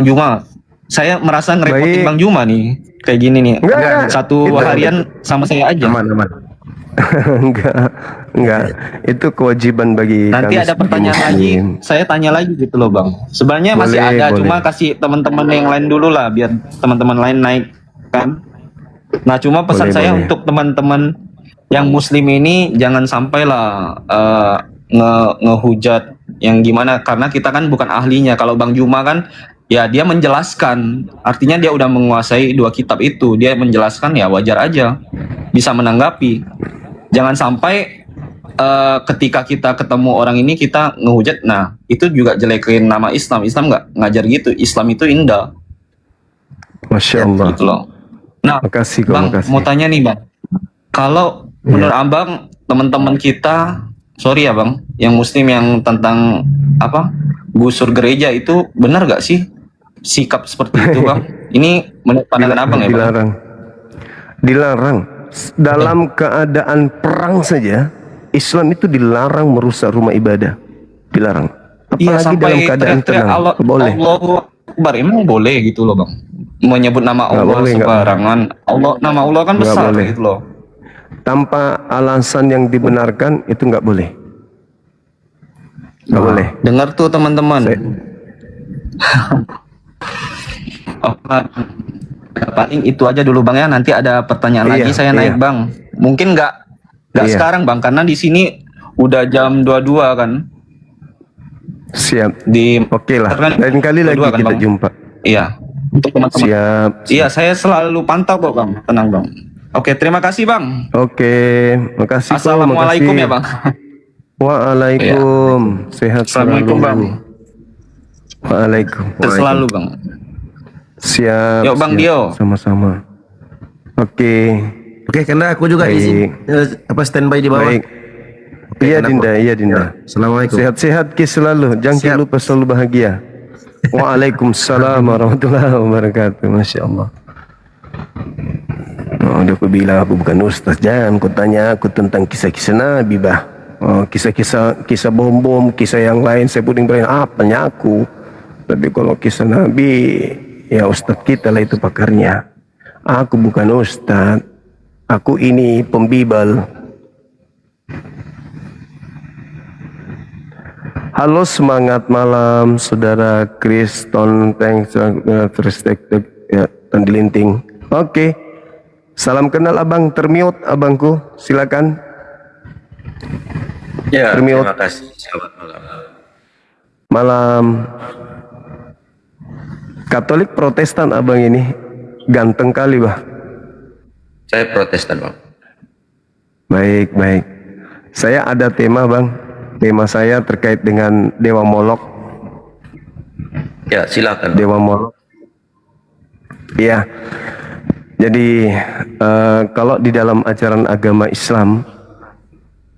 Juma. Saya merasa ngerepotin Baik. Bang Juma nih. Kayak gini nih. Enggak. Satu harian sama saya aja. Aman. Enggak. Itu kewajiban bagi Nanti kami ada sebagai pertanyaan lagi, muslim. saya tanya lagi gitu loh Bang. Sebenarnya masih Boleh, ada, boleh. cuma kasih teman-teman yang lain dulu lah, biar teman-teman lain naik kan. Nah cuma pesan Boleh, saya boleh. untuk teman-teman yang muslim ini jangan sampai lah ngehujat yang gimana, karena kita kan bukan ahlinya. Kalau Bang Juma kan ya dia menjelaskan, artinya dia udah menguasai dua kitab itu, dia menjelaskan ya wajar aja bisa menanggapi. Jangan sampai ketika kita ketemu orang ini kita ngehujat, nah itu juga jelekin nama Islam. Islam nggak ngajar gitu, Islam itu indah. Masya Allah. Gitu loh. Nah, Makasih, Bang, makasih. mau tanya nih Bang, kalau menurut Abang teman-teman kita, sorry ya Bang, yang Muslim yang tentang apa gusur gereja itu benar gak sih sikap seperti itu Bang? Ini menurut pandangan Abang ya Bang? Dilarang. Dalam keadaan perang saja, Islam itu dilarang merusak rumah ibadah. Dilarang. Iya, Apalagi sampai dalam keadaan teriak-teriak tenang. Boleh. Allahu Akbar, emang boleh gitu loh Bang? Menyebut nama Nggak Allah boleh, nggak sembarangan. Nama Allah kan Nggak besar boleh. gitu loh. Tanpa alasan yang dibenarkan itu nggak boleh. Nggak boleh. Dengar tuh teman-teman. Paling itu aja dulu Bang ya. Nanti ada pertanyaan lagi saya naik Bang. Mungkin nggak sekarang Bang, karena di sini udah jam 22 kan. Siap. Di Oke lah. kan Lain kali lagi 22 kan, kita Bang? jumpa. Iya. Untuk teman-teman. Siap. Iya, saya selalu pantau kok Bang. Tenang Bang. Oke, terima kasih Bang. Oke, makasih. Assalamualaikum ya Bang. Waalaikum. Sehat Assalamualaikum selalu. Bang. Waalaikum. Selalu Bang. Siap. Yuk Bang siap. Dio. Sama-sama. Oke. Oke, karena aku juga izin standby di bawah. Baik. Iya Dinda, iya Dinda. Assalamualaikum. Sehat-sehat Ki selalu. Jangan lupa selalu bahagia. Waalaikumsalam warahmatullahi wabarakatuh. Masya Allah. Oh, udah aku bilang aku bukan ustaz. Jangan kau tanya aku tentang kisah-kisah Nabi bah. Oh, kisah bom-bom, kisah yang lain saya puding berani apanya aku. Tapi kalau kisah Nabi, ya ustaz kita lah itu pakarnya. Aku bukan ustaz. Aku ini pembibal. Halo, semangat malam saudara Kriston, thanks ya, Dilinting. Oke. Salam kenal abang, termute abangku, silakan. Ya, termute. terima kasih. Selamat malam. Malam. Katolik Protestan abang ini ganteng kali bah. Saya Protestan Bang. Baik, baik. Saya ada tema bang. Tema saya terkait dengan Dewa Molok. Ya, silakan. Dewa Molok. Iya. Jadi kalau di dalam ajaran agama Islam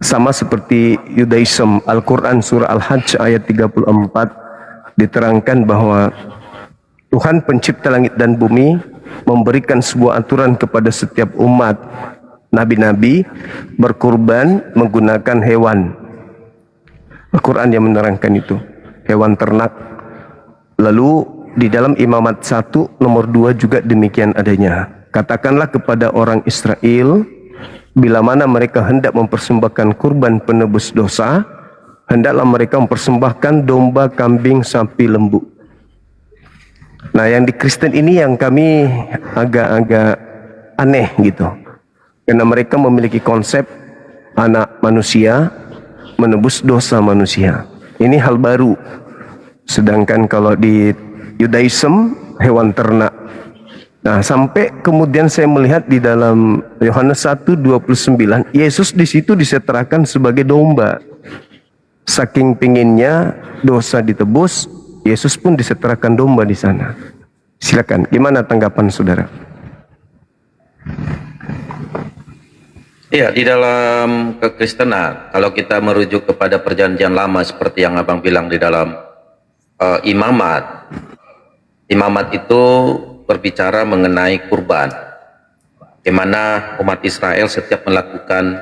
sama seperti Yudaism, Al-Quran surah Al-Hajj ayat 34 diterangkan bahwa Tuhan pencipta langit dan bumi memberikan sebuah aturan kepada setiap umat nabi-nabi berkurban menggunakan hewan. Al-Quran yang menerangkan itu, hewan ternak. Lalu di dalam Imamat 1 nomor 2 juga demikian adanya. Katakanlah kepada orang Israel, bila mana mereka hendak mempersembahkan kurban penebus dosa, hendaklah mereka mempersembahkan domba, kambing, sapi, lembu. Nah, yang di Kristen ini yang kami agak-agak aneh gitu. Karena mereka memiliki konsep anak manusia menebus dosa manusia. Ini hal baru. Sedangkan kalau di Yudaism, hewan ternak. Nah, sampai kemudian saya melihat di dalam Yohanes 1:29, Yesus di situ disetarakan sebagai domba. Saking pinginnya dosa ditebus, Yesus pun disetarakan domba di sana. Silakan, gimana tanggapan saudara? Ya, di dalam kekristenan, kalau kita merujuk kepada perjanjian lama seperti yang Abang bilang di dalam imamat. Imamat itu berbicara mengenai kurban, di mana umat Israel setiap melakukan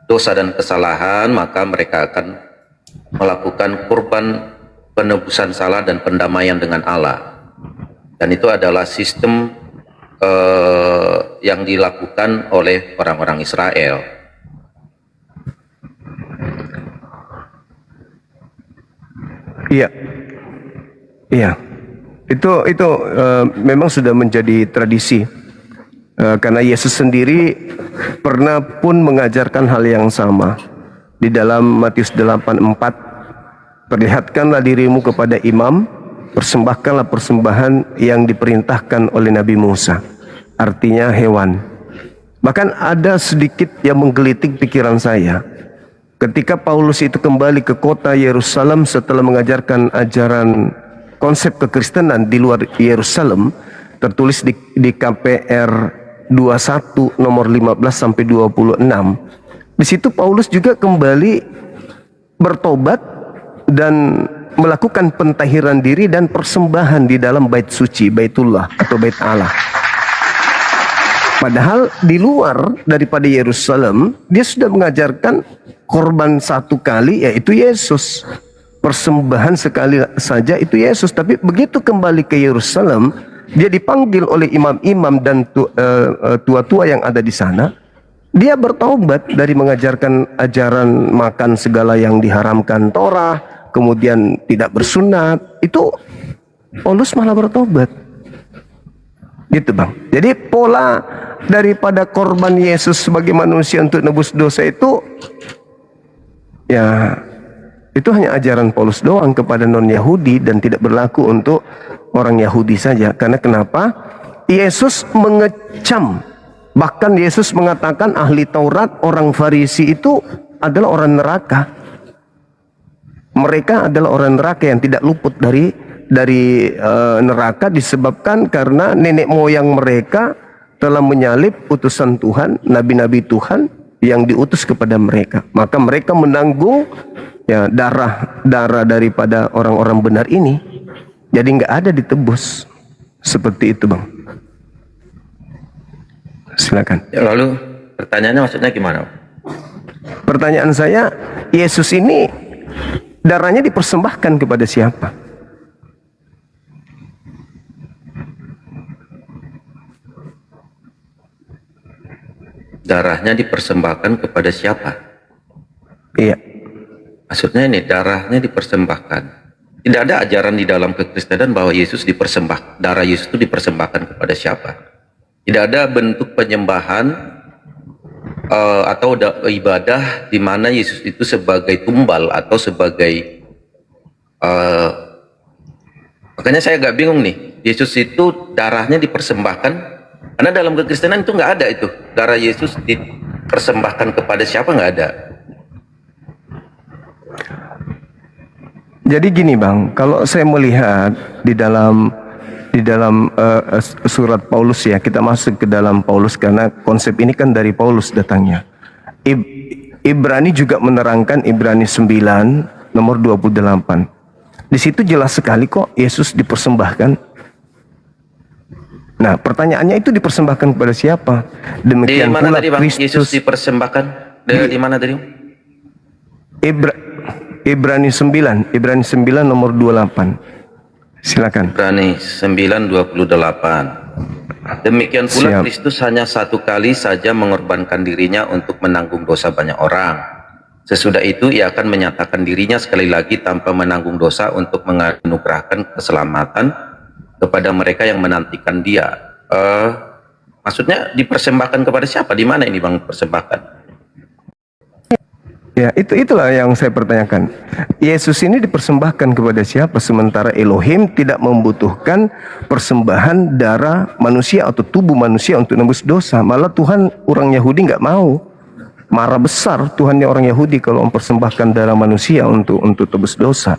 dosa dan kesalahan, maka mereka akan melakukan kurban penebusan salah dan pendamaian dengan Allah. Dan itu adalah sistem yang dilakukan oleh orang-orang Israel. Iya, iya. Itu memang sudah menjadi tradisi. Karena Yesus sendiri pernah pun mengajarkan hal yang sama. Di dalam Matius 8:4, perlihatkanlah dirimu kepada imam, persembahkanlah persembahan yang diperintahkan oleh Nabi Musa. Artinya hewan. Bahkan ada sedikit yang menggelitik pikiran saya. Ketika Paulus itu kembali ke kota Yerusalem setelah mengajarkan ajaran konsep kekristenan di luar Yerusalem, tertulis di KPR 21 nomor 15 sampai 26. Di situ Paulus juga kembali bertobat dan melakukan pentahiran diri dan persembahan di dalam bait suci, Baitullah atau Bait Allah. Padahal di luar daripada Yerusalem, dia sudah mengajarkan korban satu kali, yaitu Yesus. Persembahan sekali saja itu Yesus. Tapi begitu kembali ke Yerusalem, dia dipanggil oleh imam-imam dan tua-tua yang ada di sana. Dia bertaubat dari mengajarkan ajaran makan segala yang diharamkan Torah, kemudian tidak bersunat. Itu Paulus malah bertobat. Gitu bang. Jadi pola daripada korban Yesus sebagai manusia untuk nebus dosa itu, ya itu hanya ajaran Paulus doang kepada non-Yahudi dan tidak berlaku untuk orang Yahudi saja. Karena kenapa? Yesus mengecam, bahkan Yesus mengatakan ahli Taurat, orang Farisi itu adalah orang neraka. Mereka adalah orang neraka yang tidak luput dari neraka disebabkan karena nenek moyang mereka telah menyalib utusan Tuhan, nabi-nabi Tuhan yang diutus kepada mereka. Maka mereka menanggung ya darah daripada orang-orang benar ini. Jadi nggak ada ditebus. Seperti itu bang. Silakan. Ya, lalu pertanyaannya maksudnya gimana? Pertanyaan saya, Yesus ini darahnya dipersembahkan kepada siapa? Darahnya dipersembahkan kepada siapa? Iya. Maksudnya ini darahnya dipersembahkan. Tidak ada ajaran di dalam kekristenan bahwa darah Yesus itu dipersembahkan kepada siapa. Tidak ada bentuk penyembahan atau ibadah di mana Yesus itu sebagai tumbal atau sebagai makanya saya agak bingung nih. Yesus itu darahnya dipersembahkan karena dalam kekristenan itu nggak ada itu. Darah Yesus dipersembahkan kepada siapa, nggak ada. Jadi gini bang, kalau saya melihat di dalam surat Paulus ya, kita masuk ke dalam Paulus karena konsep ini kan dari Paulus datangnya. Ibrani juga menerangkan Ibrani 9 nomor 28. Di situ jelas sekali kok Yesus dipersembahkan. Nah, pertanyaannya itu dipersembahkan kepada siapa? Demikian di mana pula tadi bang? Kristus Yesus dipersembahkan di mana tadi? Ibrani 9 nomor 28. Silakan. Ibrani 9:28. Demikian pula Siap. Kristus hanya satu kali saja mengorbankan dirinya untuk menanggung dosa banyak orang. Sesudah itu ia akan menyatakan dirinya sekali lagi tanpa menanggung dosa untuk menganugerahkan keselamatan kepada mereka yang menantikan dia. Maksudnya dipersembahkan kepada siapa? Di mana ini bang persembahkan? Ya, itulah yang saya pertanyakan. Yesus ini dipersembahkan kepada siapa sementara Elohim tidak membutuhkan persembahan darah manusia atau tubuh manusia untuk nebus dosa. Malah Tuhan orang Yahudi nggak mau. Marah besar Tuhannya orang Yahudi kalau mempersembahkan darah manusia untuk tebus dosa.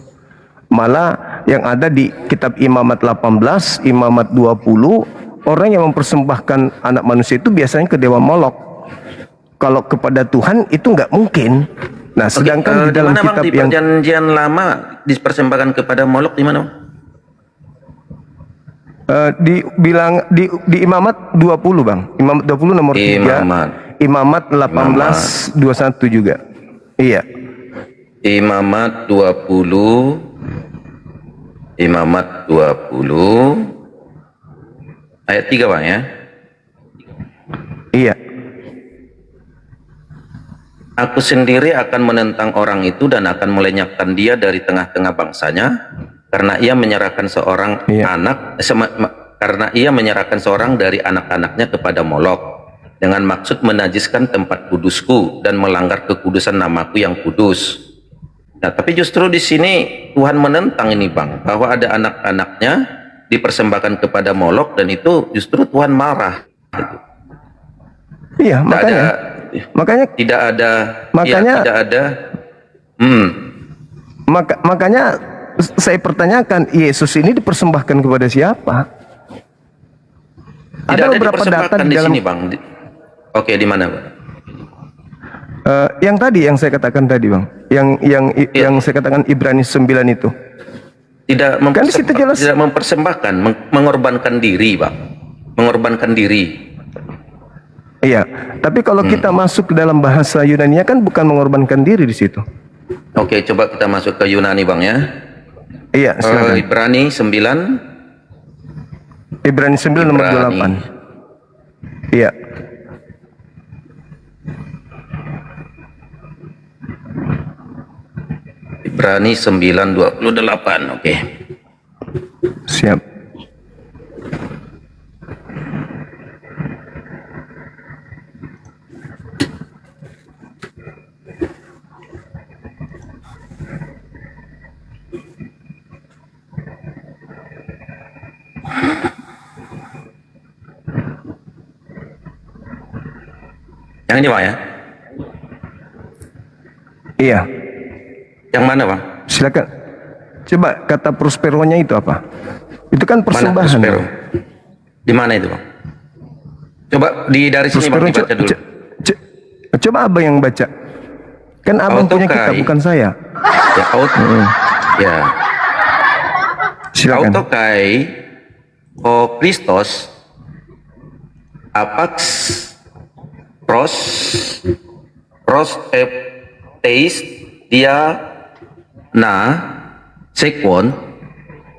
Malah yang ada di kitab Imamat 18, Imamat 20, orang yang mempersembahkan anak manusia itu biasanya ke dewa Molok. Kalau kepada Tuhan itu nggak mungkin. Nah, sedangkan di dalam kitab bang, di yang perjanjian lama dipersembahkan kepada Molok di mana? di Imamat 20 bang, Imamat 20 nomor 3, Imamat 18 21 juga. Iya. Imamat 20 Ayat 3 Bang ya. Iya. Aku sendiri akan menentang orang itu dan akan melenyapkan dia dari tengah-tengah bangsanya karena ia menyerahkan seorang karena ia menyerahkan seorang dari anak-anaknya kepada Molok dengan maksud menajiskan tempat kudusku dan melanggar kekudusan namaku yang kudus. Nah, tapi justru di sini Tuhan menentang ini Bang, bahwa ada anak-anaknya dipersembahkan kepada Molok dan itu justru Tuhan marah. Iya, makanya Tidak ada. makanya saya pertanyakan, Yesus ini dipersembahkan kepada siapa? Tidak ada beberapa data dipersembahkan di di dalam sini Bang. Oke, di mana Bang? yang tadi yang saya katakan tadi Bang, yang saya katakan Ibrani 9 itu. Tidak Kan di situ jelas. tidak mempersembahkan, mengorbankan diri Bang. Mengorbankan diri. Iya, tapi kalau kita masuk ke dalam bahasa Yunani kan bukan mengorbankan diri di situ. Oke, coba kita masuk ke Yunani Bang ya. Iya, silakan. Ibrani 9. Ibrani 9 nomor 28. Iya. Ibrani 9:28. Oke. Siap. Yang ini Bang ya. Iya. Yang mana Bang? Silakan. Coba kata prosperonya itu apa? Itu kan Mana persembahan. Prospero? Di mana itu Bang? Coba dari sini Bang dibaca dulu. Coba abang yang baca. Kan abang punya kitab, Autokai. bukan saya. Ya, ya. Silakan. Autokai o Christos apax pros teis dia na sekwon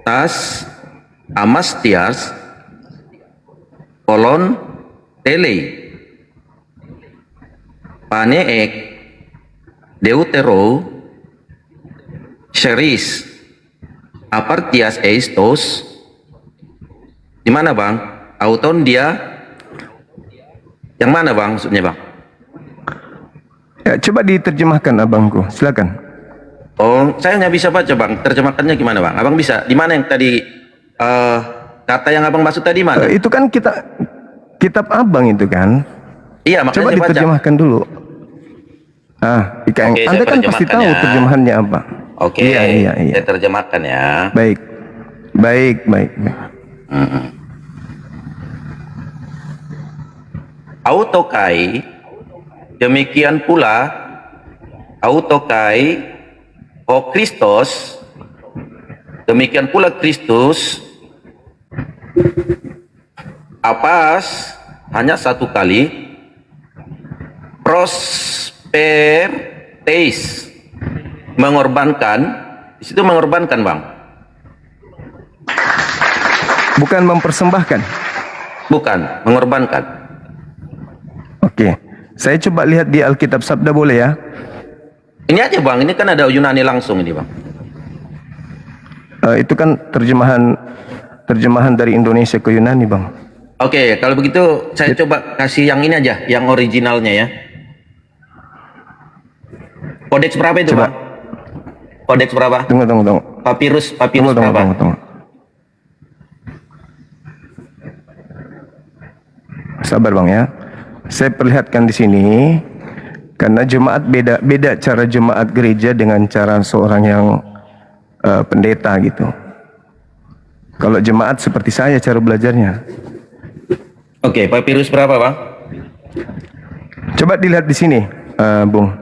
tas amastias kolon tele paneek deutero sheris apartias eistos. Di mana Bang? Auton dia yang mana Bang maksudnya Bang? Ya, coba diterjemahkan abangku. Silakan. Oh, saya nggak bisa baca Bang. Terjemahkannya gimana Bang? Abang bisa? Di mana yang tadi kata yang Abang maksud tadi mana? Itu kan kitab abang itu kan. Iya, makanya Coba saya baca. diterjemahkan dulu. Oke, Anda saya kan pasti terjemahkan tahu ya. terjemahannya apa. Oke, Iya. saya terjemahkan ya. Baik. Autokai, demikian pula autokai o Kristos, demikian pula Kristus apas hanya satu kali prosperteis mengorbankan. Di situ mengorbankan Bang, Bukan mempersembahkan. bukan mengorbankan. Oke. Saya coba lihat di Alkitab Sabda boleh ya? Ini aja Bang, ini kan ada Yunani langsung ini Bang. Itu kan terjemahan dari Indonesia ke Yunani, Bang. Oke, kalau begitu saya coba kasih yang ini aja, yang originalnya ya. Kodeks berapa itu Coba. Bang? Kodeks berapa? Tunggu. Papirus Tunggu. berapa? Sabar Bang ya. Saya perlihatkan di sini karena jemaat beda cara jemaat gereja dengan cara seorang yang pendeta gitu. Kalau jemaat seperti saya cara belajarnya. Oke, papirus berapa Bang? Coba dilihat di sini, Bung.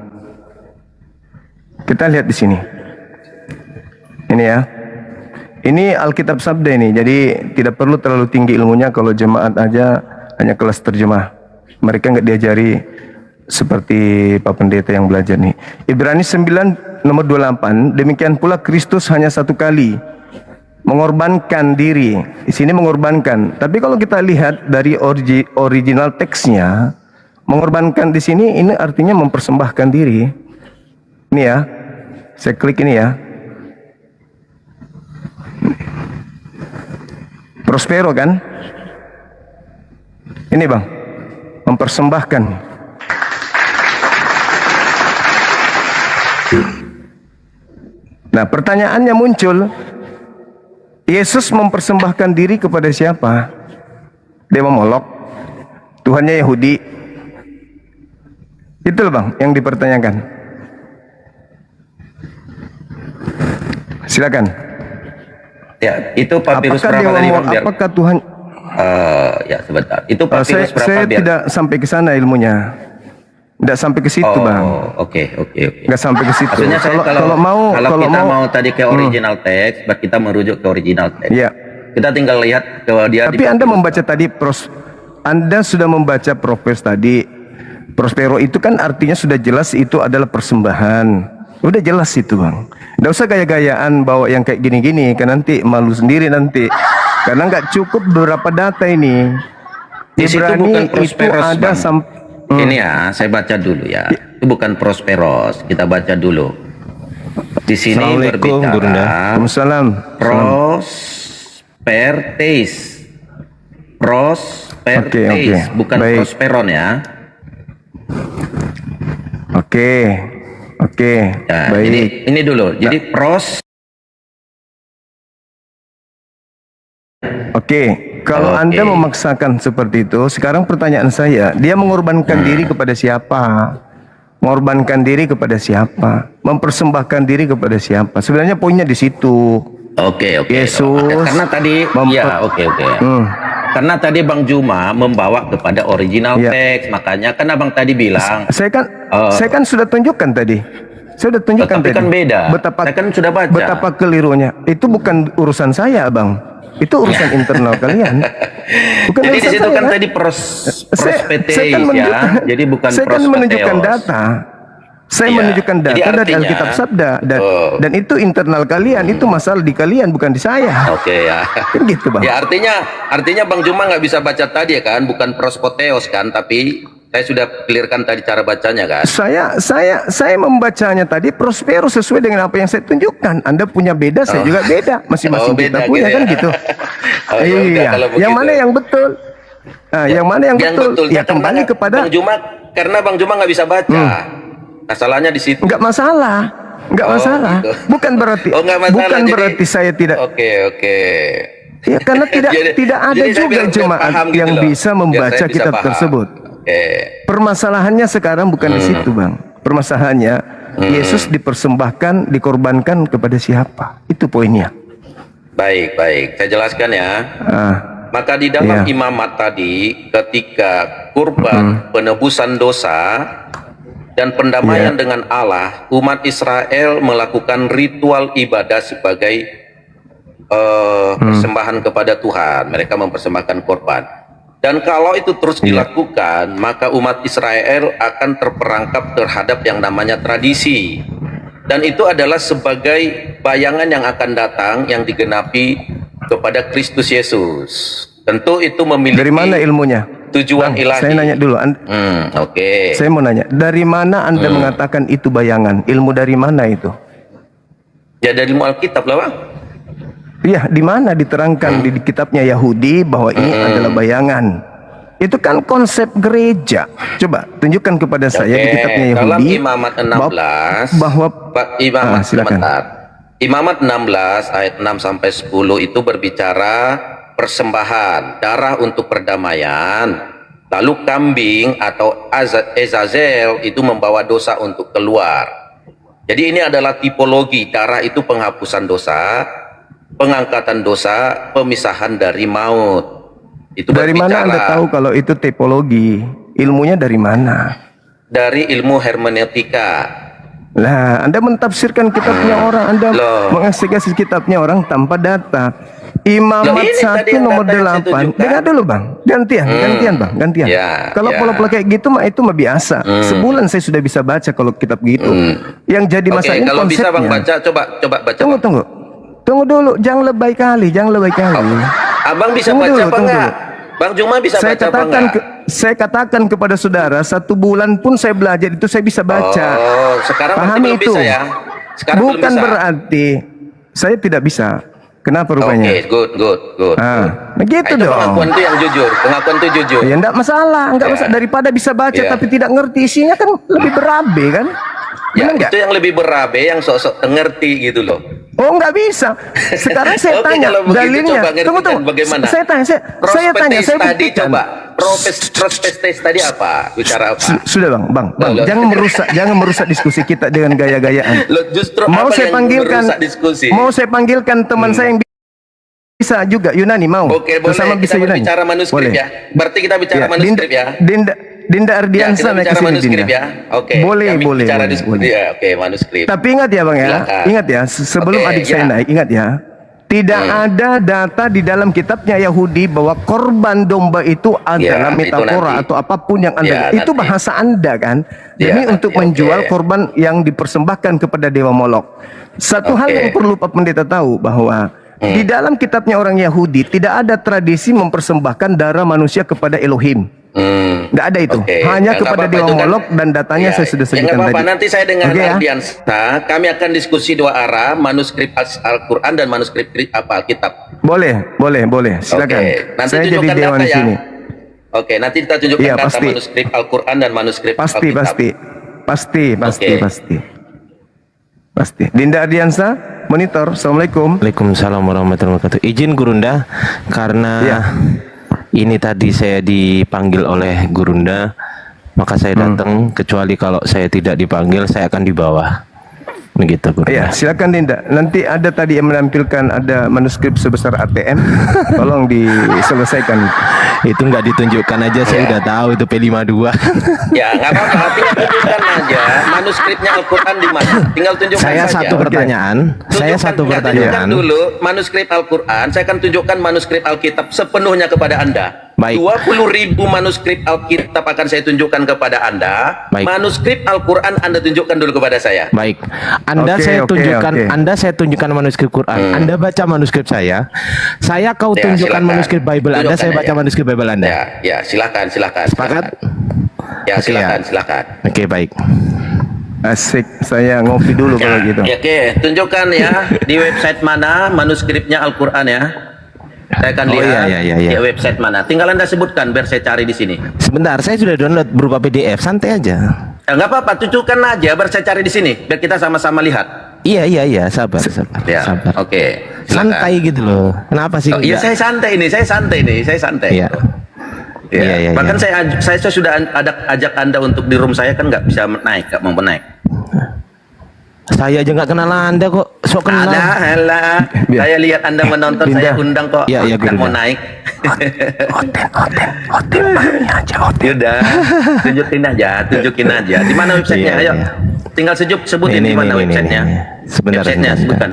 Kita lihat di sini. Ini ya. Ini Alkitab Sabda ini. Jadi tidak perlu terlalu tinggi ilmunya kalau jemaat aja hanya kelas terjemah. Mereka nggak diajari seperti Pak Pendeta yang belajar nih. Ibrani 9 nomor 28. Demikian pula Kristus hanya satu kali mengorbankan diri. Di sini mengorbankan. Tapi kalau kita lihat dari original teksnya, mengorbankan di sini ini artinya mempersembahkan diri. Ini ya. Saya klik ini ya. Prospero kan? Ini Bang. Mempersembahkan. Nah, pertanyaannya muncul, Yesus mempersembahkan diri kepada siapa? Dia memolok Tuhannya Yahudi. Itu loh Bang yang dipertanyakan. Silakan. Ya, itu papirus Apakah dia berapa tadi, memolok? Bang? Biar- Apakah Tuhan? Ya sebentar. Itu Saya, papirus berapa saya biar? tidak sampai ke sana ilmunya. Tidak sampai ke situ Bang. Oke. Nggak sampai ke situ. Maksudnya saya kalau mau, kalau kita mau tadi ke original teks, kita merujuk ke original teks. ya. Kita tinggal lihat ke dia. Tapi Anda membaca tadi Anda sudah membaca Profes tadi. Prospero itu kan artinya sudah jelas itu adalah persembahan. Udah jelas itu Bang. Nggak usah gaya-gayaan bawa yang kayak gini-gini, kan nanti malu sendiri nanti. Karena nggak cukup beberapa data ini. Di situ Ibrani bukan itu prosperos, ada Bang. Ini ya, saya baca dulu ya. Itu bukan prosperos. Kita baca dulu. Di sini Assalamualaikum, Gurunda. berbicara Waalaikumsalam. prospertes. Prospertes, Oke. bukan Baik. prosperon ya. Oke. Ya, Baik. jadi ini dulu. Jadi Oke, kalau Oke. Anda memaksakan seperti itu, sekarang pertanyaan saya, dia mengorbankan diri kepada siapa? Mengorbankan diri kepada siapa? Mempersembahkan diri kepada siapa? Sebenarnya poinnya di situ. Oke. Yesus Karena tadi ya, oke. Karena tadi Bang Juma membawa kepada original Ya. teks, makanya kan Abang tadi bilang Saya kan sudah tunjukkan tadi. Saya sudah tunjukkan Tapi tadi. kan beda. Saya kan sudah baca. Betapa kelirunya. Itu bukan urusan saya, Abang. Itu urusan internal kalian. Bukan jadi di urusan situ saya, kan tadi prospetes saya kan ya. menunjukkan, Jadi bukan saya kan menunjukkan prospeteos. data. Saya Iya. menunjukkan Jadi data dari artinya- Alkitab Sabda dan itu internal kalian, itu masalah di kalian bukan di saya. Oke ya. Kan gitu, Bang. Ya artinya Bang Juma nggak bisa baca tadi ya kan, bukan prospoteos kan, tapi saya sudah clearkan tadi cara bacanya kan. Saya membacanya tadi Prospero sesuai dengan apa yang saya tunjukkan. Anda punya beda, saya juga beda. Masing-masing beda kita punya gitu kan ya. gitu. Oh, ya udah, Iya. kalau Yang begitu. mana yang betul? Nah, yang mana yang betul? Ya Karena kembali kepada Bang Juma, karena Bang Juma nggak bisa baca. Masalahnya di situ. nggak masalah. Nggak Oh, masalah. gitu. Bukan berarti Nggak masalah, bukan jadi- berarti saya tidak Oke. ya karena tidak Jadi ada saya juga biar jemaat paham gitu yang loh. bisa Biar membaca saya bisa kitab paham. tersebut. Oke. Permasalahannya sekarang bukan di situ, Bang. Permasalahannya Yesus dipersembahkan, dikorbankan kepada siapa? Itu poinnya. Baik. Saya jelaskan ya. Ah, Maka di dalam Iya. imamat tadi, ketika kurban penebusan dosa dan pendamaian Iya. dengan Allah, umat Israel melakukan ritual ibadah sebagai persembahan kepada Tuhan. Mereka mempersembahkan korban. Dan kalau itu terus dilakukan, maka umat Israel akan terperangkap terhadap yang namanya tradisi. Dan itu adalah sebagai bayangan yang akan datang yang digenapi kepada Kristus Yesus. Tentu itu memiliki dari mana ilmunya? tujuan Bang, ilahi. saya nanya dulu. Oke. Saya mau nanya, dari mana Anda mengatakan itu bayangan? Ilmu dari mana itu? Ya dari ilmu Alkitab lah, Bang. Iya, di mana diterangkan di kitabnya Yahudi bahwa ini adalah bayangan? Itu kan konsep gereja. Coba tunjukkan kepada saya di Oke, kitabnya dalam Yahudi Imamat 16 bahwa Imamat silakan. sebentar. Imamat 16 ayat 6 sampai 10 itu berbicara persembahan darah untuk perdamaian. Lalu kambing atau Azazel itu membawa dosa untuk keluar. Jadi ini adalah tipologi. Darah itu penghapusan dosa, pengangkatan dosa, pemisahan dari maut. Itu dari mana Anda berbicara tahu kalau itu tipologi? Ilmunya dari mana? dari ilmu hermeneutika. Lah, Anda mentafsirkan kitabnya orang, Anda Loh. mengasih kitabnya orang tanpa data. Loh, Imamat ini tadi 1 yang nomor data yang saya 8. tunjukkan. Dengar dulu, Bang. Gantian Bang, gantian. Ya, Kalau ya. pola-pola kayak gitu mah itu mah biasa. Sebulan saya sudah bisa baca kalau kitab gitu. Yang jadi Oke, masalah ini kalau bisa Bang konsepnya. baca, coba baca. Bang. Tunggu. Tunggu dulu, jangan lebay kali, jangan lebay kali. Abang bisa Tunggu baca dulu, apa tunggu enggak? Bang Juma bisa baca apa enggak? Saya katakan kepada saudara, 1 bulan pun saya belajar itu saya bisa baca. Oh, sekarang berarti Pahami belum itu. bisa ya? Sekarang belum Bukan bisa. berarti saya tidak bisa. Kenapa Oke, rupanya? good. Begitu Itu dong. pengakuan itu yang jujur, pengakuan itu jujur. Ya enggak masalah, enggak Ya. masalah, daripada bisa baca Ya. tapi tidak ngerti isinya kan lebih berabe kan? Ya, Benar enggak? itu yang lebih berabe, yang sok-sok ngerti gitu loh. Oh enggak bisa. Sekarang saya Oke, tanya kalau begitu dalilnya. coba ngertikan Tunggu. bagaimana? Saya tanya, saya tanya, saya tadi buktikan. coba. Prospes tadi apa? Bicara apa? Sudah bang, Loh. jangan merusak diskusi kita dengan gaya-gayaan. Loh, justru Mau apa saya yang panggilkan, merusak diskusi? mau saya panggilkan teman saya yang bisa juga Yunani mau. Oke, boleh. Bersama Kita bisa Yunani. berbicara manuskrip Boleh. ya. Berarti kita bicara manuskrip ya. Dinda Ya, Ardiansa kita naik ke bicara sini manuskrip Dinda. ya. Oke. Boleh, kami boleh, bicara boleh, boleh. Ya, oke, manuskrip. Tapi ingat ya bang ya, Silakan. ingat ya sebelum Oke, adik saya ya. naik, ingat ya. Tidak ada data di dalam kitabnya Yahudi bahwa korban domba itu adalah itu metafora nanti. atau apapun yang Anda. Ya, Itu nanti. bahasa Anda kan. Ya, Demi untuk nanti, menjual oke. korban yang dipersembahkan kepada dewa Molok. Satu hal Oke. yang perlu Pak Pendeta tahu bahwa di dalam kitabnya orang Yahudi tidak ada tradisi mempersembahkan darah manusia kepada Elohim. Tidak ada itu. Oke. Hanya Ya, nggak kepada apa-apa, dewa itu kan- Molok dan datanya Ya, saya sudah ya, nggak sebutkan apa-apa. tadi. Nanti saya dengan Oke, ya? Ardiansa, kami akan diskusi 2 arah, manuskrip Al-Quran dan manuskrip Alkitab. Boleh. Silakan. Oke. Nanti Saya jadi tunjukkan dewan data di ya. sini. Oke, nanti kita tunjukkan Iya, data pasti. manuskrip Al-Quran dan manuskrip Pasti. Alkitab. Pasti. Dinda Ardiansa, monitor. Assalamualaikum. Waalaikumsalam warahmatullahi wabarakatuh. Izin Gurunda, karena Ya. ini tadi saya dipanggil oleh Gurunda, maka saya datang. Kecuali kalau saya tidak dipanggil, saya akan di bawah. Begitu Gurunda. Ya, silakan Dinda. Nanti ada tadi yang menampilkan ada manuskrip sebesar ATM. Tolong diselesaikan. Itu nggak ditunjukkan aja, saya udah tahu itu P52. Ya, nggak apa-apa. Tinggal tunjukkan aja manuskripnya Al-Quran di mana. Tinggal tunjukkan Saya saja. satu pertanyaan. Tunjukkan pertanyaan. dulu manuskrip Al-Quran. Saya akan tunjukkan manuskrip Alkitab sepenuhnya kepada Anda. Baik. 20.000 manuskrip Alkitab akan saya tunjukkan kepada Anda. Baik. Manuskrip Al-Quran Anda tunjukkan dulu kepada saya. Baik, Anda Oke, saya oke, tunjukkan, oke. Anda saya tunjukkan manuskrip Quran. Anda baca manuskrip saya kau Ya, tunjukkan silakan. manuskrip Bible Anda, Tunjukkan saya baca aja. manuskrip Bible Anda. Ya, silakan. Sepakat? Ya, Oke, ya. silakan. Oke, baik. Asik. Saya ngopi dulu kalau gitu. Ya, oke, tunjukkan ya di website mana manuskripnya Al-Quran ya. Saya akan Oh, lihat iya. di website mana. Tinggal Anda sebutkan biar saya cari di sini. Sebentar, saya sudah download berupa PDF, santai aja. Nggak apa-apa, tunjukkan aja biar saya cari di sini. Biar kita sama-sama lihat. Iya, sabar. Ya, Sabar. oke. Silakan. Santai gitu loh. Kenapa sih? Oh, iya, enggak? saya santai ini. Iya. Ya. Iya. Bahkan saya sudah ajak Anda untuk di room saya kan nggak bisa naik, nggak mau naik. Saya aja nggak kenal Anda kok. Sok kenal. Ada. Biar. Saya lihat Anda menonton, Dinda. saya undang kok. Iya, Nggak Guru. mau naik. Hotel aja hotel. Yaudah, tunjukin aja. Di mana websitenya? Iya, Ayo. iya. Tinggal sebutin di mana websitenya. Sebentar. Websitenya sebutkan.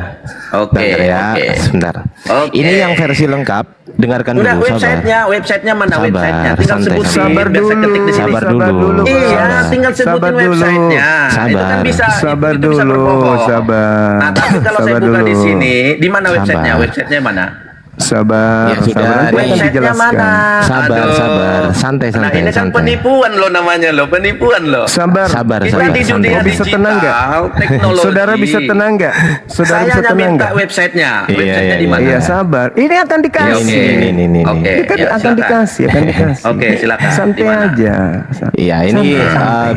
Oke, Sebentar ya, oke. sebentar. Oke. Ini yang versi lengkap. Dengarkan Udah, dulu, sabar. websitenya mana Sabar, websitenya? Tinggal santai, sebutin. Sabar biar saya ketik di sini. Sabar dulu. Iya, Sabar. tinggal sebutin Sabar dulu. websitenya. Itu kan Sabar. bisa. Sabar itu bisa dulu, berbohong. sabar. Nah, tapi kalau saya Sabar buka di dulu. sini, di mana Sabar. websitenya? Websitenya mana? Sabar, Ya sudah, sabar. Nanti akan Websitenya dijelaskan. mana? Sabar, Aduh. sabar. Santai, Nah, ini kan santai. penipuan loh namanya loh, penipuan loh. Sabar. Sabar, Kita sabar, di santai. dunia Oh, bisa digital, tenang nggak? teknologi. Saudara bisa tenang nggak? Saudara Saya bisa hanya tenang minta nggak? websitenya. Iya, Websitenya iya, di mana? Iya, sabar. Ini akan dikasih. Ini. Oke, Ini kan ya, akan silakan. dikasih. Oke, silakan. Santai Di mana? aja. Iya, ini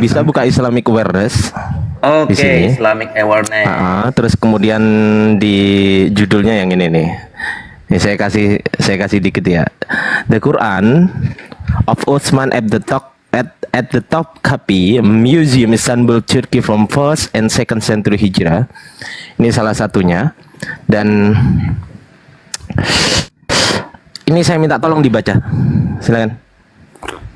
bisa buka Islamic Awareness. Oke, Di sini. Islamic Awareness. Terus kemudian di judulnya yang ini nih. Ini saya kasih dikit ya. The Quran of Utsman at the top copy Museum Istanbul Turkey from 1st and 2nd century Hijrah. Ini salah satunya. Dan ini saya minta tolong dibaca. Silakan.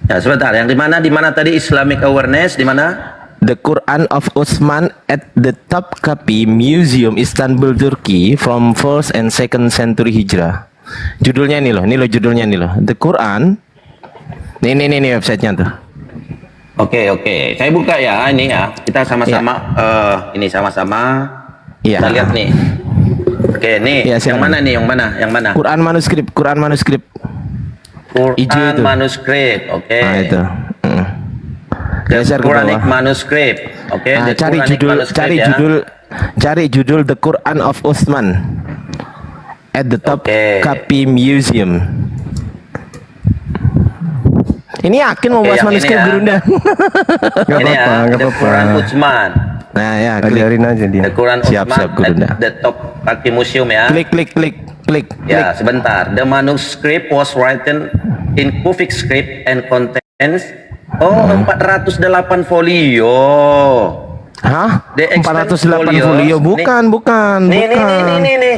Ya, sebentar. Yang di mana? Di mana tadi Islamic Awareness? Di mana? The Quran of Utsman at the top copy Museum Istanbul Turkey from 1st and 2nd century Hijrah. Judulnya ini loh judulnya ini loh. The Quran. Nih websitenya tuh. Oke. Saya buka ya ini ya. Kita sama-sama ini sama-sama. Iya. Kita lihat nih. Oke, nih. Ya, yang silakan. mana nih? Yang mana? Yang mana? Quran manuskrip, Quran manuskrip. Hijau Quran itu. manuskrip. Oke. Nah, itu. The Geser ke Quranic bawah. manuscript. Oke, Ah, the cari Quranic judul, manuscript ya. cari judul The Quran of Uthman at the top Oke. copy museum. Ini yakin mau Oke, bahas yang manuskrip ini ya. Gurunda? Gak Ini ya, apa-apa, gak The apa-apa. Quran Utsman. Nah ya, klik, Ajarin aja dia. The Quran Siap, Utsman siap, Gurunda. at the top kaki museum ya. klik, klik, klik, klik, klik. Ya, sebentar. The manuscript was written in Kufic script and contains 408 folio. Hah? The extant 408 folio? folios. Bukan, bukan, Nih, bukan. nih.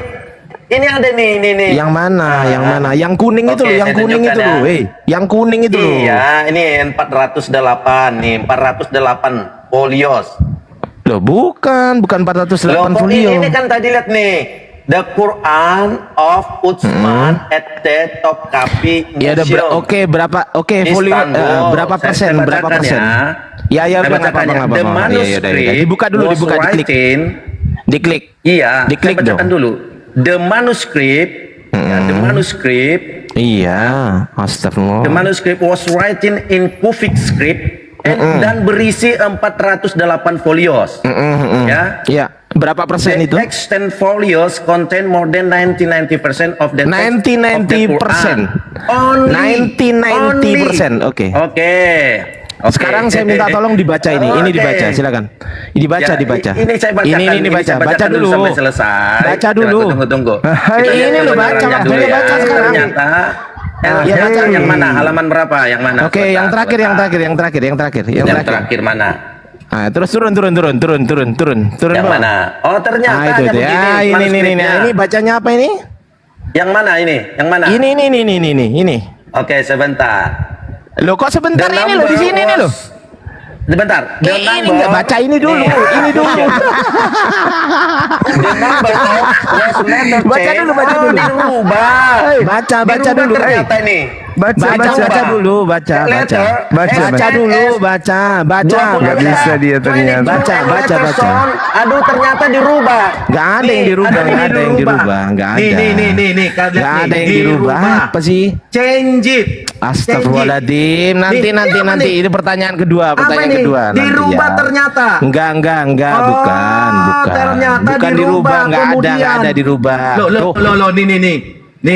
Ini ada nih. Yang mana? Yang mana? Yang kuning itu Oke, loh, yang saya kuning itu tunjukkan loh. ya. Yang kuning itu loh. Iya, ini 408 nih, 408 folios. Loh, bukan 408 Loh, kok folio. ini kan tadi lihat nih. The Quran of Utsman at the top copy Ya ada museum. berapa? Oke, folio Istanbul. berapa persen? Saya Berapa bacakan persen? Ya, Saya udah nggak bacakan apa-apa, ya. nggak The apa-apa. Ya, ya, udah, manuscript dibuka dulu, was dibuka, diklik. written. Diklik. Iya, Diklik saya bacakan dong. dulu. The manuscript, ya, the manuscript, Iya, astagfirullah. the manuscript was written in Kufic script dan berisi 408 folios. Ya. Iya, berapa persen The itu? extant folios contain more than 90% of the text of the 90%. Quran. 90%, oke. Oke. Sekarang saya minta tolong dibaca ini. Ini Oke. dibaca, silakan. Ya, dibaca. Ini saya bacakan. Ini dibaca. saya Baca bacakan dulu. sampai selesai. Baca dulu. Tunggu. Hai, Kita lihat ini lo baca, kebenarannya waktunya dulu ya. baca sekarang. Ternyata Ya, baca. yang mana? Halaman berapa? Yang mana? Oke, Sebentar, yang terakhir. Yang terakhir mana? Nah, terus turun. Yang bawah. mana? Oh, ternyata Nah, itu ada dia. begini Ini. manuskripnya. Ini bacanya apa ini? Yang mana ini? Yang mana? Ini. Oke, sebentar. Loh, kok sebentar The ini loh di number sini nih loh. Sebentar. Ini enggak baca ini dulu. Ini dulu. The number was never Baca changed. dulu, baca Oh, dulu. dirubah. Baca Dirubah dulu. ternyata ini. Baca. dulu, baca. Baca dulu, baca. Nggak bisa dia ternyata. Baca. Aduh, ternyata dirubah. Nggak ada yang dirubah, nggak ada yang dirubah, nggak ada. Nih, kalian Nggak ada yang nih, dirubah. Apa sih? Change it. Astagfirullahaladzim. Nanti. Ini pertanyaan kedua, nanti Dirubah ya. ternyata. Enggak, Oh, bukan. ternyata Bukan dirubah, dirubah, nggak kemudian. ada dirubah. Loh,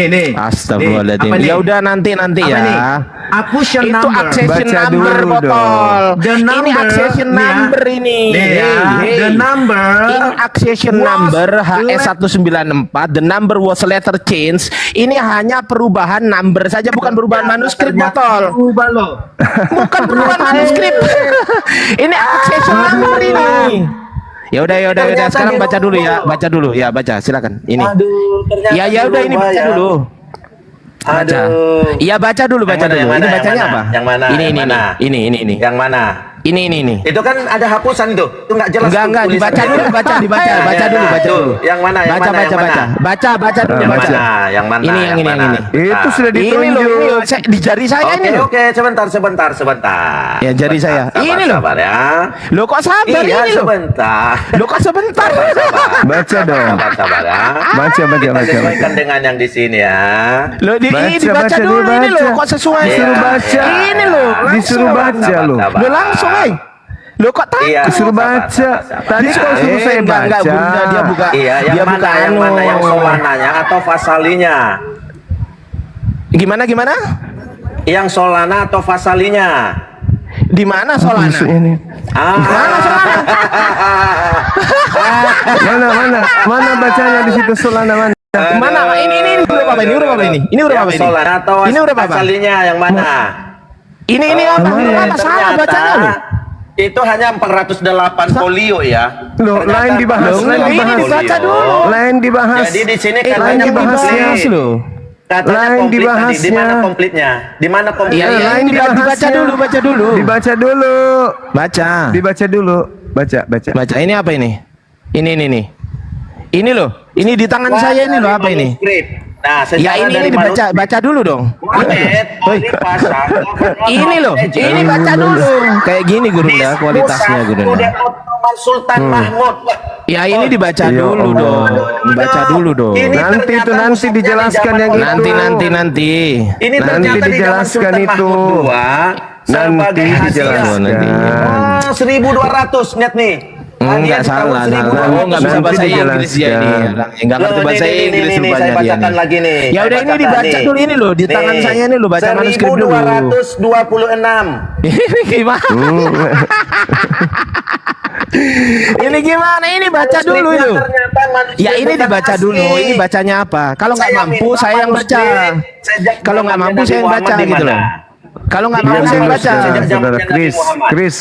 nih. Astagfirullahaladzim. Nih, apa nih? Ya udah nanti Apa ya. nih? Accession Itu number. accession Baca number dulu botol. The Ini number, accession nih ya. number ini. Nih ya, the number Ini accession was number HS194. The number was letter change. Ini hanya perubahan number saja, bukan perubahan manuskrip botol. Berubah loh. Bukan perubahan manuskrip. Ini accession number ini. Ya udah. Ternyata Sekarang baca dulu ya. dirubah. Baca dulu ya. Baca. Silakan. Ini. Aduh, ternyata Ya udah ini dirubah baca ya. dulu. Baca. Aduh. Iya baca dulu. Yang mana, Ini yang bacanya mana? apa? Yang mana? Ini. Yang mana? Ini. Yang mana? Ini. Itu kan ada hapusan itu. Itu enggak jelas. Enggak, tuh dibaca tulisannya. dulu, baca dulu. Tuh, Yang mana? Yang mana? Yang mana? Baca dulu, Yang baca. mana? Yang mana? Ini, yang ini. Itu sudah Ini loh, ditunjuk. di jari saya ini loh. Oke, sebentar. Ya, jari saya. Ini loh. Sabar ya. Loh kok sabar Iya, ini loh. sebentar. Loh kok sebentar. Baca dong. Sabar ya. Baca. Kita sesuaikan dengan yang di sini ya. Loh ini Baca, dibaca baca, dulu ini loh. dibaca. Kok sesuai? Disuruh baca. Ini loh. Disuruh baca loh. Sabar. Loh langsung Loh kok takut? Iya. Disuruh baca. Sabar. Tadi kau suruh saya Enggak, baca. Bunda dia buka. Iya, yang dia mana? buka Yang mana? Yang anu. solananya atau fasalinya? Gimana? Yang solana atau fasalinya? Di mana Solana? Maksudnya nih. Mana Solana? Mana bacanya di situ Solana mana? Mana? Ini huruf apa ini? Huruf apa ini? Ini huruf apa Yang ini? solana atau Ini huruf apa? fasalinya yang mana? Ini apa? Huruf apa? Salah Ternyata bacanya loh. itu hanya 408 folio ya. Loh, Ternyata lain dibahas, Loh, lain ini dibahas. dibaca dulu. Lain dibahas. Jadi di sini lain katanya dibahas komplit. loh. Katanya Lain komplit tadi. Di dibahasnya. mana komplitnya? Di mana Iya, komplitnya? lain dibaca dibahasnya. dulu, baca dulu. Dibaca dulu. Baca. Dibaca dulu. Baca. Baca. Ini apa ini? Ini. Ini loh. Ini di tangan saya ini loh apa ini? Manuskrip. Ya sejarah ini dari dibaca baca dulu dong. Muhammad dipasang. Ini loh, ini baca dulu. Kayak gini Gurunda kualitasnya Gurunda. Sultan Mahmud. Ya ini dibaca Ya dulu Allah. dong. Dibaca dulu dong. Nanti itu nanti dijelaskan yang itu. Nanti. Ini Nanti ternyata di zaman dijelaskan Sultan itu. Mahmud II Nanti sebagai hadiah. dijelaskan. Oh, 1.200 lihat nih. Enggak salah. Oh, enggak bisa Nanti bahasa Inggris ya ini. dijelaskan. Enggak ngerti bahasa Inggris Saya rupanya dia. bacakan nih. lagi nih. Ya udah Saya ini bacakan dibaca nih. dulu ini loh di tangan saya nih loh baca manuskrip dulu. 1226. Ini gimana? Ini gimana? Ini baca dulu itu. Ya ini dibaca dulu. Ini bacanya apa? Kalau nggak mampu saya yang baca. Kalau nggak mampu saya yang baca gitu loh. Kalau nggak mampu Diam saya yang dulu, baca. saudara Chris.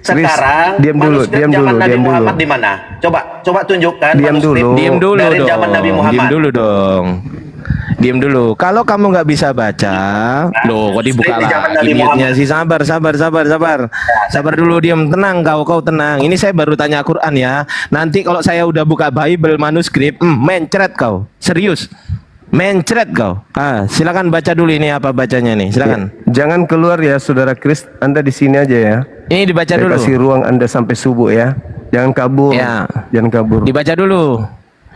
Sekarang diam dulu, manuskrip diam zaman dulu, Nabi diam dulu. Muhammad di mana? Coba tunjukkan Diam manuskrip dulu. Diam dulu dari dong. zaman Nabi Muhammad. Diam dulu dong. Diam dulu. Kalau kamu nggak bisa baca, loh kok dibuka di zaman lagi Nabi mute-nya sih? Sabar. Sabar dulu, diam, tenang kau tenang. Ini saya baru tanya Quran ya. Nanti kalau saya udah buka Bible manuskrip, mencret kau. Serius. Mencret kau. Silakan baca dulu ini apa bacanya nih. Silakan. Jangan keluar ya saudara Chris, Anda di sini aja ya. Ini dibaca Saya dulu. kasih ruang Anda sampai subuh ya. Jangan kabur. Ya. Jangan kabur. Dibaca dulu.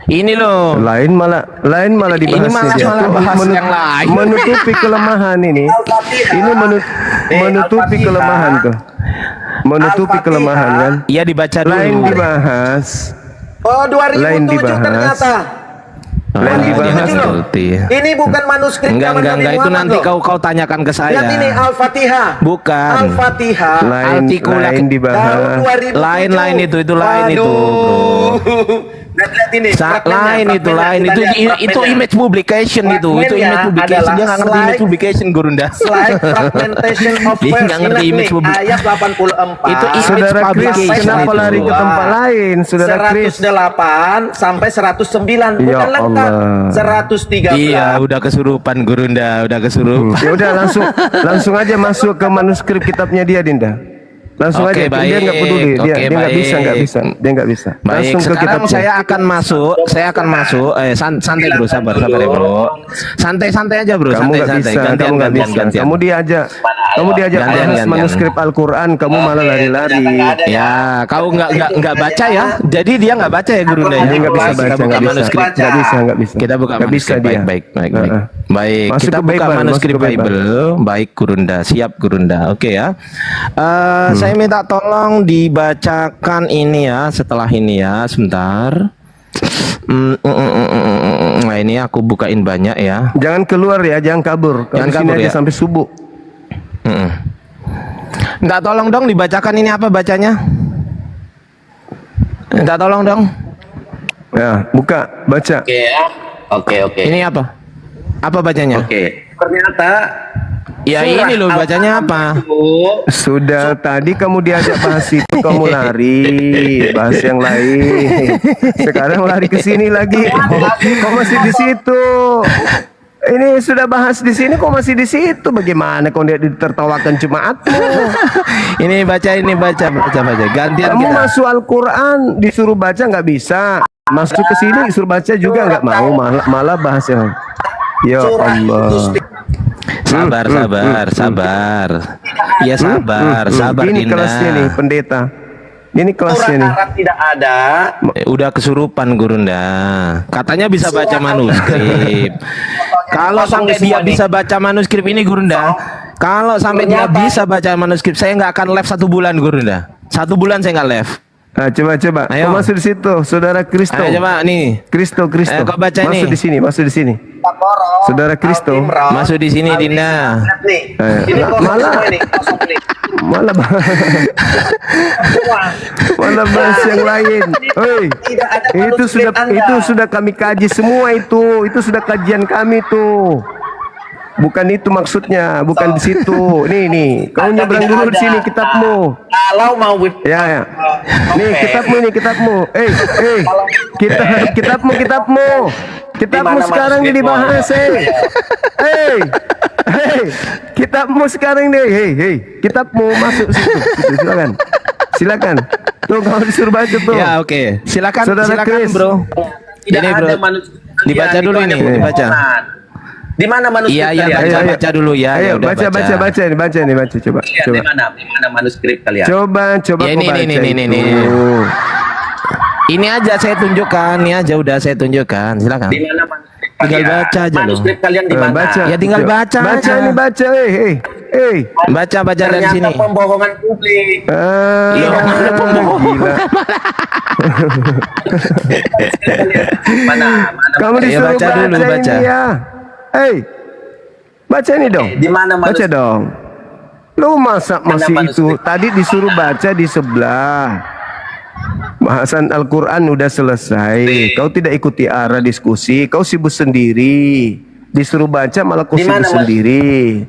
Ini loh. Lain malah dibahas Ini malah bahas yang lain. Menutupi kelemahan ini. Ini menutupi kelemahan tuh. Menutupi kelemahan kan. Iya dibaca dulu. Lain dibahas. Oh, 2007 Lain dibahas. ternyata. Lain dibahas. Berarti. Ini bukan manuskrip Enggak, zaman Nabi itu Muhammad nanti loh. kau tanyakan ke saya. Lihat ini Al-Fatihah. Bukan. Al-Fatihah. Lain dibahas. Tahun 2007. Lain itu lain itu, bro. Lihat ini. Lain itu image publication itu image publication dia nggak ngerti image publication Gurunda. Slide fragmentation of Dia verse. nggak ngerti Ingat image nih, publication. ayat 84. Itu image Saudara Chris, publication kenapa itu. lari ke tempat lain, saudara Chris? 108 sampai 109 Ya bukan lengkap. Allah. 113. Iya, udah kesurupan Gurunda, udah kesurupan. Ya udah langsung aja masuk ke manuskrip kitabnya dia Dinda. Langsung Oke, aja. Dia nggak baik. peduli. Dia Oke, nggak baik. bisa. Dia nggak bisa. Baik, Langsung ke sekarang kitabnya. saya akan masuk. Santai bro, sabar ya bro. Santai aja bro, Kamu nggak santai. bisa. Kamu nggak bisa. Kamu diajak bahas manuskrip Al-Quran. Kamu malah lari-lari. Ya, kau nggak baca ya. Jadi dia nggak baca ya Gurunda. Dia nggak bisa Kita baca. buka Nggak bisa. manuskrip. Nggak bisa. Kita buka Nggak bisa manuskrip. dia. Baik. Baik, Masuk kita ke buka Bible, manuskrip masuk ke Bible. Bible. Baik Gurunda, siap Gurunda. Oke ya. Saya minta tolong dibacakan ini ya setelah ini ya, sebentar. Nah ini aku bukain banyak ya. Jangan keluar ya. Jangan kabur. Kamu Jangan sini kabur aja ya. sampai subuh. Minta tolong dong dibacakan ini apa bacanya? Minta tolong dong. Ya, buka, baca. Oke ya. Oke. Ini apa? Apa bacanya? Oke. Ternyata Ya surah ini loh bacanya apa? Sudah tadi kamu diajak bahas itu kamu lari bahas yang lain. Sekarang lari ke sini lagi. Kok masih di situ? Ini sudah bahas di sini kok masih di situ? Bagaimana kau dia ditertawakan jemaatmu? Ini baca. Gantian Kamu kita. masuk Al-Quran disuruh baca nggak bisa. Masuk ke sini disuruh baca juga nggak mau, malah bahas yang. Ya Allah. Sabar. Ya sabar Ini Dinda. kelasnya nih pendeta. Ini kelasnya nih. Arab tidak ada. Udah kesurupan Gurunda. Katanya bisa baca manuskrip. Kalau sampai dia bisa baca manuskrip ini Gurunda, kalau sampai dia bisa baca manuskrip, saya nggak akan live 1 bulan Gurunda. 1 bulan saya nggak live. Nah, coba. Ayo. Kau masuk di situ, saudara Kristo. Ayo coba nih. Kristo. Ayo, kau baca masuk nih. masuk di sini. Saudara Kristo. Masuk di sini Dinda. Nih. Eh, Ini kosong malah- semua ini, kosong ini. Malah malah bahas yang lain. Hei, Tidak ada itu manuskrip sudah Anda. sudah kami kaji semua itu. Itu sudah kajian kami tuh. Bukan itu maksudnya, bukan di situ. Nih, kau Anda nyebrang tidak dulu di ada. sini kitabmu. Kalau mau Ya. Nih Oke. kitabmu. Kitabmu. Kitabmu Di mana sekarang manuskripmu? dibahas, Hei. Kitabmu sekarang nih. Hei. Kitabmu masuk situ. Silakan. Tuh kau disuruh baca tuh. Ya oke. Silakan Saudara Chris. bro. tidak Ini, bro. ada manuskrip Dibaca kalian, dulu itu ini, hanya dibaca. bohongan. Di mana manuskrip Iya, kalian? Ayo, ayo. baca dulu ya. Ayo, Ya udah, baca coba Lihat coba. di mana manuskrip kalian? Coba Ya, kau ini, baca ini, itu. ini. Ini aja saya tunjukkan, ini aja udah saya tunjukkan. Silakan. Di mana manuskrip Tinggal kalian? baca aja loh. Manuskrip kalian di mana? Baca. Ya, tinggal baca Baca aja. ini baca, Baca dari Ternyata sini. pembohongan publik. Iya, mana pembohongan? Gila. Mana? Kamu Iya, disuruh baca dulu, baca baca. ini ya. Baca ini dong. Di mana Baca manuskrip? dong. Lu masa masih itu? manuskrip? Tadi disuruh baca di sebelah. Bahasan Al-Quran udah selesai. Kau tidak ikuti arah diskusi. Kau sibuk sendiri. Disuruh baca malah kau Di sibuk mana, Mas? sendiri.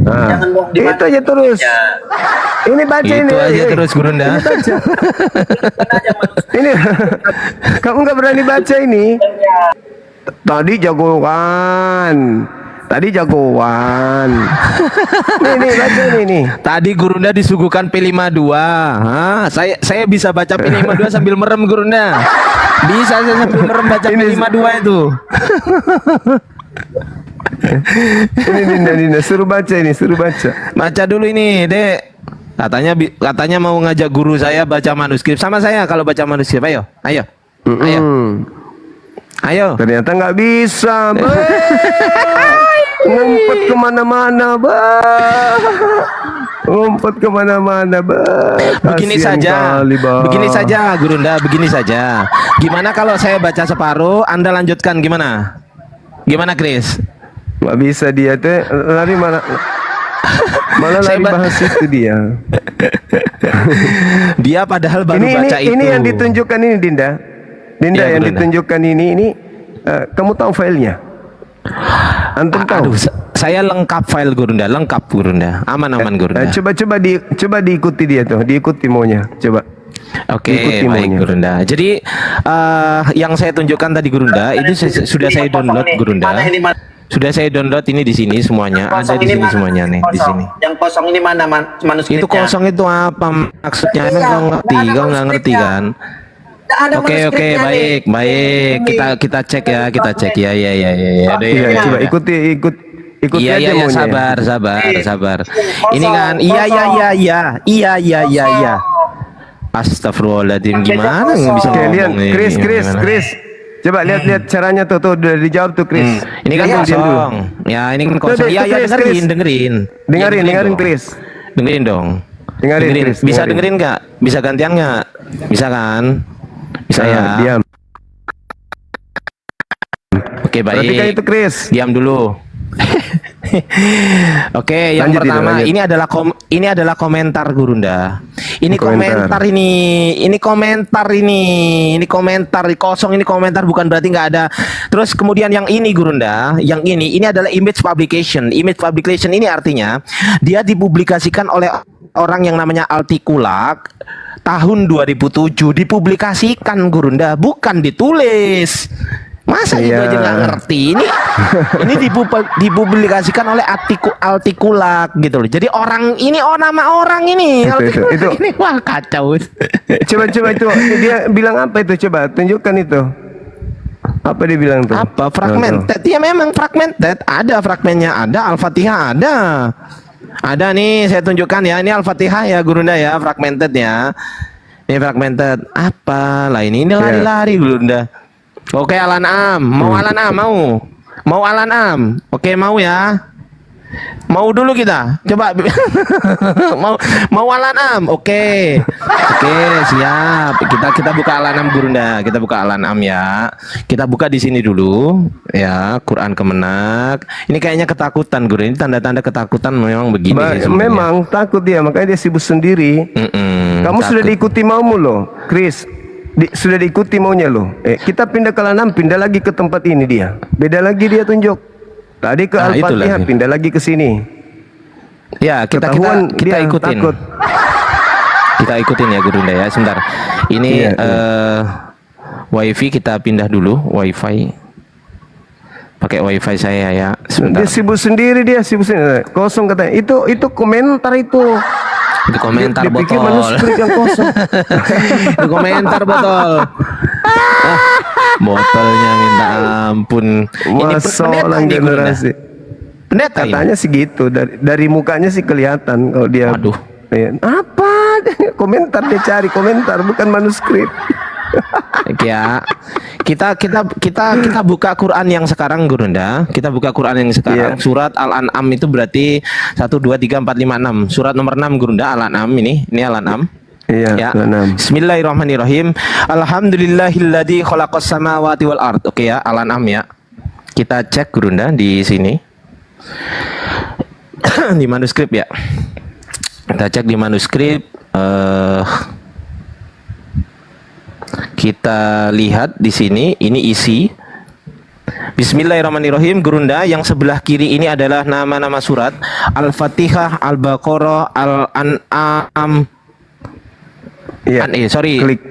Nah, Jangan bohong, di itu mana? aja terus. Ya. Ini baca ini. Itu aja terus, Gurunda. Ini kamu nggak berani baca ini. Tadi jagoan. Nih baca ini. Tadi Gurunda disuguhkan P52. Hah, saya bisa baca P52 sambil merem, Gurunda. Bisa saya sambil merem baca P52 itu. Ini Dinda, suruh baca ini, suruh baca. Baca dulu ini, Dek. Katanya mau ngajak guru saya baca manuskrip sama saya kalau baca manuskrip. Ayo. Ayo. Ternyata nggak bisa, ngumpet kemana-mana, Begini Kasian saja, kali, begini saja, Gurunda, begini saja. Gimana kalau saya baca separuh, Anda lanjutkan gimana? Gimana, Chris? Nggak bisa dia teh lari malah Saya lari bahas itu dia. Dia padahal baru baca itu. Ini yang ditunjukkan ini Dinda Ya, yang Gurunda. ditunjukkan ini kamu tahu filenya? Antum tahu? Aduh, saya lengkap file Gurunda, lengkap Gurunda. Aman-aman Gurunda. Coba diikuti dia tuh, diikuti maunya. Coba. Oke, Ikuti baik maunya. Gurunda. Jadi yang saya tunjukkan tadi Gurunda, itu sudah saya download Gurunda. Mana ini, Sudah saya download ini di sini semuanya. Ada Kosong di ini sini mana? semuanya nih, di Kosong. sini. Yang kosong ini mana manuskripnya? Itu kosong itu apa maksudnya? Emang Iya, kau ngerti? nggak ada Kau nggak ngerti manuskripnya. kan? Nggak ada Oke, manuskripnya baik, nih. baik. Kita cek ya, kita cek ya. Iya, Iya, coba ikuti Iya, aja iya, maunya. sabar. Ini kan, iya. Astagfirullahaladzim, gimana nggak bisa Oke, ngomong lihat ini? Chris. Coba lihat caranya tuh udah dijawab tuh Chris. Ini kan Diam dulu. kosong. Ya, ini kan kosong. Iya, Chris, dengerin. Dengerin dong. Chris. Dengerin dong. Dengerin, Chris, Bisa dengerin. dengerin nggak? Bisa gantian nggak? Bisa kan? Bisa ya. Diam. Oke, Perhatikan baik. itu Chris. Diam dulu. Oke, yang Lanjut, Dina, pertama lanjut. ini adalah komentar Gurunda. Ini Komentar. komentar kosong, ini komentar bukan berarti nggak ada. Terus kemudian yang ini Gurunda, yang ini adalah image publication. Image publication ini artinya dia dipublikasikan oleh orang yang namanya Altikulak tahun 2007, dipublikasikan Gurunda, bukan ditulis. Masa itu Iya. aja nggak ngerti ini dipublikasikan oleh Altikulak gitu loh. Jadi nama orang ini Itu. ini wah kacau. Coba itu dia bilang apa itu? Coba tunjukkan itu. Apa dia bilang tuh? Apa fragmented? Ya memang fragmented. Ada fragmennya, ada Al-Fatihah ada nih, saya tunjukkan ya. Ini Al-Fatihah ya Gurunda ya, fragmented ya. Ini fragmented. Apa lah ini lari-lari Gurunda. Oke, Al-An'am. Mau Al-An'am, mau Al-An'am. Oke, mau ya. Mau dulu kita. Coba mau Al-An'am. Oke, siap. Kita buka Al-An'am Gurunda. Kita buka Al-An'am ya. Kita buka di sini dulu ya, Quran Kemenak. Ini kayaknya ketakutan Guru. Ini tanda-tanda ketakutan memang begini sih sebenarnya. Memang takut dia, makanya dia sibuk sendiri. Kamu sudah takut. diikuti maumu loh, Chris. Sudah diikuti maunya loh. Kita pindah ke Al-An'am, pindah lagi ke tempat ini dia. Beda lagi dia tunjuk. Tadi ke Nah, itu Al-Fatihah, lagi. pindah lagi ke sini. Ya, kita Ketahuan dia ikutin. takut. Kita ikutin ya Gurunda ya. Sebentar. Ini Iya. WiFi kita pindah dulu, WiFi. Pakai WiFi saya ya. Sebentar. Dia sibuk sendiri. Kosong katanya. Itu komentar itu. Di komentar Dia pikir botol. manuskrip yang kosong. Di komentar botol. Botolnya minta ampun. Masa orang ini Gurunda. generasi. Pendeta ini. Katanya sih gitu, dari mukanya sih kelihatan kalau dia. Waduh. Iya. Apa? Komentar, dia cari komentar, bukan manuskrip. Oke ya. Kita buka Quran yang sekarang Gurunda. Kita buka Quran yang sekarang. Iya. Surat Al-An'am itu berarti 1 2 3 4 5 6. Surat nomor 6 Gurunda, Al-An'am ini. Ini Al-An'am. Iya, Ya. Al-An'am. Bismillahirrahmanirrahim. Alhamdulillahilladzi khalaqas samawati wal ard. Oke ya, Al-An'am ya. Kita cek Gurunda di sini. Di manuskrip ya. Kita cek di manuskrip. Kita lihat di sini, ini isi. Bismillahirrahmanirrahim. Gurunda, yang sebelah kiri ini adalah nama-nama surat: Al-Fatihah, Al-Baqarah, Al-An'am. Iya. Sorry. Klik.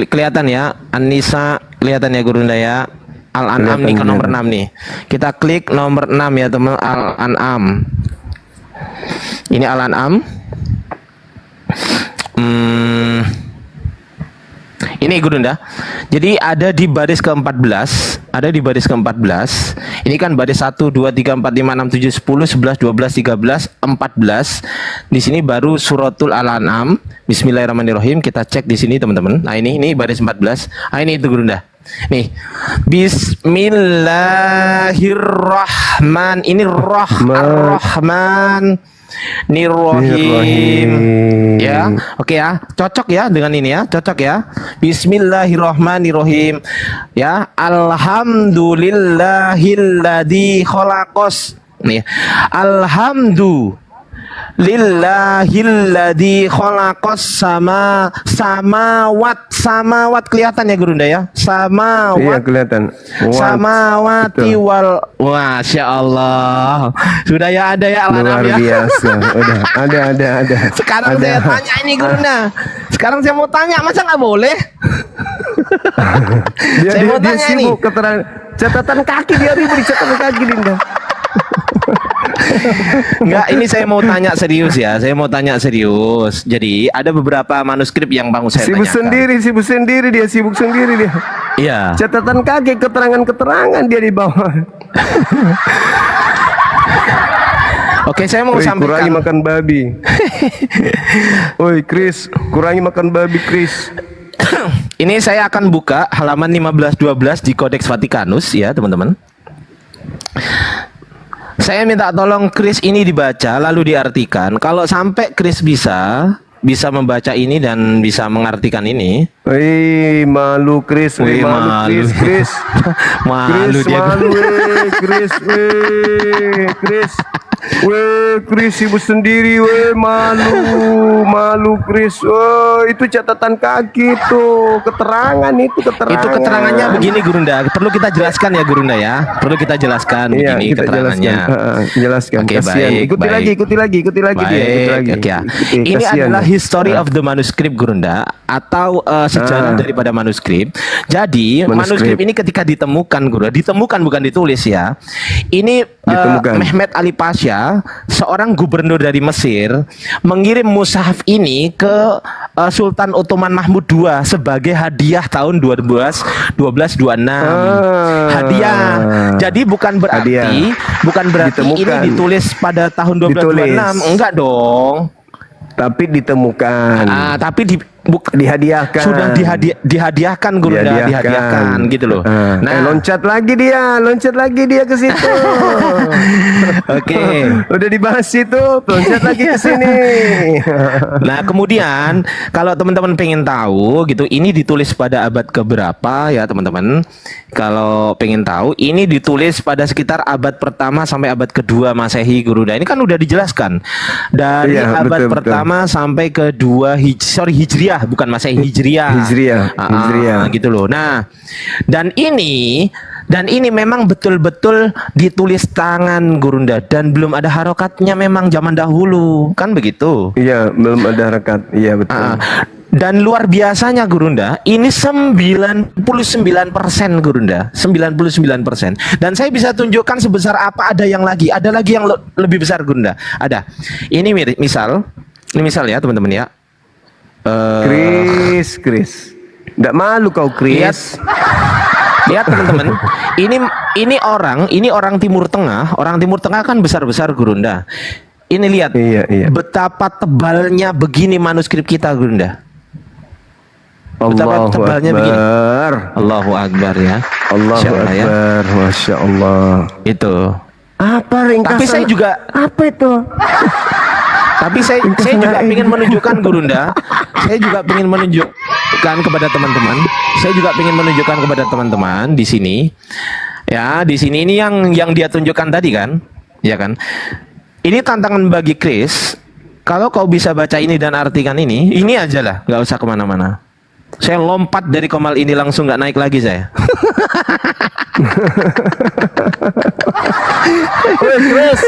Kelihatan ya, An-Nisa kelihatan ya Gurunda ya. Al-An'am nih ke nomor 6 nih. Kita klik nomor 6 ya teman, Al-An'am. Ini Al-An'am. Ini Gurunda. Jadi ada di baris ke-14, ada di baris ke-14. Ini kan baris 1 2 3 4 5 6 7 10 11 12 13 14. Di sini baru suratul Al-An'am. Bismillahirrahmanirrahim. Kita cek di sini teman-teman. Nah, ini baris 14. Ah, ini itu Gurunda. Nih. Bismillahirrahman. Ini Ar-Rahman. Nirrohim. Ya, oke ya, cocok ya dengan ini ya, cocok ya. Bismillahirrohmanirrohim. Ya, alhamdulillahilladzi khalaqos. Nih, alhamdulillahilladzi khalaqos samawat kelihatan ya Gurunda ya, samawat. Iya, kelihatan. Samawati wal. Masya Allah. Sudah ya, ada ya Al-An'am Luar ya. biasa. Udah, ada. Sekarang Ada. saya tanya ini Gurunda. Sekarang saya mau tanya, masa nggak boleh? Saya mau dia tanya sibuk keterangan catatan kaki, dia ribut di catatan kaki Dinda. Enggak, ini saya mau tanya serius ya. Saya mau tanya serius. Jadi ada beberapa manuskrip yang mau saya Sibuk tanyakan. sendiri dia sibuk sendiri dia. Iya. Catatan kaki, keterangan dia di bawah. Oke, saya mau Oi, kurangi sampaikan. makan babi. Oi, Chris, kurangi makan babi, Chris. Ini saya akan buka halaman 15-12 di Codex Vaticanus ya, teman-teman. Saya minta tolong Chris ini dibaca lalu diartikan. Kalau sampai Chris bisa membaca ini dan bisa mengartikan ini. Wih, malu Chris, Wih, malu malu. Chris. Malu Chris, dia. malu, Chris, Chris. Weh, Chris ibu sendiri, weh, malu Chris. Oh, itu catatan kaki tuh, keterangan itu keterangan. Itu keterangannya begini Gurunda. Perlu kita jelaskan ya Gurunda ya. Perlu kita jelaskan Iya, begini kita keterangannya. jelaskan. Oke, Kasihan. baik, Ikuti baik. lagi dia, ikuti lagi Baik, dia, oke ya. Ikuti, Ini kasihan adalah dia. history of the manuscript Gurunda atau sejarah daripada manuskrip. Jadi manuskrip ini ketika ditemukan Gurunda, ditemukan bukan ditulis ya. Ini Ditemukan. Mehmet Ali Pasha, seorang gubernur dari Mesir, mengirim mushaf ini ke Sultan Ottoman Mahmud II sebagai hadiah tahun 1226. Hadiah. Jadi bukan berarti Hadiah. ini Ditemukan. ditulis pada tahun 1226. Ditulis. Enggak dong. Tapi ditemukan, Tapi dihadiahkan. sudah dihadiahkan Gurunda, dihadiahkan gitu loh. Loncat lagi dia ke situ. Oke. Udah dibahas itu, loncat lagi ke sini. Nah, kemudian kalau teman-teman pengen tahu gitu, ini ditulis pada abad keberapa ya, teman-teman? Kalau pengen tahu, ini ditulis pada sekitar abad pertama sampai abad kedua Masehi Gurunda. Ini kan udah dijelaskan. Dari Iya, abad betul. pertama sampai kedua Hijriah, bukan Masehi, Hijriah. Hijriah. Gitu loh. Nah, dan ini memang betul-betul ditulis tangan Gurunda dan belum ada harokatnya memang zaman dahulu. Kan begitu? Iya, belum ada rekat. Iya, betul. Dan luar biasanya Gurunda, ini 99% Gurunda, 99%. Dan saya bisa tunjukkan sebesar apa, ada lagi yang lebih besar Gurunda. Ada. Ini misal ya teman-teman ya. Chris. Nggak malu kau, Chris. Lihat teman-teman, ini orang Timur Tengah. Orang Timur Tengah kan besar-besar Gurunda. Ini lihat Iya. betapa tebalnya begini manuskrip kita Gurunda. Betapa Allahu tebalnya begini. Akbar. Allahu Akbar ya. Allahu Masya Allah ya. Akbar. Masya Allah. Itu. Apa ringkasan? Tapi saya juga Apa itu? Tapi saya juga ingin menunjukkan Gurunda. Saya juga ingin menunjukkan kepada teman-teman. Saya juga ingin menunjukkan kepada teman-teman di sini. Ya, di sini ini yang dia tunjukkan tadi kan? Ya kan? Ini tantangan bagi Chris. Kalau kau bisa baca ini dan artikan ini aja lah, nggak usah kemana-mana. Saya lompat dari komal ini langsung nggak naik lagi saya. Woi, Chris.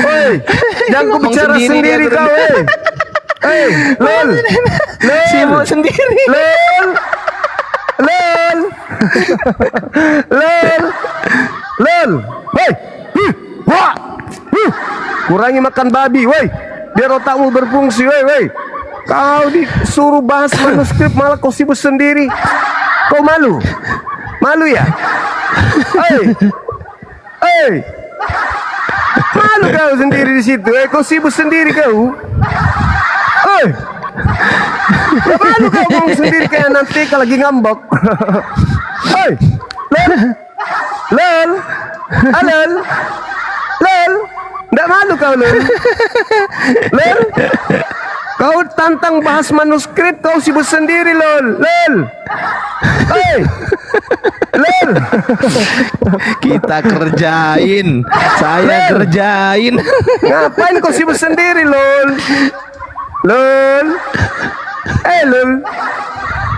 Woi, jangan kau Ngomong bicara sendiri sendiri dia, kau, eh. Lol. Sibuk sendiri. Lol. Hei. Wah. Kurangi makan babi, woi. Biar otakmu berfungsi, woi. Kau disuruh bahas manuskrip malah kau sibuk sendiri. Kau malu? Malu ya? Hei. Malu kau sendiri di situ, kau sibuk sendiri kau. Gak malu kau ngomong sendiri kayak nanti kalau lagi ngambek. Hei, lol, lol, nggak malu kau lol, kau tantang bahas manuskrip kau sibuk sendiri lol, hei, lol. Kita kerjain. Saya kerjain. Ngapain kau sibuk sendiri lol? Lol. Lol.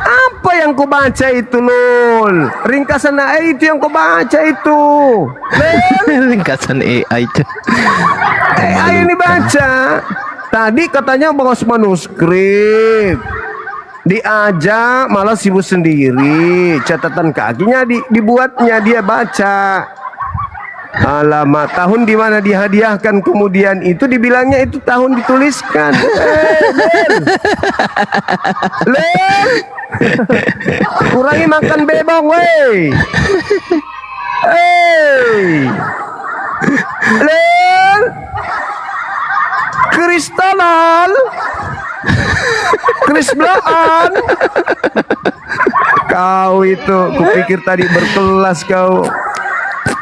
Apa yang kau baca itu lol? Ringkasan AI itu yang kau baca itu. Lol. Ringkasan AI itu. AI ini baca. Tadi katanya bahas manuskrip. Diajak malah sibuk sendiri. Catatan kakinya dibuatnya dia baca. Alamat tahun di mana dihadiahkan kemudian itu dibilangnya itu tahun dituliskan. Len. Kurangi makan bebong, weh. Len. Kristalal. Krisblaan. Kau itu kupikir tadi berkelas kau.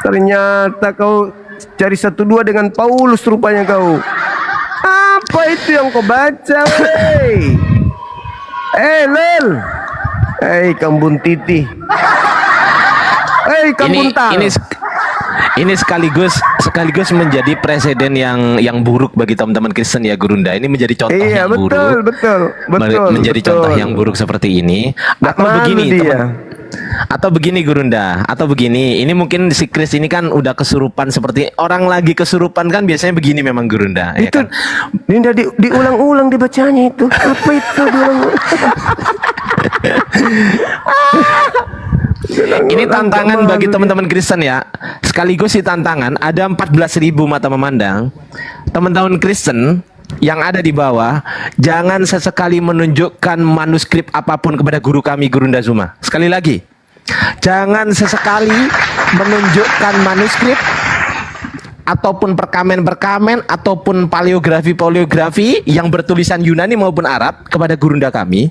Ternyata kau cari 1-2 dengan Paulus rupanya kau. Apa itu yang kau baca, wey? Lel. Kambun titi. Kambun tal. Ini sekaligus menjadi presiden yang buruk bagi teman-teman Kristen ya Gurunda. Ini menjadi contoh yang buruk. Betul. Menjadi contoh yang buruk seperti ini. Atau begini Gurunda, atau begini. Ini mungkin si Chris ini kan udah kesurupan, seperti orang lagi kesurupan kan biasanya begini memang Gurunda. Itu ya kan? Dinda diulang-ulang dibacanya itu. Apa itu diulang? Ini tantangan bagi teman-teman Kristen ya. Sekaligus si tantangan ada 14.000 mata memandang. Teman-teman Kristen yang ada di bawah, jangan sesekali menunjukkan manuskrip apapun kepada guru kami Gurunda Zuma. Sekali lagi, jangan sesekali menunjukkan manuskrip ataupun perkamen-perkamen ataupun paleografi yang bertulisan Yunani maupun Arab kepada Gurunda kami.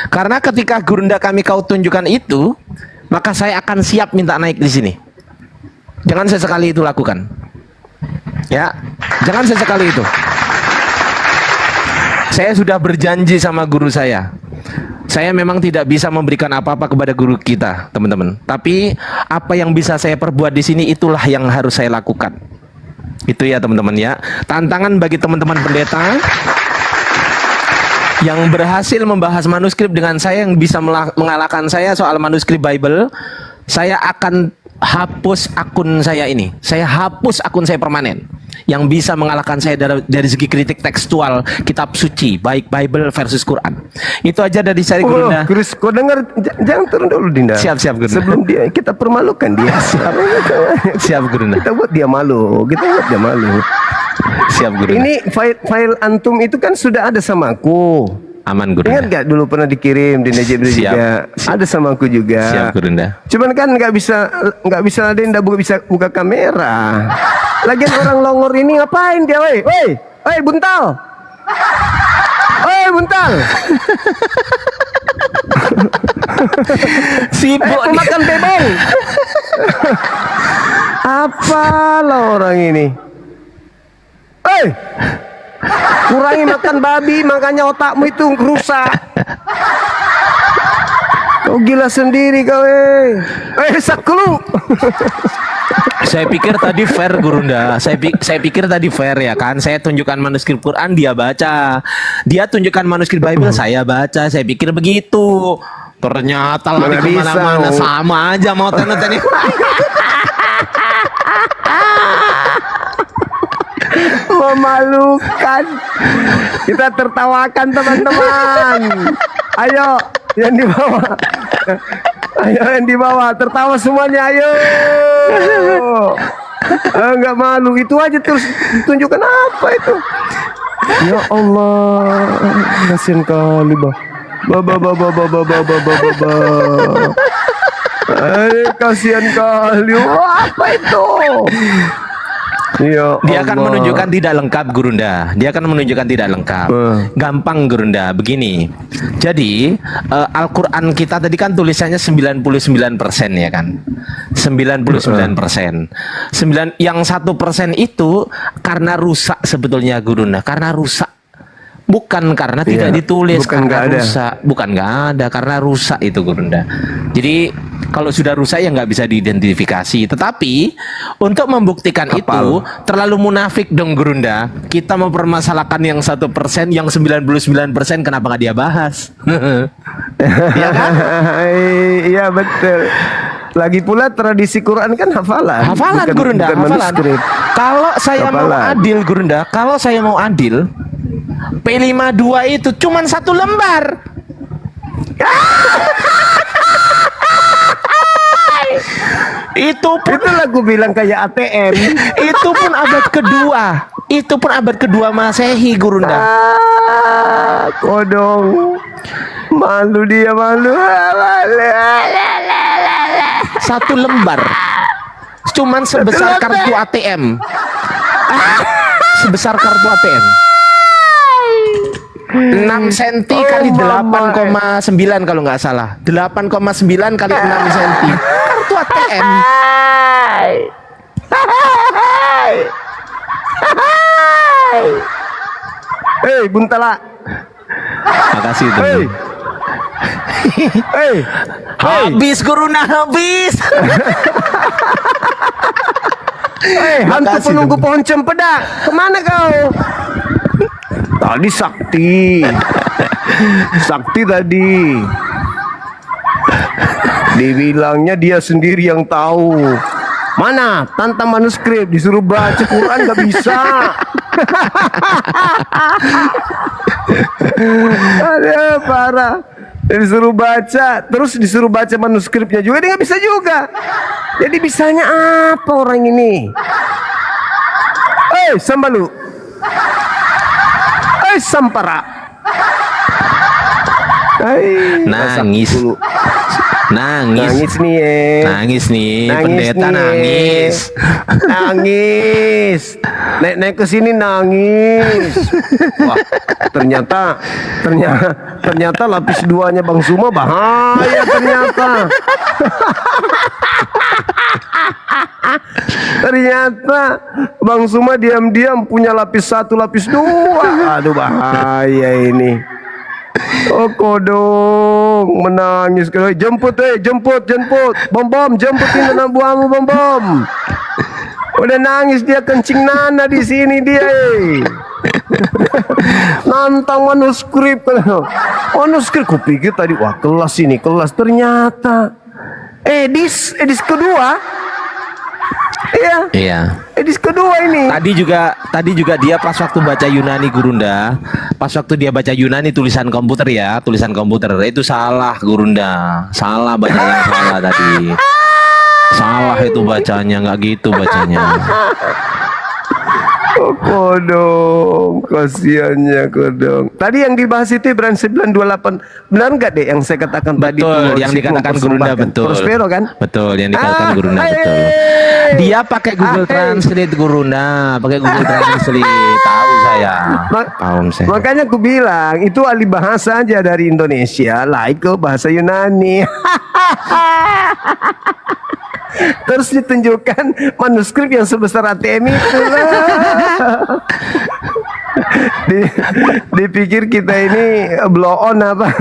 Karena ketika Gurunda kami kau tunjukkan itu, maka saya akan siap minta naik di sini. Jangan sesekali itu lakukan. Ya, jangan sesekali itu. Saya sudah berjanji sama guru saya. Saya memang tidak bisa memberikan apa-apa kepada guru kita, teman-teman. Tapi apa yang bisa saya perbuat di sini itulah yang harus saya lakukan. Itu ya teman-teman ya. Tantangan bagi teman-teman pendeta yang berhasil membahas manuskrip dengan saya, yang bisa mengalahkan saya soal manuskrip Bible, saya akan hapus akun saya ini. Saya hapus akun saya permanen. Yang bisa mengalahkan saya dari segi kritik tekstual kitab suci, baik Bible versus Quran. Itu aja dari saya Gurunda. Chris, kau dengar, jangan turun dulu Dinda. Siap Gurunda. Sebelum kita permalukan dia. Siap Gurunda. Kita buat dia malu. Siap Gurunda. Ini file antum itu kan sudah ada sama aku. Aman Ingat Gurunda. gak dulu pernah dikirim di Najib Siap. juga? Ada sama aku juga. Siap Gurunda. Cuman kan nggak bisa ada yang nggak bisa buka kamera. Lagian orang Longor ini ngapain dia, woi? Woi, buntal. Woi, buntal. Sibuk nih. Makan bebong. Apalah orang ini? Kurangi makan babi, makanya otakmu itu rusak. Kau gila sendiri kau, saklu. Saya pikir tadi fair Gurunda. Saya pikir tadi fair ya kan. Saya tunjukkan manuskrip Quran, dia baca. Dia tunjukkan manuskrip Bible, saya baca. Saya pikir begitu. Ternyata lari Mana bisa, kemana-mana oh. sama aja mau tanya-tanya. Memalukan. Kita tertawakan teman-teman. Ayo yang di bawah. Ayo yang di bawah tertawa semuanya, ayo. Enggak malu, itu aja terus ditunjukkan apa itu. Ya Allah, kasihan kali kasihan kali. Wah, apa itu? Ya Dia akan Allah. menunjukkan tidak lengkap Gurunda. Dia akan menunjukkan tidak lengkap. Gampang Gurunda. Begini. Jadi Al-Quran kita tadi kan tulisannya 99% ya kan. 99%. Yang 1% itu karena rusak sebetulnya Gurunda. Karena rusak. Bukan karena tidak Iya, ditulis, bukan karena nggak ada. rusak. Bukan nggak ada, karena rusak itu Gurunda. Jadi kalau sudah rusak ya nggak bisa diidentifikasi. Tetapi untuk membuktikan itu terlalu munafik dong Gurunda. Kita mempermasalahkan yang 1%, yang 99% kenapa nggak dia bahas? Iya kan? Iya betul. Lagi pula tradisi Quran kan hafalan. Hafalan Gurunda, bukan hafalan. manuskrip. Kalau saya mau Hafalan. adil Gurunda, kalau saya mau adil, P52 itu cuman 1 lembar. Itu pun Itulah aku bilang kayak ATM. itu pun abad kedua. Itu pun abad kedua Masehi Gurunda. Kodong. Malu dia, malu. 1 lembar. Cuman sebesar kartu ATM. Sebesar kartu ATM. 6 cm kali 8,9 kalau nggak salah. 8,9 kali 6 cm. Kartu ATM. Hei, Buntala. Makasih Hei. tuh. Hei. Habis Gurunda, habis. Hei, hantu Makasih, penunggu Dong. pohon cempedak. Kemana kau? Tadi Sakti. Sakti tadi. Dibilangnya dia sendiri yang tahu. Mana? Tantang manuskrip, disuruh baca Quran gak bisa. Ada parah. Disuruh baca, terus disuruh baca manuskripnya juga dia nggak bisa juga. Jadi bisanya apa orang ini? Sambalu. Sampara. Nangis. Dulu. Nangis. Nangis nih ya. Nangis nih, Nangis pendeta nih. nangis. Nangis. Naik ke sini nangis. Wah, ternyata lapis 2-nya Bang Suma bahaya ternyata. Ternyata Bang Suma diam-diam punya lapis 1, lapis 2. Aduh bahaya ini. Oh kodong menangis kalau jemput jemput bom jemputin anak buahmu bom. Udah nangis dia kencing Nana di sini dia. Nantang manuskrip kupikir tadi wah kelas ini kelas ternyata edis kedua. Iya. Edis kedua ini. Tadi juga dia pas waktu baca Yunani Gurunda, pas waktu dia baca Yunani tulisan komputer itu salah Gurunda, salah baca yang salah tadi, salah itu bacanya nggak gitu bacanya. Oh, kodong, kasihannya kodong. Tadi yang dibahas itu Ibrani 9:28, benar nggak deh yang saya katakan tadi? Betul, yang dikatakan Gurunda betul. Prospero kan? Betul, yang dikatakan Gurunda betul. Dia pakai Google Translate Gurunda, pakai Google Translate. Tahu saya. Paham saya. Makanya aku bilang itu alih bahasa aja dari Indonesia, lain ke bahasa Yunani. Terus ditunjukkan manuskrip yang sebesar ATM itu lah. Dipikir kita ini blow on apa?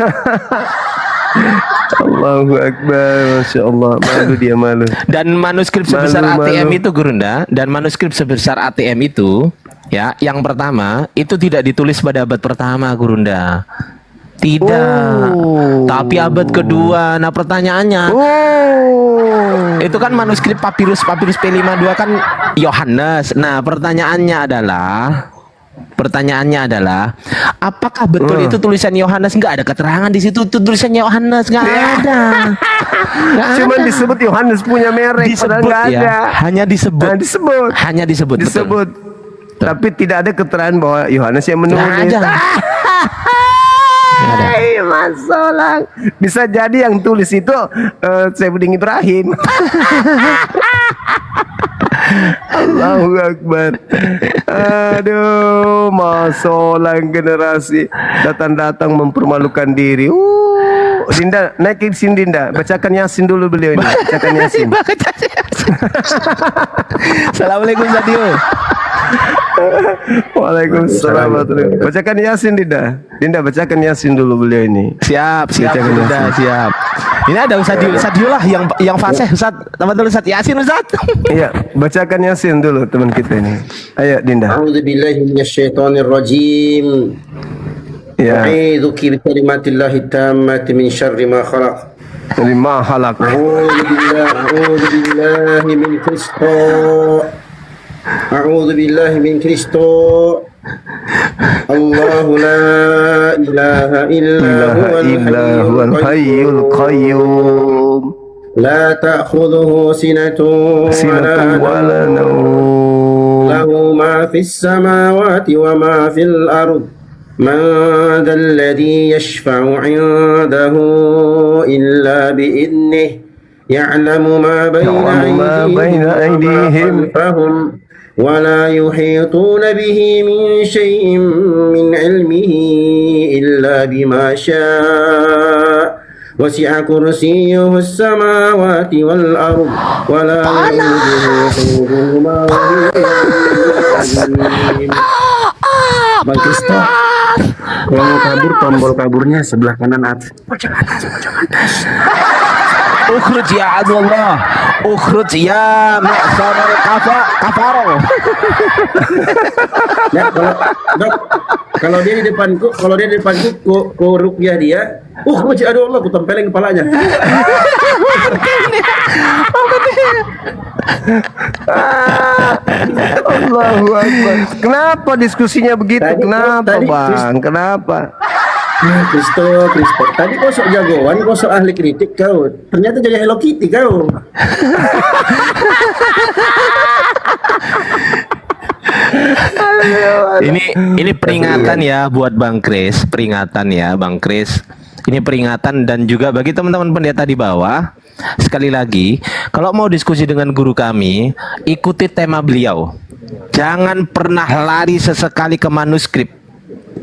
Allahu Akbar, Masya Allah, malu dia malu. Dan manuskrip sebesar Malu, ATM malu. itu Gurunda, dan manuskrip sebesar ATM itu, ya, yang pertama itu tidak ditulis pada abad pertama Gurunda. Tidak. Oh. Tapi abad kedua. Nah, pertanyaannya, Oh, itu kan manuskrip papirus P52 kan Yohanes. Nah, pertanyaannya adalah apakah betul itu tulisan Yohanes? Nggak ada keterangan di situ itu tulisannya Yohanes, nggak ada. Nggak cuman ada. disebut Yohanes punya merek, padahal Disebut nggak ya, ada. hanya disebut. Nah, disebut. Hanya disebut. betul. Disebut. Tapi tidak ada keterangan bahwa Yohanes yang menulis. Nggak ada. Nggak ada. Hai, Mas Solang. Bisa jadi yang tulis itu Saifuddin Ibrahim. Allahu Akbar. Aduh, Mas Solang generasi datang-datang mempermalukan diri. Dinda, naik ke sini Dinda. Bacakan Yasin dulu beliau ini. Bacakan Yasin. Assalamualaikum Sadio. Waalaikumsalam. Bacakan Yasin Dinda. Dinda bacakan Yasin dulu beliau ini. Siap, Bacakan Bunda, Yasin. siap. Ini ada Sadio lah yang fasih Ustaz. Teman-teman Ustaz Yasin Ustaz. Iya, bacakan Yasin dulu teman kita ini. Ayo Dinda. أعوذ بالله من الشيطان الرجيم Ya. أعيذك بكلمات الله التامة من شر ما خلق Lima halak. أعوذ بالله من كريستو أعوذ بالله من كريستو الله لا إله إلا Ilaha هو illal hayyul qayyum. لا تأخذه سنة Sinatun wala nawm. له ما في السماوات وما في الأرض من ذا الذي يشفع عنده إلا بإذنه يعلم ما بين يعلم ما بين أيديهم خلفهم ولا يحيطون به من شيء من علمه إلا بما شاء وسع كرسيه السماوات والأرض ولا يؤوده حفظهما Bang Kristo, kalau mau kabur tombol kaburnya sebelah kanan atas. Ukhruj ya Abdullah. Ukhruj ya Ma'sar kafaro. Ya, kalau dia di depanku, ku rukyah dia. Aduh Allah, ku tempelin kepalanya. Allahu Akbar. Kenapa diskusinya begitu? Kenapa tadi, Bang? Kenapa? Kristo. Tadi kau sok jagoan, kau sok ahli kritik kau. Ternyata jadi Hello Kitty kau. Ini peringatan ya buat Bang Kris, peringatan ya Bang Kris. Ini peringatan dan juga bagi teman-teman pendeta di bawah. Sekali lagi, kalau mau diskusi dengan guru kami, ikuti tema beliau. Jangan pernah lari sesekali ke manuskrip.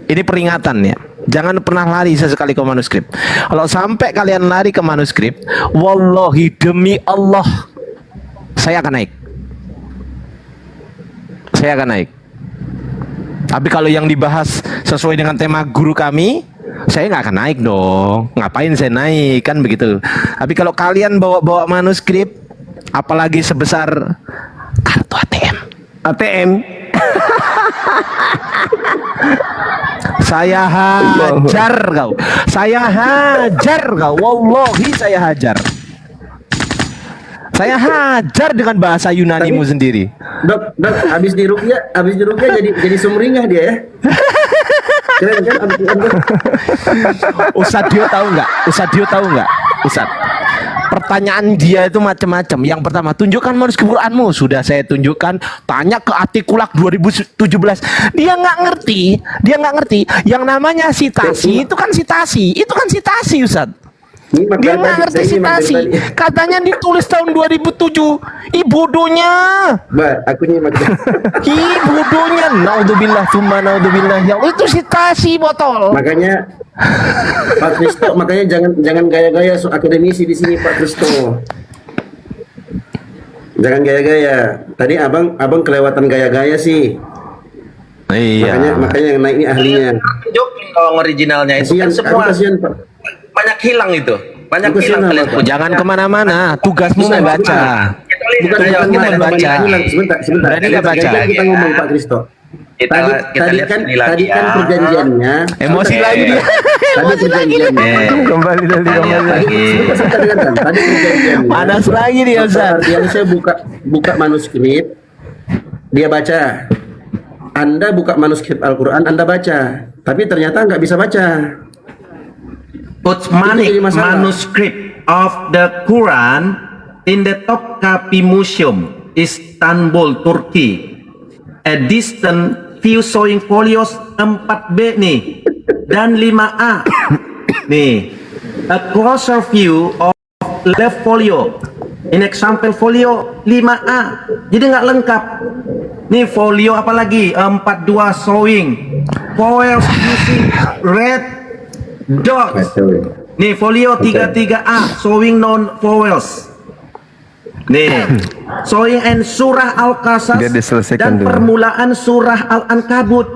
Ini peringatan ya. Jangan pernah lari sesekali ke manuskrip. Kalau sampai kalian lari ke manuskrip, wallahi demi Allah, saya akan naik. Saya akan naik. Tapi kalau yang dibahas sesuai dengan tema guru kami, saya nggak akan naik dong. Ngapain saya naik, kan begitu. Tapi kalau kalian bawa-bawa manuskrip, apalagi sebesar kartu ATM, saya hajar kau. Saya hajar kau. Wallahi saya hajar. Saya hajar dengan bahasa Yunanimu sendiri. Dok, habis dirukyah jadi sumringah dia ya. Keren kan? Ustadz Dio tahu nggak? Ustadz pertanyaan dia itu macam-macam. Yang pertama, tunjukkan manuskrip Quranmu. Sudah saya tunjukkan. Tanya ke Atikulak 2017. Dia nggak ngerti. Yang namanya sitasi itu kan sitasi. Ustaz. Ini makanya Dia nggak tadi- ngerti saya ini makanya sitasi. tadi- Katanya ditulis tahun 2007. Ih bodohnya. Mbak, aku nyimak. Ih bodohnya. Naudzubillah tsumma naudzubillah. Ya itu sitasi botol. Makanya Pak Kristo, makanya jangan gaya-gaya akademisi di sini Pak Kristo. Jangan gaya-gaya. Tadi abang kelewatan gaya-gaya sih. Iya. Makanya yang naik ini ahlinya. Tunjukin dong originalnya itu Kasihan, kan semua aku kasihan Pak. banyak hilang itu. Banyak Aku hilang kasihan kalian sama punya. Jangan kemana-mana. Tugasmu Bukan, membaca. Kita lihat Bukan ayo, bukan kita bukan baca. Sebentar. Berani nggak baca? Jadi kita ngomong Pak Kristo. Kita Tadi lihat kan ini lagi tadi kan ya. perjanjiannya. Emosi lagi dia. Tadi perjanjiannya. Kembali dari Kita lihat lagi. Sebentar, dengarkan. Tadi perjanjiannya. Panas lagi dia Ustaz. Artian saya buka manuskrip, dia baca. Anda buka manuskrip Al-Quran, Anda baca, tapi ternyata nggak bisa baca. Utsmanic Itu jadi masalah. manuscript of the Quran in the Topkapi Museum, Istanbul, Turki. A distant view showing folios 4B nih dan 5A. Nih, a closer view of left folio. In example folio 5A. Jadi nggak lengkap. Nih folio apa lagi? 42 showing vowels using red dots. Nih folio 33A showing non vowels. Nih showing and surah Al-Qasas Biar diselesaikan dan dulu. permulaan surah Al-Ankabut.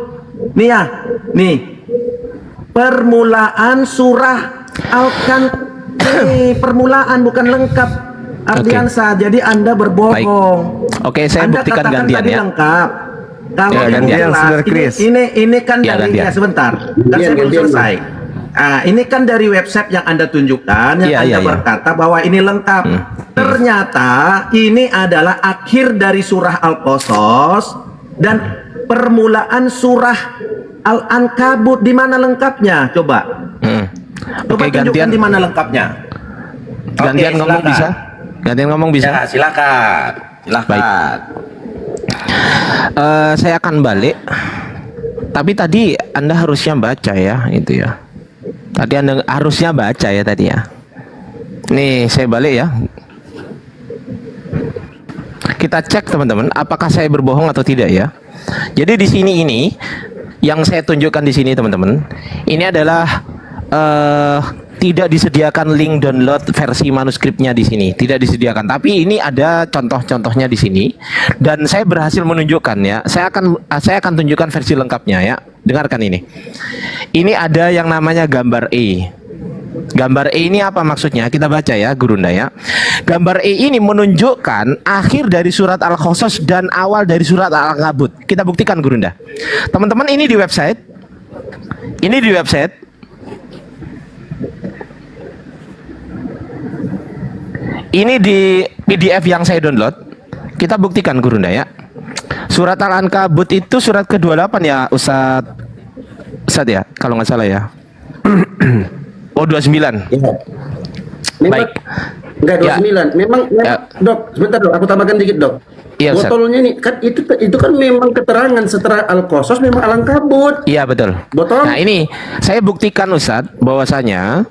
Nih ya, nih permulaan surah permulaan bukan lengkap. Ardiansa, jadi Anda berbohong. Oke, saya Anda buktikan katakan gantian tadi ya. lengkap. Kalau Ya, yang gantian, jelas, Saudara Chris. ini kan Ya, dari gantian. sebentar. Kan Gantian, saya belum gantian, selesai. Ini kan dari website yang Anda tunjukkan yang Iya, Anda iya, iya. berkata bahwa ini lengkap. Ternyata ini adalah akhir dari surah Al-Qasas dan permulaan surah Al-Ankabut. Di mana lengkapnya? Coba. Coba Oke, tunjukkan gantian. di mana lengkapnya. Gantian Oke, ngomong silakan. bisa? Gantian ngomong bisa? Ya, silakan. Silakan. Saya akan balik. Tapi tadi Anda harusnya baca ya, itu ya. Tadi Anda harusnya baca ya tadi ya. Nih, saya balik ya. Kita cek teman-teman, apakah saya berbohong atau tidak ya. Jadi di sini ini yang saya tunjukkan di sini teman-teman, ini adalah tidak disediakan link download versi manuskripnya di sini, tidak disediakan. Tapi ini ada contoh-contohnya di sini dan saya berhasil menunjukkan ya. Saya akan tunjukkan versi lengkapnya ya. Dengarkan ini. Ini ada yang namanya gambar E. Gambar E ini apa maksudnya? Kita baca ya, Gurunda ya. Gambar E ini menunjukkan akhir dari surat Al-Qasas dan awal dari surat Al-Ankabut. Kita buktikan, Gurunda. Teman-teman, ini di website. Ini di website. Ini di PDF yang saya download. Kita buktikan, Gurunda ya. Surat Al-Ankabut itu surat ke-28 ya, Ustadz ya, kalau nggak salah ya. Oh, 29. Ya. Memang Baik. enggak Ya. 29. Memang Ya. Dok, sebentar Dok, aku tambahkan dikit Dok. Iya, Ustaz. Botolnya nih kan itu kan memang keterangan setelah Al-Qasas memang Al-Ankabut. Iya betul. Botol. Nah ini saya buktikan Ustadz bahwasanya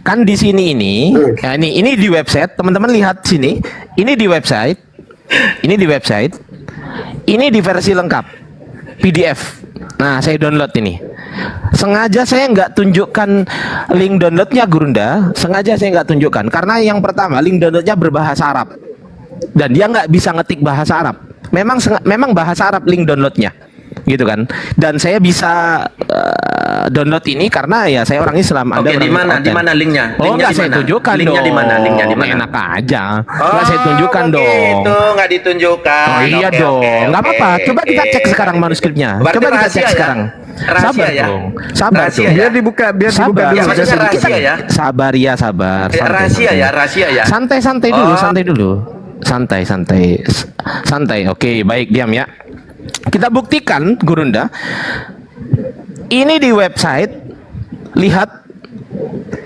kan di sini ini, ya ini di website teman-teman lihat sini, ini di website, ini di website, ini di versi lengkap PDF. Nah saya download ini. Sengaja saya nggak tunjukkan link downloadnya Gurunda, sengaja saya nggak tunjukkan karena yang pertama link downloadnya berbahasa Arab dan dia nggak bisa ngetik bahasa Arab. Memang bahasa Arab link downloadnya, gitu kan? Dan saya bisa download ini karena ya saya orang Islam. Oke, di mana? Di mana linknya? Oh, Linknya nggak di saya mana? tunjukkan Linknya dong. di mana? Linknya di mana? Enak aja. Nggak saya tunjukkan dong. Begitu, nggak ditunjukkan. Oh iya Oke, dong, oke, nggak oke, apa-apa. Coba kita oke. cek sekarang manuskripnya. Berarti Coba kita rahasia cek ya? sekarang. Rahasia Sabar ya? dong, sabar Rahasia dong. ya? Biar dibuka Sabar, dulu. Ya, maksudnya Kita- rahasia ya? Sabar ya, sabar. Ya, Santai, rahasia santai. ya, rahasia ya. Santai dulu, Oh. santai dulu. Santai. Oke, baik, diam ya. Kita buktikan, Gurunda. Ini di website. Lihat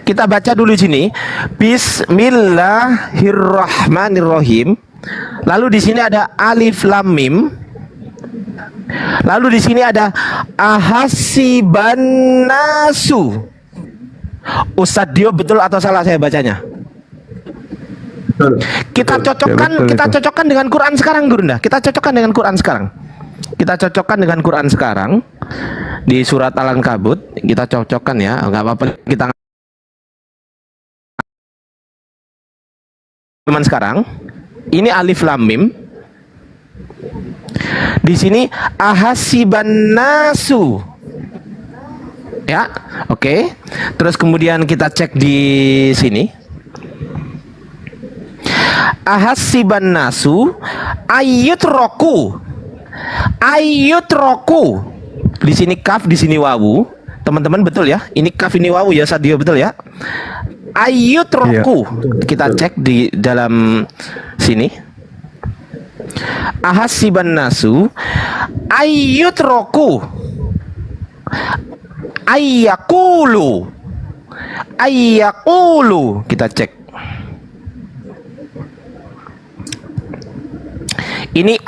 Kita baca dulu sini. Bismillahirrahmanirrahim. Lalu di sini ada alif lam mim. Lalu di sini ada ahasiban nasu. Ustadz Dio, betul atau salah saya bacanya? Kita cocokkan, betul kita itu. cocokkan dengan Quran sekarang, Gurunda. Kita cocokkan dengan Quran sekarang. Kita cocokkan dengan Quran sekarang di surat Al-Ankabut. Kita cocokkan ya, nggak apa-apa. Kita teman sekarang. Ini alif lam mim. Di sini ahasiban nasu. Ya, oke. Terus kemudian kita cek di sini. Ahasiban nasu ayyutraku. Ayyutraku. Di sini kaf, di sini wawu. Teman-teman betul ya? Ini kaf, ini wawu ya, Sadio, betul ya? Ayyutraku. Kita cek di dalam sini. Ahasiban nasu ayyutraku ayyakulu. Ayyakulu. Kita cek. Ini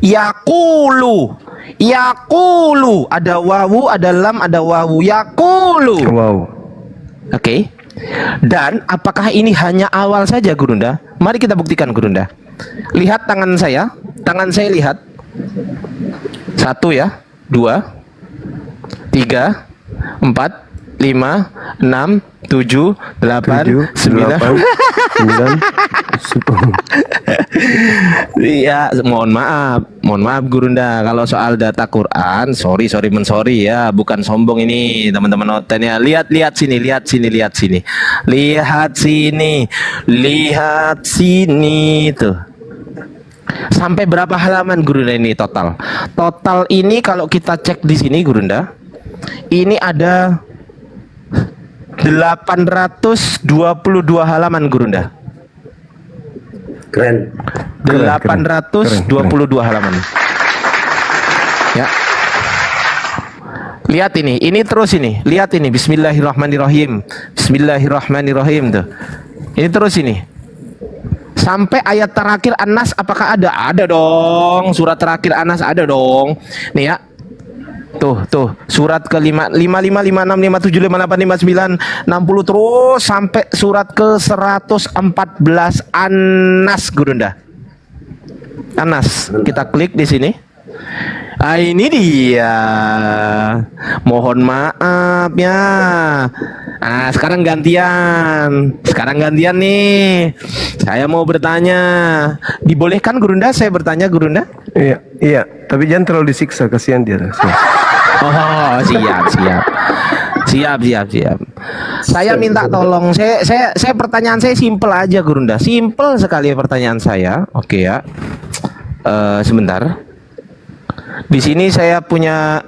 yakulu. Yakulu. Ada wawu, ada lam, ada wawu. Yakulu. Wow. Oke. Dan apakah ini hanya awal saja, Gurunda? Mari kita buktikan, Gurunda. Lihat tangan saya. Tangan saya lihat. 1 ya, 2, 3, 4, 5, 6, 7, 8, 9. 9, 10. Iya, mohon maaf Gurunda. Kalau soal data Quran, sorry mensori ya, bukan sombong ini teman-teman noten ya. Lihat sini, lihat sini tuh. Sampai berapa halaman Gurunda ini total? Total ini kalau kita cek di sini Gurunda, ini ada 822 halaman Gurunda. Keren. 822 halaman. Ya. Lihat ini terus ini. Lihat ini, bismillahirrahmanirrahim. Bismillahirrahmanirrahim tuh. Ini terus ini. Sampai ayat terakhir An-Nas apakah ada? Ada dong. Surat terakhir An-Nas ada dong. Nih ya. Tuh, surat ke-5, 55, 56, 57, 58, 59, 60 terus sampai surat ke-114 An-Nas, Gurunda. An-Nas. Kita klik di sini. Ah, ini dia. Mohon maaf ya. Ah, sekarang gantian. Nih. Saya mau bertanya. Dibolehkan Gurunda saya bertanya, Gurunda? Iya. Tapi jangan terlalu disiksa, kasihan dia. Oh, siap. Saya minta tolong. Saya pertanyaan saya simpel aja, Gurunda. Simpel sekali pertanyaan saya. Oke ya. Sebentar. Di sini saya punya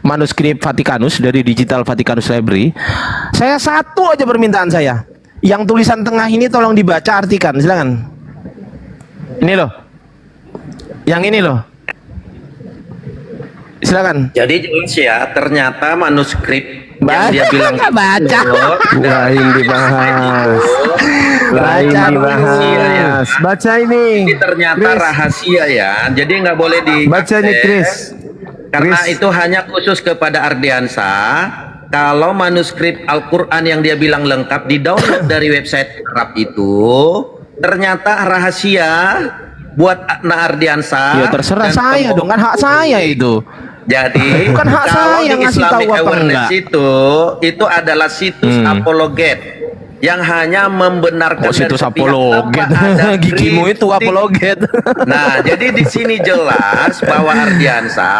manuskrip Vatikanus dari Digital Vatikanus Library. Saya satu aja permintaan saya. Yang tulisan tengah ini tolong dibaca, artikan. Silakan. Ini loh. Yang ini loh. Silakan. Jadi jelas ya, ternyata manuskrip yang dia bilang baca. Lain dibahas. Baca ini. Ini ternyata Chris. rahasia ya. Jadi nggak boleh di Baca ini, Chris. Karena Chris. itu hanya khusus kepada Ardiansa. Kalau manuskrip Al-Quran yang dia bilang lengkap di-download dari website Arab itu, ternyata rahasia buat Ardiansa. Ya terserah dan saya dong, kan hak saya itu. Jadi Bukan hak kalau saya di ngasih Islamic tahu apa Awareness enggak. itu adalah situs apologet yang hanya membenarkan Kok situs dari sepihak apologet? tanpa ada Gigimu itu kritik. apologet. Nah, jadi di sini jelas bahwa Ardiansa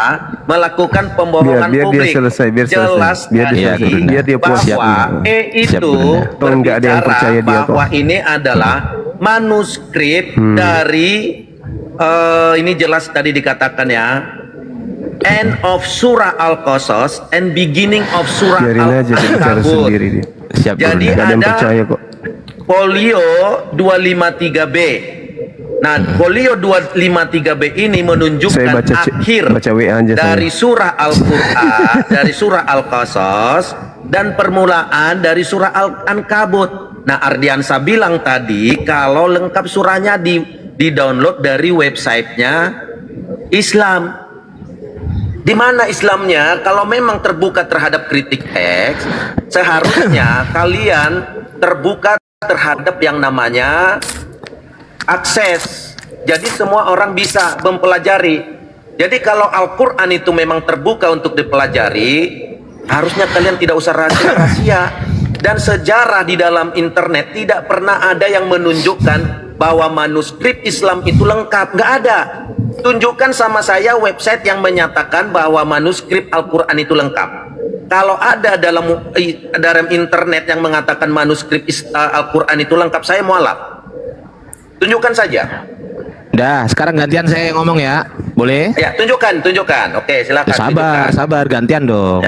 melakukan pembohongan Biar dia publik. selesai, biar selesai. Jelas Biar dia tadi selesai. Biar dia puas. bahwa Siap, itu Bunda. Toh nggak ada yang berbicara percaya dia kok. bahwa ini adalah manuskrip dari ini jelas tadi dikatakan ya, end of surah Al-Qasas and beginning of surah Biarin aja dia bicara Al-Ankabut. sendiri dia. Siap, Jadi Gurunda. Gak ada yang ada percaya kok. folio 253B. Nah, folio 253B ini menunjukkan Saya baca akhir baca WA aja saya. dari surah Al-Qur'an, dari surah Al-Qasas dan permulaan dari surah Al-Ankabut. Nah, Ardiansa bilang tadi kalau lengkap surahnya di-download dari websitenya Islam. Di mana Islamnya? Kalau memang terbuka terhadap kritik teks, seharusnya kalian terbuka terhadap yang namanya akses. Jadi semua orang bisa mempelajari. Jadi kalau Al-Quran itu memang terbuka untuk dipelajari, harusnya kalian tidak usah rahasia-rahasia. Dan sejarah di dalam internet tidak pernah ada yang menunjukkan bahwa manuskrip Islam itu lengkap. Nggak ada. Tunjukkan sama saya website yang menyatakan bahwa manuskrip Al-Quran itu lengkap. Kalau ada dalam internet yang mengatakan manuskrip Al-Quran itu lengkap, saya mualaf. Tunjukkan saja. Dah, sekarang gantian saya ngomong ya. Boleh? Ya, tunjukkan. Oke, silakan. Sabar, gantian dong.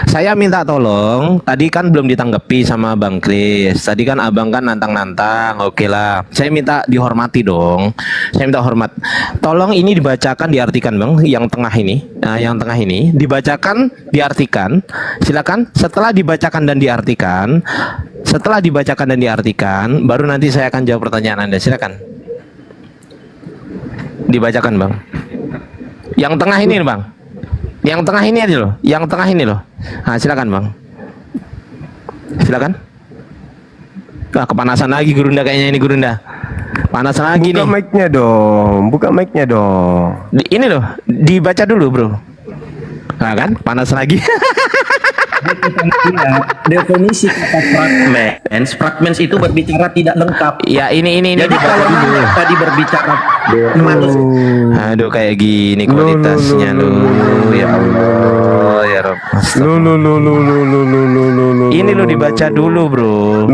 Saya minta tolong, tadi kan belum ditanggapi sama Bang Kris. Tadi kan abang kan nantang-nantang, oke lah. Saya minta dihormati dong. Saya minta hormat. Tolong ini dibacakan, diartikan Bang, yang tengah ini. Nah, yang tengah ini dibacakan, diartikan. Silakan. Setelah dibacakan dan diartikan, baru nanti saya akan jawab pertanyaan Anda. Silakan. Dibacakan Bang. Yang tengah ini Bang. Yang tengah ini aja loh. Yang tengah ini loh. Nah, silakan Bang. Silakan. Wah, kepanasan lagi Gurunda kayaknya ini Gurunda. Panasan lagi nih. Buka mic-nya dong. Ini loh, dibaca dulu, Bro. Nah kan, panas lagi. Definisi kata fragments itu berbicara tidak lengkap. Ya, ini Jadi kalau tadi berbicara Aduh, kayak gini kualitasnya loh. Ya Allah, ya Rabb. Ini lo dibaca dulu, Bro.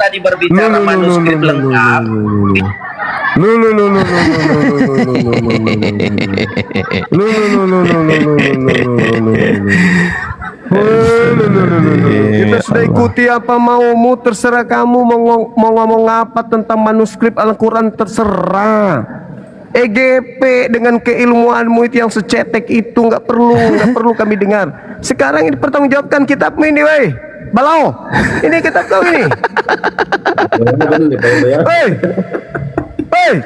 Tadi berbicara manuskrip lengkap. Kita sudah ikuti apa maumu, terserah kamu mau ngomong apa tentang manuskrip Al-Quran, terserah. EGP dengan keilmuanmu itu yang secetek itu nggak perlu kami dengar. Sekarang ini pertanggungjawabkan kitabmu ini, weh. Balau, ini kitab kau ini. Hei,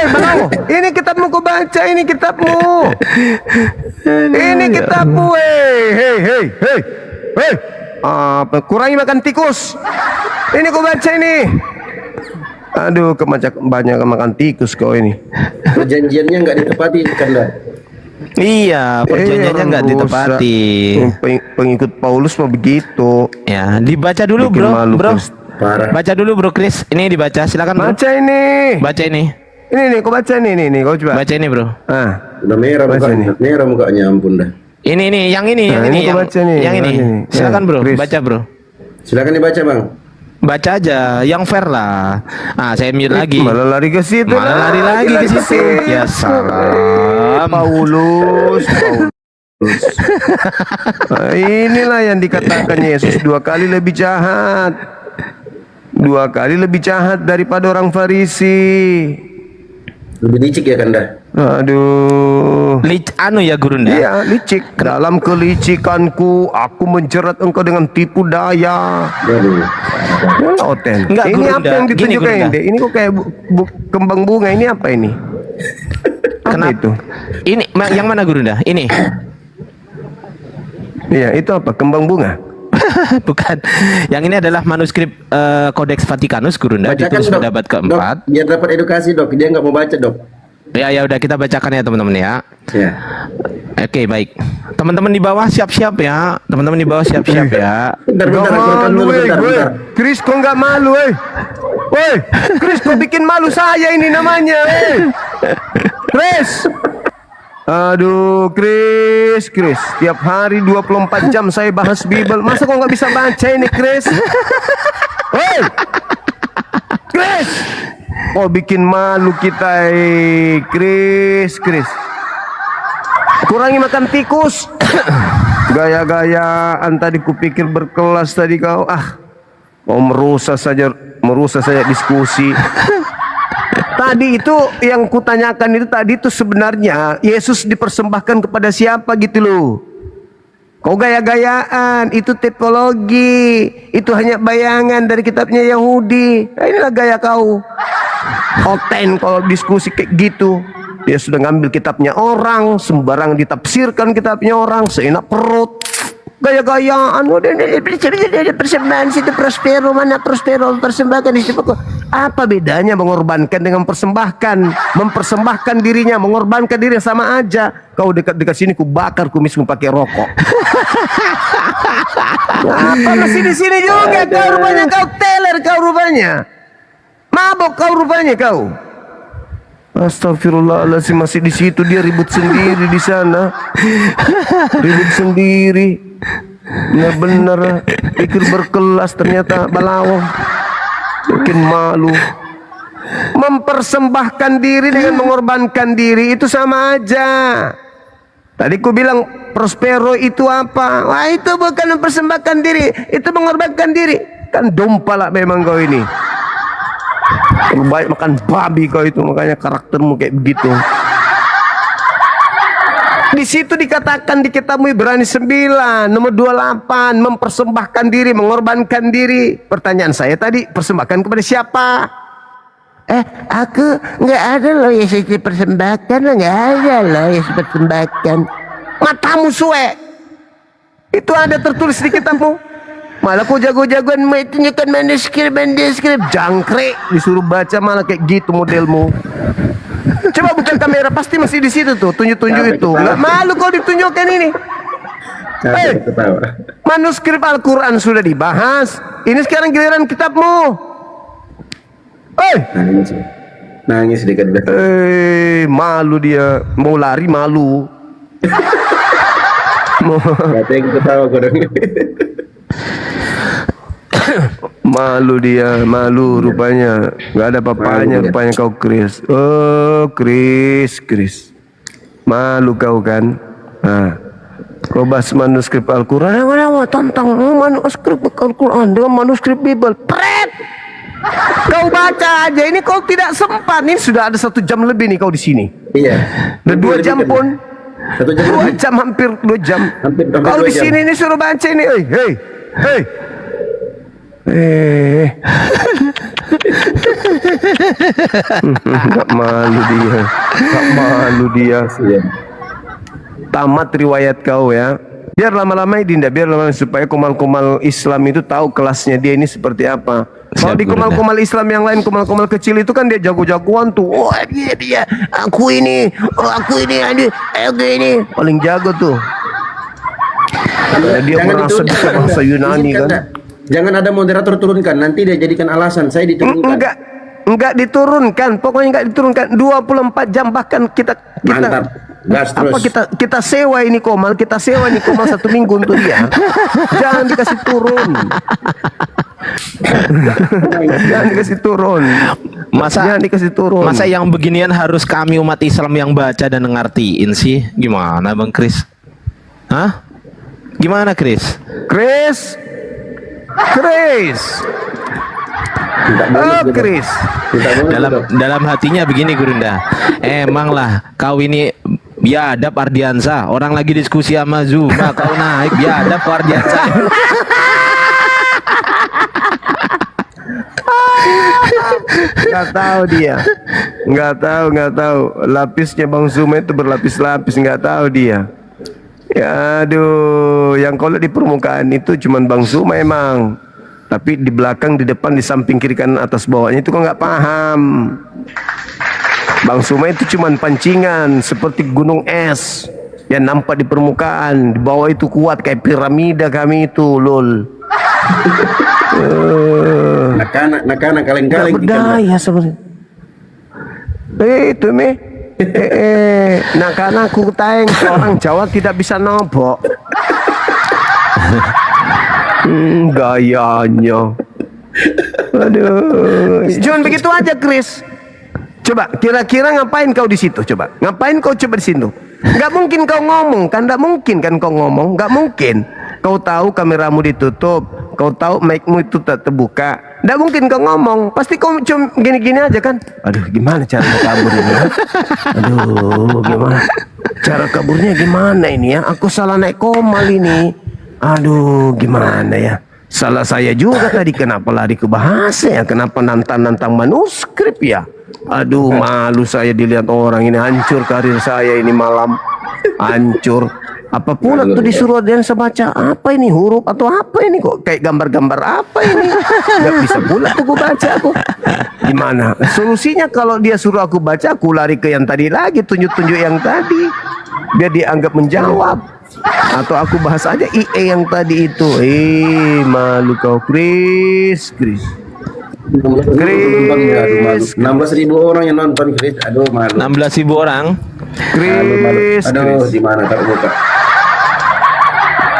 Balau, ini kitabmu ku baca, ini kitabmu. Ini kitabmu, hei. Apa, kurangi makan tikus. Ini ku baca ini. Aduh, banyak makan tikus kau ini. perjanjiannya nggak ditepati kan dah. Iya, perjanjiannya nggak ditepati. Pengikut Paulus mau begitu. Ya, dibaca dulu, Bikin Bro. malu, Bro. Chris. Baca dulu, Bro Chris. Ini dibaca, silakan, Bro. Baca ini. Baca ini. Ini kau baca nih, kau coba. Baca ini, Bro. Udah merah Baca mukanya, merah mukanya, ampun dah. Ini, yang ini, Nah, ini kau baca nih, yang ini. Silakan, Bro. Chris. Baca, Bro. Silakan dibaca, Bang. Baca aja, yang fair lah. Ah, saya mute lagi. Malah lari ke situ. Malah lari lagi ke situ. Ya salam. Paulus. Nah, inilah yang dikatakan Yesus 2 kali lebih jahat. 2 kali lebih jahat daripada orang Farisi. Lebih licik ya kan dah. Aduh. Ya Gurunda. Iya, licik. Dalam kelicikanku aku menjerat engkau dengan tipu daya. Waduh. Oten. Enggak, Ini Gurunda. apa yang Gini, ditunjukkan Gurunda. ini? Ini kok kayak kembang bunga, ini apa ini? Apa Kenapa? itu? Ini yang mana Gurunda? Ini. Iya, itu apa? Kembang bunga. Bukan. Yang ini adalah manuskrip Codex Vaticanus Gurunda, ditulis pada abad keempat. Dok, biar dapat edukasi, Dok. Dia nggak mau baca, Dok. Ya udah kita bacakan ya teman-teman ya. Ya. Oke, baik. Teman-teman di bawah siap-siap ya. Teman-teman di bawah siap-siap ya. Bentar, Gak aku rekam malu, dulu, weh, bentar. Chris, kok nggak malu, weh, Chris, kok bikin malu saya ini namanya, Chris. Aduh, Chris, tiap hari 24 jam saya bahas Bible. Masa kok nggak bisa baca ini, Chris? Chris, oh bikin malu kita, Chris. Kurangi makan tikus. Gaya-gayaan tadi kupikir berkelas tadi kau. Mau merusak saja diskusi. tadi itu yang kutanyakan itu tadi itu sebenarnya Yesus dipersembahkan kepada siapa gitu loh. Kau gaya-gayaan, itu tipologi, itu hanya bayangan dari kitabnya Yahudi. Nah, inilah gaya kau. Oten kalau diskusi kayak gitu. Dia sudah ngambil kitabnya orang, sembarang ditafsirkan kitabnya orang, seenak perut. Gaya-gayaan, persembahan situ Prospero, mana Prospero persembahkan di situ. Apa bedanya mengorbankan dengan persembahkan? Mempersembahkan dirinya, mengorbankan diri sama aja. Kau dekat-dekat sini ku bakar kumismu pakai rokok. Apa masih di sini juga kau rupanya, kau teler kau rupanya. Mabok kau rupanya kau. Astagfirullahaladzim, masih di situ dia ribut sendiri di sana. Ribut sendiri. Benar-benar pikir berkelas ternyata balawong. Bikin malu. Mempersembahkan diri dengan mengorbankan diri itu sama aja. Tadi ku bilang Prospero itu apa? Wah, itu bukan mempersembahkan diri, itu mengorbankan diri. Kan dompalak memang kau ini. Terlalu baik makan babi kau itu, makanya karaktermu kayak begitu. Di situ dikatakan di kitabmu Ibrani 9 nomor 28, mempersembahkan diri, mengorbankan diri. Pertanyaan saya tadi, persembahkan kepada siapa? Aku nggak ada loh Yesus dipersembahkan, nggak ada loh Yesus dipersembahkan. Matamu suwe. Itu ada tertulis di kitabmu. Malah kau jago-jagoan tunjukkan manuskrip, jangkrik, disuruh baca malah kayak gitu modelmu. Coba buka kamera, pasti masih di situ tuh, tunjuk-tunjuk itu. Nggak malu kau ditunjukkan ini. Manuskrip Al-Quran sudah dibahas. Ini sekarang giliran kitabmu. Nangis dekat. Malu dia, mau lari malu. Kata yang ketawa kau dong. Malu dia, malu rupanya. Gak ada papanya rupanya kau Chris. Oh Chris, malu kau kan. Nah, kau bahas manuskrip Al-Quran. Mana tentang manuskrip Al-Quran dengan manuskrip Bible. Pret. Kau baca aja, ini kau tidak sempat. Ini sudah ada 1 jam lebih nih kau di sini. Iya. Dan 2 jam pun. 1 jam 2 jam, hampir 2 jam. Kau di sini ini suruh baca ini. Gak malu dia. Tamat riwayat kau ya. Biar lama-lama Dinda, biar lama supaya kumal-kumal Islam itu tahu kelasnya dia ini seperti apa. Kalau di kumal-kumal Islam yang lain, kumal-kumal kecil itu kan dia jago-jagoan tuh. Oh dia, aku ini paling jago tuh. Dia merasa bisa bahasa Yunani kan. Jangan ada moderator turunkan, nanti dia jadikan alasan saya diturunkan. Enggak diturunkan, pokoknya enggak diturunkan. 24 jam bahkan kita Mantap. Gas terus. apa kita sewa ini Komal, 1 minggu untuk dia. Jangan dikasih turun. Jangan dikasih turun. Jangan dikasih turun. Masa yang beginian harus kami umat Islam yang baca dan ngertiin sih? Gimana Bang Chris? Hah? Gimana Chris? Chris. Chris. Dalam hatinya begini Gurunda. Emang lah kau ini biadab Ardiansa. Orang lagi diskusi sama Zuma, kau naik biadab Ardiansa. Nggak tahu dia. Nggak tahu. Lapisnya Bang Zuma itu berlapis-lapis, nggak tahu dia. Ya aduh, yang kalau di permukaan itu cuman Bang Zuma emang. Tapi di belakang, di depan, di samping, kiri, kanan, atas, bawahnya itu kok nggak paham. Bang Zuma itu cuman pancingan seperti gunung es yang nampak di permukaan. Di bawah itu kuat kayak piramida kami itu, lol. Nak-nak kaleng-kaleng. Berdaya sebenarnya. Itu nak aku tayang orang Jawa tidak bisa nobok. Gayanya. Aduh. Cuman begitu aja Chris. Coba kira-kira ngapain kau di situ? Coba ngapain kau coba di situ? Gak mungkin kau ngomong kan? Gak mungkin kan kau ngomong? Gak mungkin. Kau tahu kameramu ditutup, kau tahu mic-mu itu tak terbuka. Nggak mungkin kau ngomong, pasti kau cuma gini-gini aja kan. Aduh, gimana cara kabur ini? Aduh, gimana? Cara kaburnya gimana ini ya? Aku salah naik komal ini. Aduh, gimana ya? Salah saya juga tadi, kenapa lari ke bahasa ya? Kenapa nantang-nantang manuskrip ya? Aduh, malu saya dilihat orang ini, hancur karir saya ini malam. Hancur. Apa pula tuh disuruh dia baca apa ini, huruf atau apa ini, kok kayak gambar-gambar apa ini? Gak bisa pula tuh aku baca aku. Gimana? Solusinya kalau dia suruh aku baca, aku lari ke yang tadi lagi, tunjuk-tunjuk yang tadi, biar dia anggap menjawab. Atau aku bahas aja IE yang tadi itu. Malu kau, Chris. 16.000 orang yang nonton, Chris. Aduh, malu. 16.000 orang. Chris, Aduh, di mana tak buka?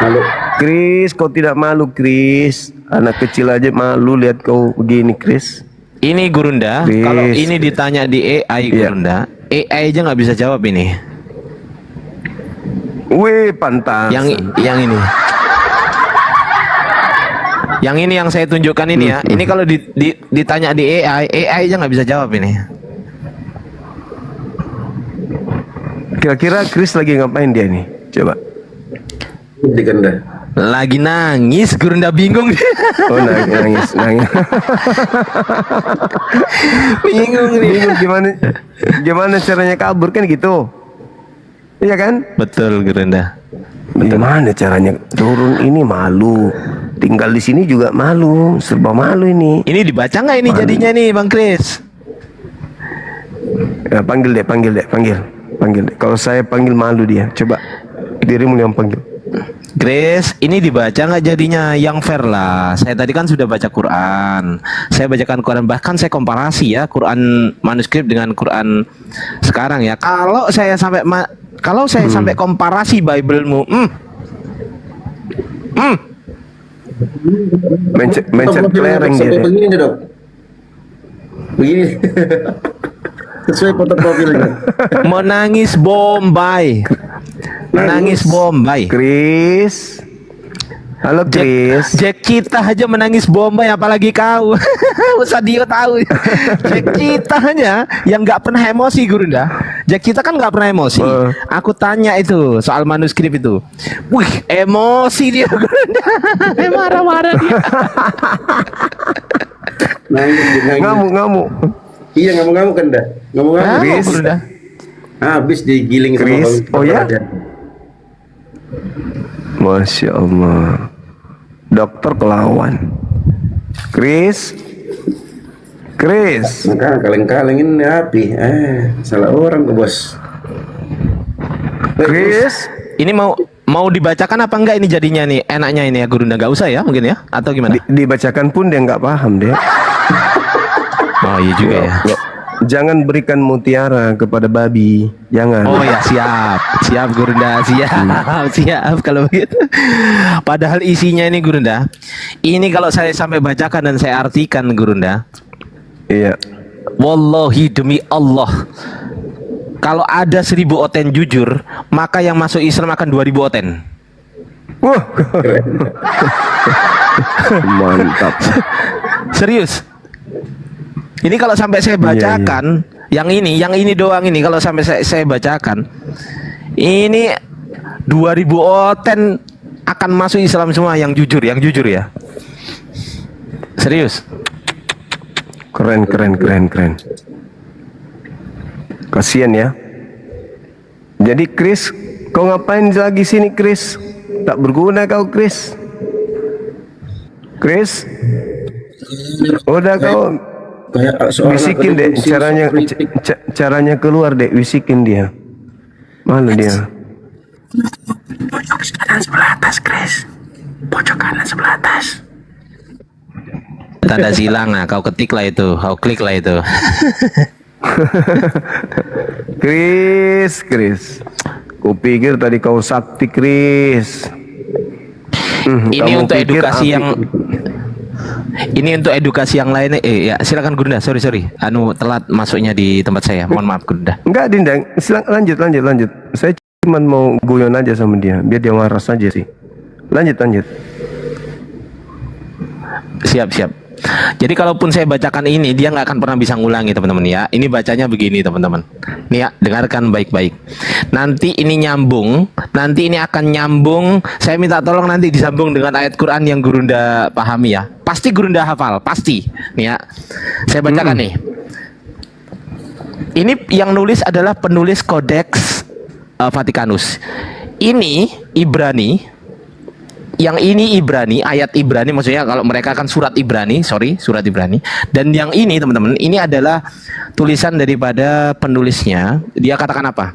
Malu. Chris, kau tidak malu, Chris. Anak kecil aja malu lihat kau begini, Chris. Ini Gurunda, Chris. kalau ini ditanya di AI Gurunda, AI aja nggak bisa jawab ini. Wih, pantas. Yang ini. Yang ini yang saya tunjukkan ini ya. Ini kalau ditanya di AI aja nggak bisa jawab ini. Kira-kira Chris lagi ngapain dia nih? Coba. Di ganda. Lagi nangis, Gurunda bingung. Oh, nangis. Bingung nih. Bingung gimana caranya kabur kan gitu. Iya kan? Betul, Gurunda. Gimana caranya turun ini, malu. Tinggal di sini juga malu, serba malu ini. Ini dibaca nggak ini jadinya nih, Bang Chris? Ya, panggil deh. Kalau saya panggil malu dia. Coba dirimu yang panggil. Grace, ini dibaca nggak jadinya? Yang fair lah. Saya tadi kan sudah baca Quran. Saya bacakan Quran, bahkan saya komparasi ya Quran manuskrip dengan Quran sekarang ya. Kalau saya sampai sampai komparasi Bible-mu, mencet kelereng dia. Begini dok. Begini. Sesuai foto profilnya. menangis Bombay. Chris. Halo Chris. Jack Cita aja menangis Bombay, apalagi kau. Sadio tahu. Jack Cita aja yang nggak pernah emosi, Gurunda. Jack Cita kan nggak pernah emosi. Aku tanya itu soal manuskrip itu. Wih, emosi dia, Gurunda. Marah-marah dia. Nangis. Ngamuk. Iya, ngamuk kan dah. Ngamuk. Chris. Gurunda. Habis digiling sama Chris. Bang. Oh ya? Masya Allah. Dokter kelawan. Chris. Maka kaleng-kalengin api. Salah orang tuh bos. Chris. Ini mau dibacakan apa enggak ini jadinya nih? Enaknya ini ya, Gurunda, nggak usah ya mungkin ya, atau gimana? Dibacakan pun dia nggak paham deh. Oh iya juga ya. Jangan berikan mutiara kepada babi. Jangan. Oh ya, siap Gurunda, siap kalau begitu. Padahal isinya ini Gurunda, ini kalau saya sampai bacakan dan saya artikan Gurunda, Iya. wallahi demi Allah, kalau ada 1000 oten jujur, maka yang masuk Islam akan 2000 oten. Wah. Mantap. Serius. Ini kalau sampai saya bacakan, yang ini doang ini kalau sampai saya bacakan, ini 2000 oten akan masuk Islam semua yang jujur ya. Serius. Keren. Kasian ya. Jadi Chris, kau ngapain lagi sini Chris? Tak berguna kau Chris. Udah kau bisikin deh caranya keluar deh, bisikin dia. Malu dia. Pojok kanan sebelah atas, Chris. Pojok kanan sebelah atas. Tanda silang, nah kau ketik lah itu, kau klik lah itu. Chris. Kupikir tadi kau sakti Chris. Ini Kamu untuk pikir edukasi api- yang ini untuk edukasi yang lainnya. Ya silakan Gurunda. Sorry. Telat masuknya di tempat saya. Mohon maaf Gurunda. Enggak Dindang, lanjut. Saya cuma mau guyon aja sama dia, biar dia waras aja sih. Lanjut. Siap. Jadi kalaupun saya bacakan ini, dia nggak akan pernah bisa ngulangi teman-teman ya. Ini bacanya begini teman-teman. Nih ya, dengarkan baik-baik. Nanti ini nyambung, nanti ini akan nyambung. Saya minta tolong nanti disambung dengan ayat Quran yang Gurunda pahami ya. Pasti Gurunda hafal, pasti. Nih ya, saya bacakan nih. Ini yang nulis adalah penulis Kodeks Vatikanus. Ini Ibrani. Yang ini Ibrani, ayat Ibrani, maksudnya kalau mereka kan surat Ibrani, surat Ibrani. Dan yang ini teman-teman, ini adalah tulisan daripada penulisnya. Dia katakan apa?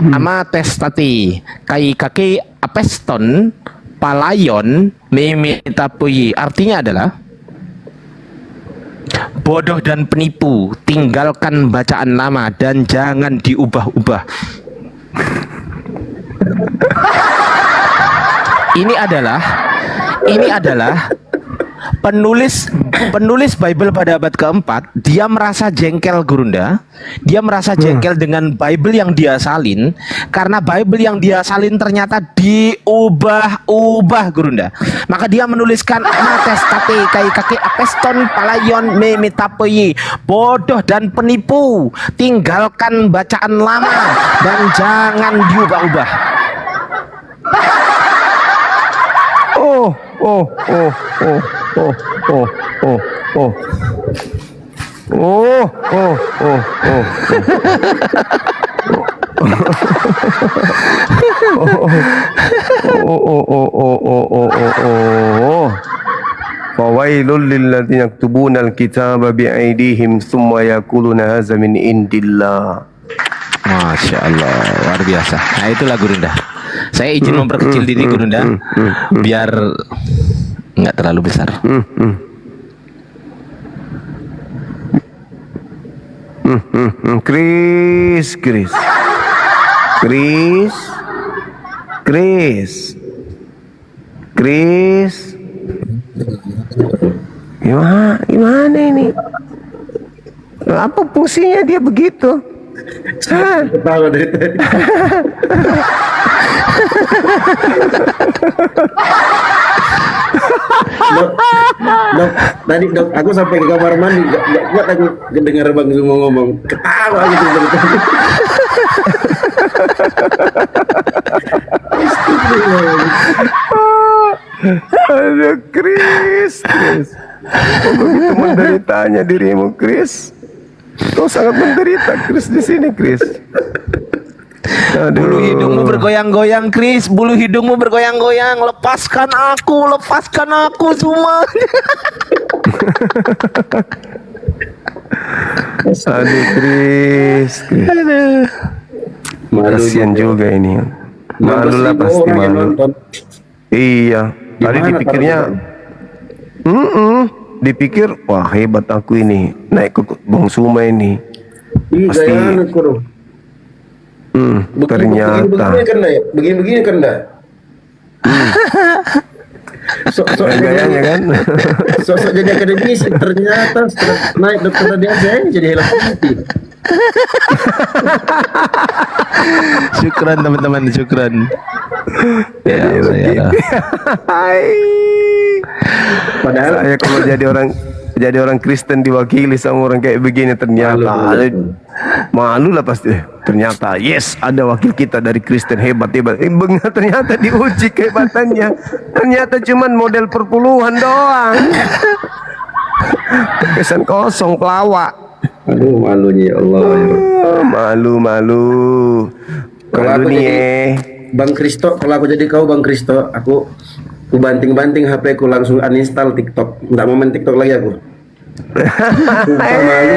Ama testati kai kaki apeston palayon memetapui. Artinya adalah bodoh dan penipu, tinggalkan bacaan lama dan jangan diubah-ubah. Ini adalah penulis Bible pada abad keempat. Dia merasa jengkel Gurunda. Dia merasa jengkel dengan Bible yang dia salin karena Bible yang dia salin ternyata diubah-ubah Gurunda. Maka dia menuliskan mates tate kai kaki apeston palayon me metapoi, bodoh dan penipu, tinggalkan bacaan lama dan jangan diubah-ubah. Oh, oh, oh, oh, oh, oh, oh, oh. Oh, oh, oh, oh. Fawailul lilladzina yaktubuna alkitaba biaydihim thumma yaquluna hadza min indillah. Masya Allah, luar biasa. Nah itulah Gurunda. Saya izin memperkecil diri Gurunda biar nggak terlalu besar. Chris. Gimana ini? Apa fungsinya dia begitu? Ketawa dari tadi. Dok, tadi dok, aku sampai ke kamar mandi, gak kuat aku dengar Bang Zuma ngomong, ketawa gitu dari tadi. Aduh, Chris. Oh, begitu menderitanya dirimu, Chris. Kau sangat menderita, Chris, di sini, Chris. Aduh. Bulu hidungmu bergoyang-goyang, Chris. Bulu hidungmu bergoyang-goyang. Lepaskan aku semua. Aduh, Chris. Aduh. Kasian juga ini. Malu lah pasti malu. Iya. Tadi dipikirnya, dipikir, wah hebat aku ini, naik ke Bang Suma ini. Pasti. Gaya aku dong. Ternyata. Begini kan dah. Gayanya kan. Sosok jadi akademisi, ternyata setelah naik dokter radiasi jadi helikopter. Syukran teman-teman, syukran. Ya, Padahal saya kalau jadi orang Kristen diwakili sama orang kayak begini ternyata malu lah pasti. Ternyata yes, ada wakil kita dari Kristen hebat. Ternyata diuji kehebatannya. Ternyata cuman model perpuluhan doang. Kesan kosong pelawak. aduh malunya ya Allah. Malu. Kalau aku jadi Bang Kristo, kalau aku jadi kau Bang Kristo, aku banting-banting HP ku langsung uninstall TikTok. Nggak mau main TikTok lagi aku. Sumpah malu.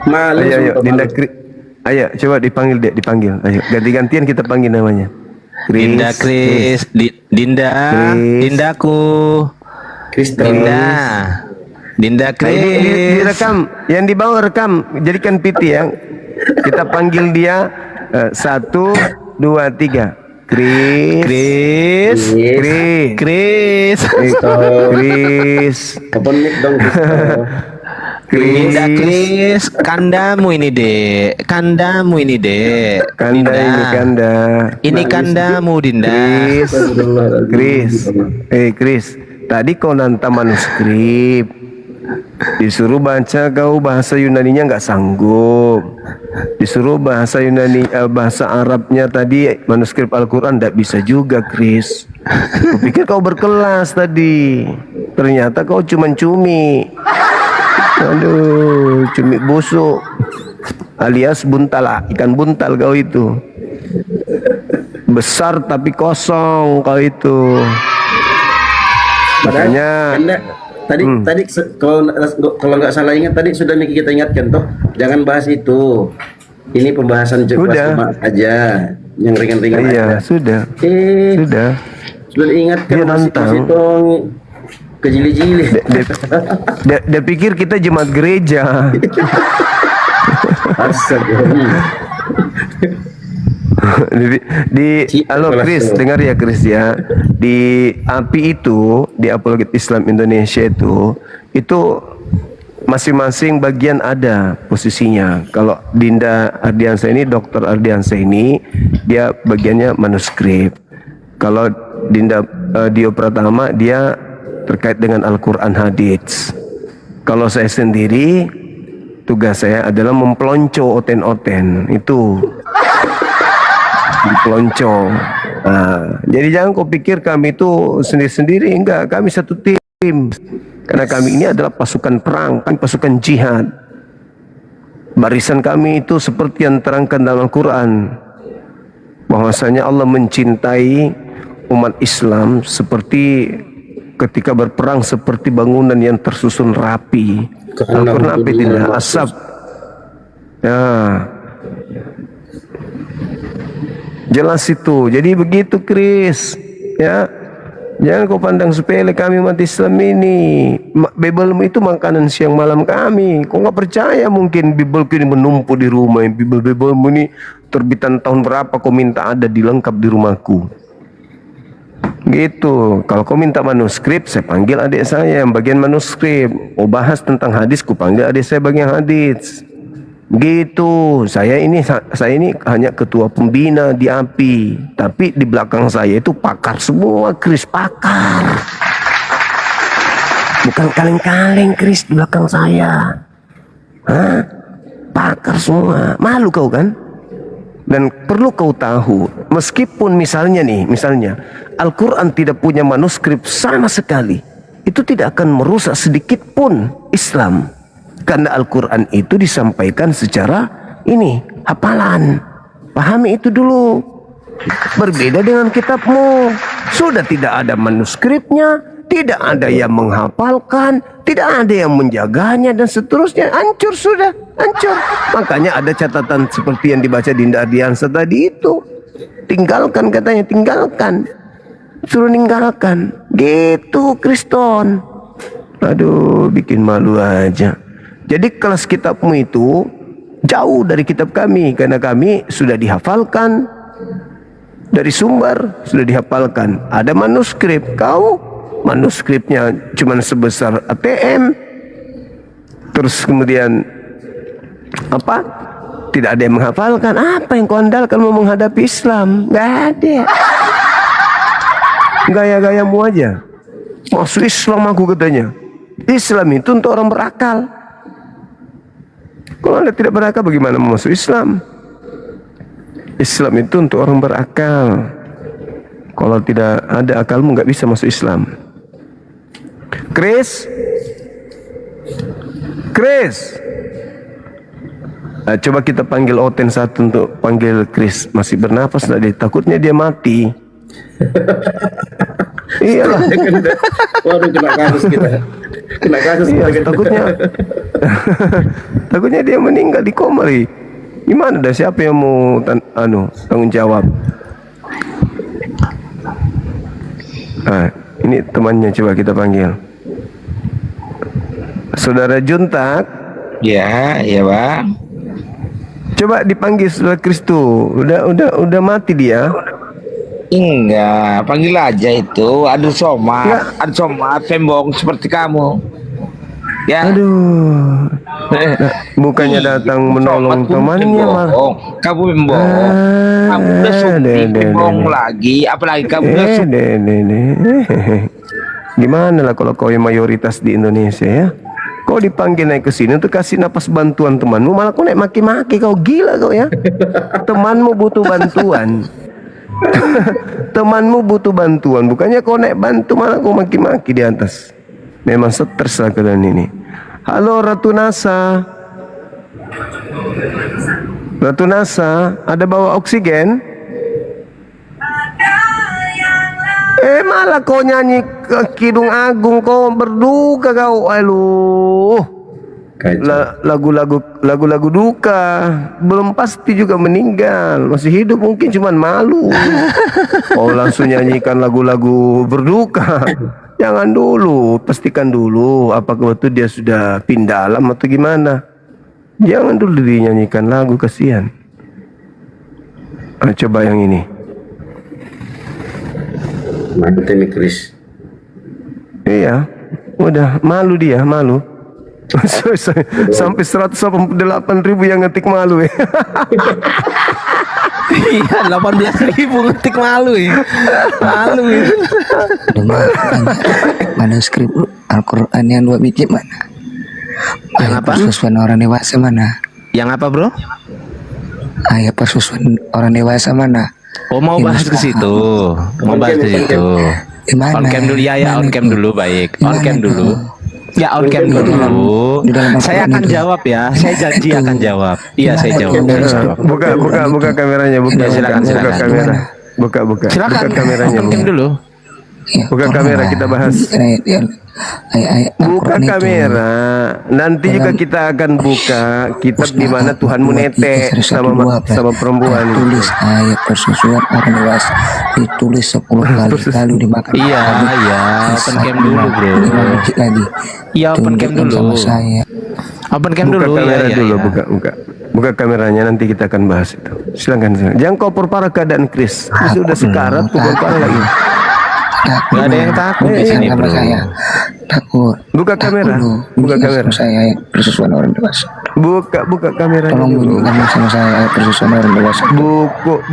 Malu. Ayo, sumpah Dinda malu. ayo coba dipanggil Dek, dipanggil. Ayo ganti-gantian kita panggil namanya. Dinda, Chris. Dinda, Chris. Dindaku. Kristo. Dinda, Nah, ini Chris. direkam, yang di bawah rekam, jadikan PT ya. Kita panggil dia 1, 2, 3. Chris. Open mic dong Kristo. Dinda, Chris. Kandamu ini, Dek. Kanda Dinda. ini Kanda. Ini kandamu, Dinda. Chris. Chris. tadi kau nanta manuskrip, disuruh baca kau bahasa Yunaninya nggak sanggup, disuruh bahasa Yunani bahasa Arabnya tadi manuskrip Al-Quran nggak bisa juga, Chris. Kupikir kau berkelas tadi, ternyata kau cuman cumi. Aduh, cumi busuk alias buntal, ikan buntal kau itu. Besar tapi kosong kau itu. Makanya Tadi kalau nggak salah ingat tadi sudah Miki kita ingatkan toh, jangan bahas itu. Ini pembahasan cepat aja, yang ringan-ringan iya, aja. sudah. Sudah diingatkan Dia nantang. masih tong kejili-jili. Dia pikir kita jemaat gereja. Astagfirullah. Halo Chris, dengar ya Chris ya. Di API itu, di Apologet Islam Indonesia itu masing-masing bagian ada posisinya. Kalau Dinda Ardiansa ini, Dr. Ardiansa ini, dia bagiannya manuskrip. Kalau Dinda Dio Pratama, dia terkait dengan Al-Quran hadits. Kalau saya sendiri, tugas saya adalah mempelonco oten-oten itu. Pelonco. Nah, jadi jangan kau pikir kami itu sendiri-sendiri, enggak, kami satu tim. Karena kami ini adalah pasukan perang, kami pasukan jihad. Barisan kami itu seperti yang terangkan dalam Al-Quran, bahwasanya Allah mencintai umat Islam seperti ketika berperang seperti bangunan yang tersusun rapi. Al-Quran apa tidak? Asap. Ya. Jelas itu. Jadi begitu Chris, ya. Jangan kau pandang sepele kami umat Islam ini. Bibelmu itu makanan siang malam kami. Kau nggak percaya mungkin Bibelku ini menumpuk di rumah. Bibelmu ini terbitan tahun berapa kau minta ada dilengkap di rumahku. Gitu. Kalau kau minta manuskrip, saya panggil adik saya yang bagian manuskrip. Mau bahas tentang hadis, ku panggil adik saya bagian hadis. Gitu. Saya ini hanya ketua pembina di API, tapi di belakang saya itu pakar semua, Chris, pakar. Bukan kaleng-kaleng, Chris, di belakang saya. Hah? Pakar semua. Malu kau kan? Dan perlu kau tahu, meskipun misalnya Al-Quran tidak punya manuskrip sama sekali, itu tidak akan merusak sedikit pun Islam. Karena Al-Quran itu disampaikan secara hafalan. Pahami itu dulu. Berbeda dengan kitabmu. Sudah tidak ada manuskripnya, tidak ada yang menghafalkan, tidak ada yang menjaganya, dan seterusnya. Hancur sudah, hancur. Makanya ada catatan seperti yang dibaca Dinda Ardiansa tadi itu. Tinggalkan katanya, tinggalkan. Suruh ninggalkan. Gitu Kriston. Aduh, bikin malu aja. Jadi kelas kitabmu itu jauh dari kitab kami, karena kami sudah dihafalkan dari sumber, sudah dihafalkan. Ada manuskrip, kau manuskripnya cuma sebesar ATM. Terus kemudian apa? Tidak ada yang menghafalkan. Apa yang kau andalkan mau menghadapi Islam? Gak ada. Gaya-gayamu aja. Masuk Islam aku katanya. Islam itu untuk orang berakal. Kalau Anda tidak berakal, bagaimana mau masuk Islam? Islam itu untuk orang berakal. Kalau tidak ada akalmu, nggak bisa masuk Islam. Chris, coba kita panggil Oten satu untuk panggil Chris. Masih bernapas tadi, takutnya dia mati. Iyalah. Waduh, kena kasus kita. Kena kasus kita. Takutnya dia meninggal di koma. Gimana dah, siapa yang mau tanggung jawab? Ini temannya, coba kita panggil. Saudara Juntak. Ya, iya Pak. Coba dipanggil Saudara Kristo. Udah mati dia. Enggak, panggil aja itu. Aduh somad, pembong seperti kamu. Ya. Aduh. Bukannya datang menolong temannya malah. Kamu pembong. Kamu udah pembong lagi, apalagi kamu udah Gimana lah kalau kau yang mayoritas di Indonesia ya? Kau dipanggil naik ke sini untuk kasih napas bantuan temanmu, malah kau naik maki-maki. Kau gila kau ya. Temanmu butuh bantuan. Temanmu butuh bantuan, bukannya kau naik bantu, malah kau maki-maki di atas. Memang stres lah kalian ini. Halo Ratu Nasa. Ratu Nasa, ada bawa oksigen? Malah kau nyanyi ke Kidung Agung, kau berduka kau. Aduh. Lagu-lagu duka. Belum pasti juga meninggal, masih hidup mungkin cuman malu. Oh langsung nyanyikan lagu-lagu berduka. Jangan dulu, pastikan dulu apakah betul dia sudah pindah alam atau gimana. Jangan dulu dinyanyikan lagu, kasihan. Coba yang ini. Mantap nih Chris. Iya, udah malu dia, malu. Sampai 188.000 yang ngetik malu ya. Iya, 18.000 ngetik malu ya. Malu ya. Manuskrip Al-Quran yang 2 biji mana? Yang apa? Persusuan orang dewasa mana? Yang apa, Bro? Ayat persusuan orang dewasa mana? Oh, mau bahas ke situ. Mau bahas ke situ. Di mana? On cam dulu ya, on cam dulu, baik. On Di cam mana dulu. tuh? Ya, on cam dulu. Di dalam Saya Al-Quran akan itu. jawab ya. Saya janji Itu. akan jawab. Iya, saya jawab. Saya jawab. Buka kameranya, buka, Ya, silakan, buka silakan. kamera. Buka Silakan. kameranya. On cam dulu. Ya, Buka Quran kamera, lah. kita bahas. Ayat Buka Al-Quran itu. kamera. Nanti juga kita akan buka kitab di mana Tuhanmu netek sama perempuan. Tulis ayat persusuan orang dewasa ditulis 10 kali lalu dimakan. Iya, iya. Open cam dulu, Bro. 5 biji lagi. Iya, open cam Tunjukkan dulu. sama saya. Open cam Buka dulu. kamera Ya, dulu, ya. buka kameranya, nanti kita akan bahas itu. Silakan. Jangan kau perparah keadaan Chris. Chris sudah sekarat, kau perparah lagi. Takut. Nggak ada yang takut di sini, sama Bro. saya. Takut. Buka kamera. Takut, loh. Buka Tunjukkan kamera. sama saya ayat persusuan orang dewasa. Buka kameranya Tolong dulu. tunjukkan sama saya ayat persusuan orang dewasa.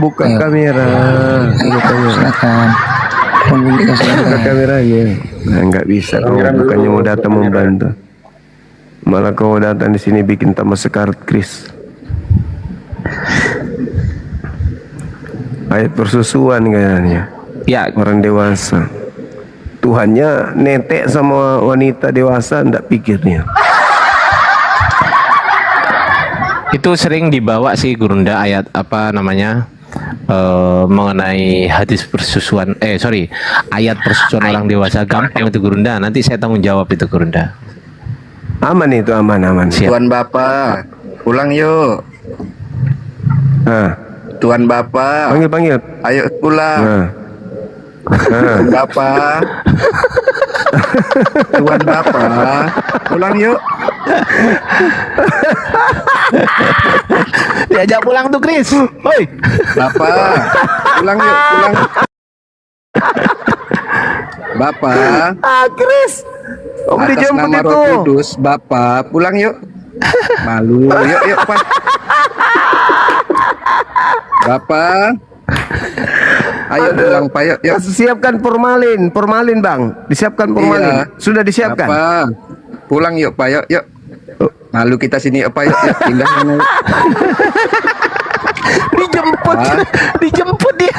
Buka Ayo. kamera. Buka kamera. Silakan. Tolong tunjukkan sama Buka saya. kameranya. Nah, nggak bisa. Kau bukannya mau datang membantu. Malah kau datang di sini bikin tambah sekarat Chris. Ayat persusuan kayaknya. Ya, Orang dewasa. Tuhannya netek sama wanita dewasa, ndak pikirnya. itu sering dibawa sih Gurunda ayat apa namanya mengenai hadis persusuan ayat persusuan orang dewasa gampang itu Gurunda, nanti saya tanggung jawab itu Gurunda. Aman itu, aman. Siap. Tuan Bapak, pulang yuk. Nah, Tuan Bapak, panggil. ayo pulang. Nah. Tuan Bapak, Tuan Bapak, pulang yuk. Diajak pulang tuh Chris. Hoi. Bapak, pulang yuk, pulang. Bapak, Chris. Om atas dijemput nama itu. Roh Kudus, Bapak, pulang yuk. Malu, yuk, Pak. Bapak, ayo pulang, Pak, yuk. Siapkan formalin Bang. Disiapkan formalin. Iya. Sudah disiapkan. Bapak, pulang yuk, Pak, yuk. Malu kita sini, Pak, yuk. Pindah sana, yuk. Dijemput dia.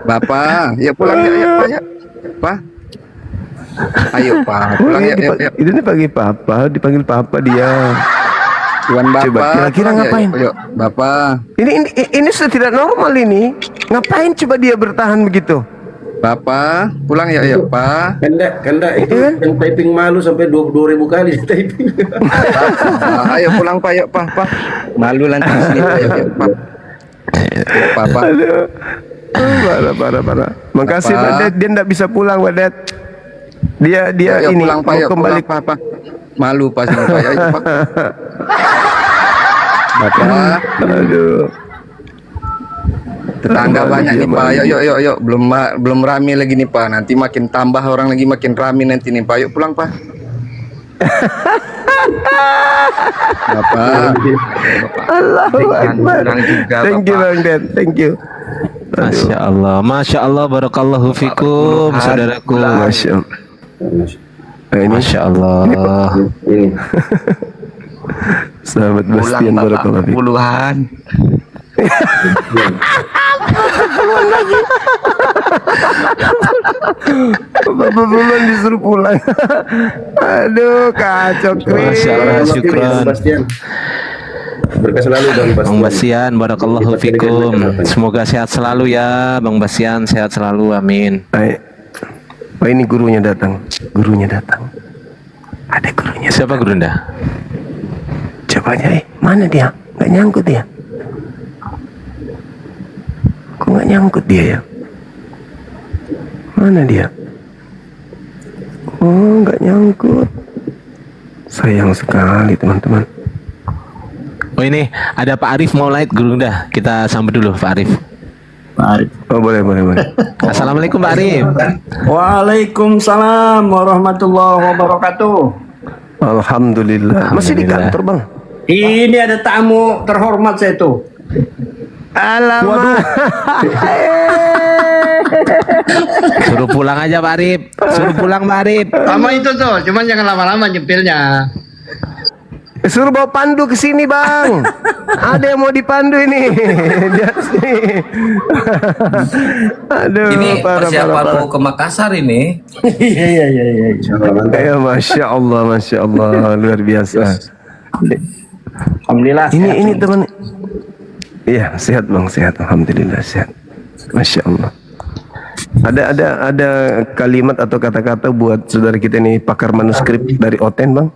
Bapak, ya pulang yuk, Pak, yuk. Pak. Ayo, Pak, pulang yuk, yuk. Itu dipanggil Papa, dipanggil Papa dia. Tuan Bapak, Coba, kira-kira pulang, ngapain? Yuk, Bapak. Ini sudah tidak normal ini. Ngapain coba dia bertahan begitu? Bapak, pulang yuk, Pak. Kanda itu yang typing malu sampai 22.000 kali di typing. Ayo pulang, Pak, yuk, Pak. Malu nanti di sini, Pak, yuk, Pak. Bapak. Aduh. Parah. Makasih Pak. Pak Det, dia tidak bisa pulang Pak Det. Dia Ayo ini pulang, Pak, mau yuk, kembali. pulang, Pak. Malu pas ini, Pak, yuk, Pak. Bapak, Aduh. tetangga banyak nih, Pak. Yuk. Belum rame lagi nih, Pak. Nanti makin tambah orang lagi, makin rame nanti nih, Pak. Yuk pulang, Pak. Bapak. Allahu Akbar. pulang juga, Thank you Bapak. Bang Det, thank you. Masya Allah, barakallahu fikum, saudaraku. Masya Allah. Ini Masya Allah. Ini. sahabat Bastian barakallahu fikum. Puluhan. Bapak bulan disuruh pulang. Aduh, kacau Masya Allah, syukran. Bastian. Berkah selalu Bang Bastian. Bang Basian, barakallahu fikum. Semoga sehat selalu ya, Bang Basian, sehat selalu, amin. Baik. Oh, ini gurunya datang. Gurunya datang. Ada gurunya. Siapa guru Anda? Coba aja, mana dia? Nggak nyangkut dia. Kok nggak nyangkut dia ya? Mana dia? Oh, nggak nyangkut. Sayang sekali teman-teman. Oh ini ada Pak Arif mau light guru Anda. Kita sambut dulu Pak Arif. Oh, boleh. Assalamualaikum Pak Arif. Waalaikumsalam warahmatullahi wabarakatuh. Alhamdulillah. Masih di Alhamdulillah. kantor bang? Ini ada tamu terhormat saya tuh. Alamak. Suruh pulang aja Pak Arif. Suruh pulang Pak Arif. Sama itu tuh, cuman jangan lama-lama nyempilnya. Suruh bawa pandu ke sini bang. Ada yang mau dipandu ini. Di atas nih. Aduh. Ini parah. persiapan mau ke Makassar ini. Iya. Ya, masya Allah, luar biasa. Alhamdulillah. Ini teman. Iya, sehat bang, sehat. Alhamdulillah sehat. Masya Allah. Ada kalimat atau kata-kata buat saudara kita ini pakar manuskrip dari Oten bang?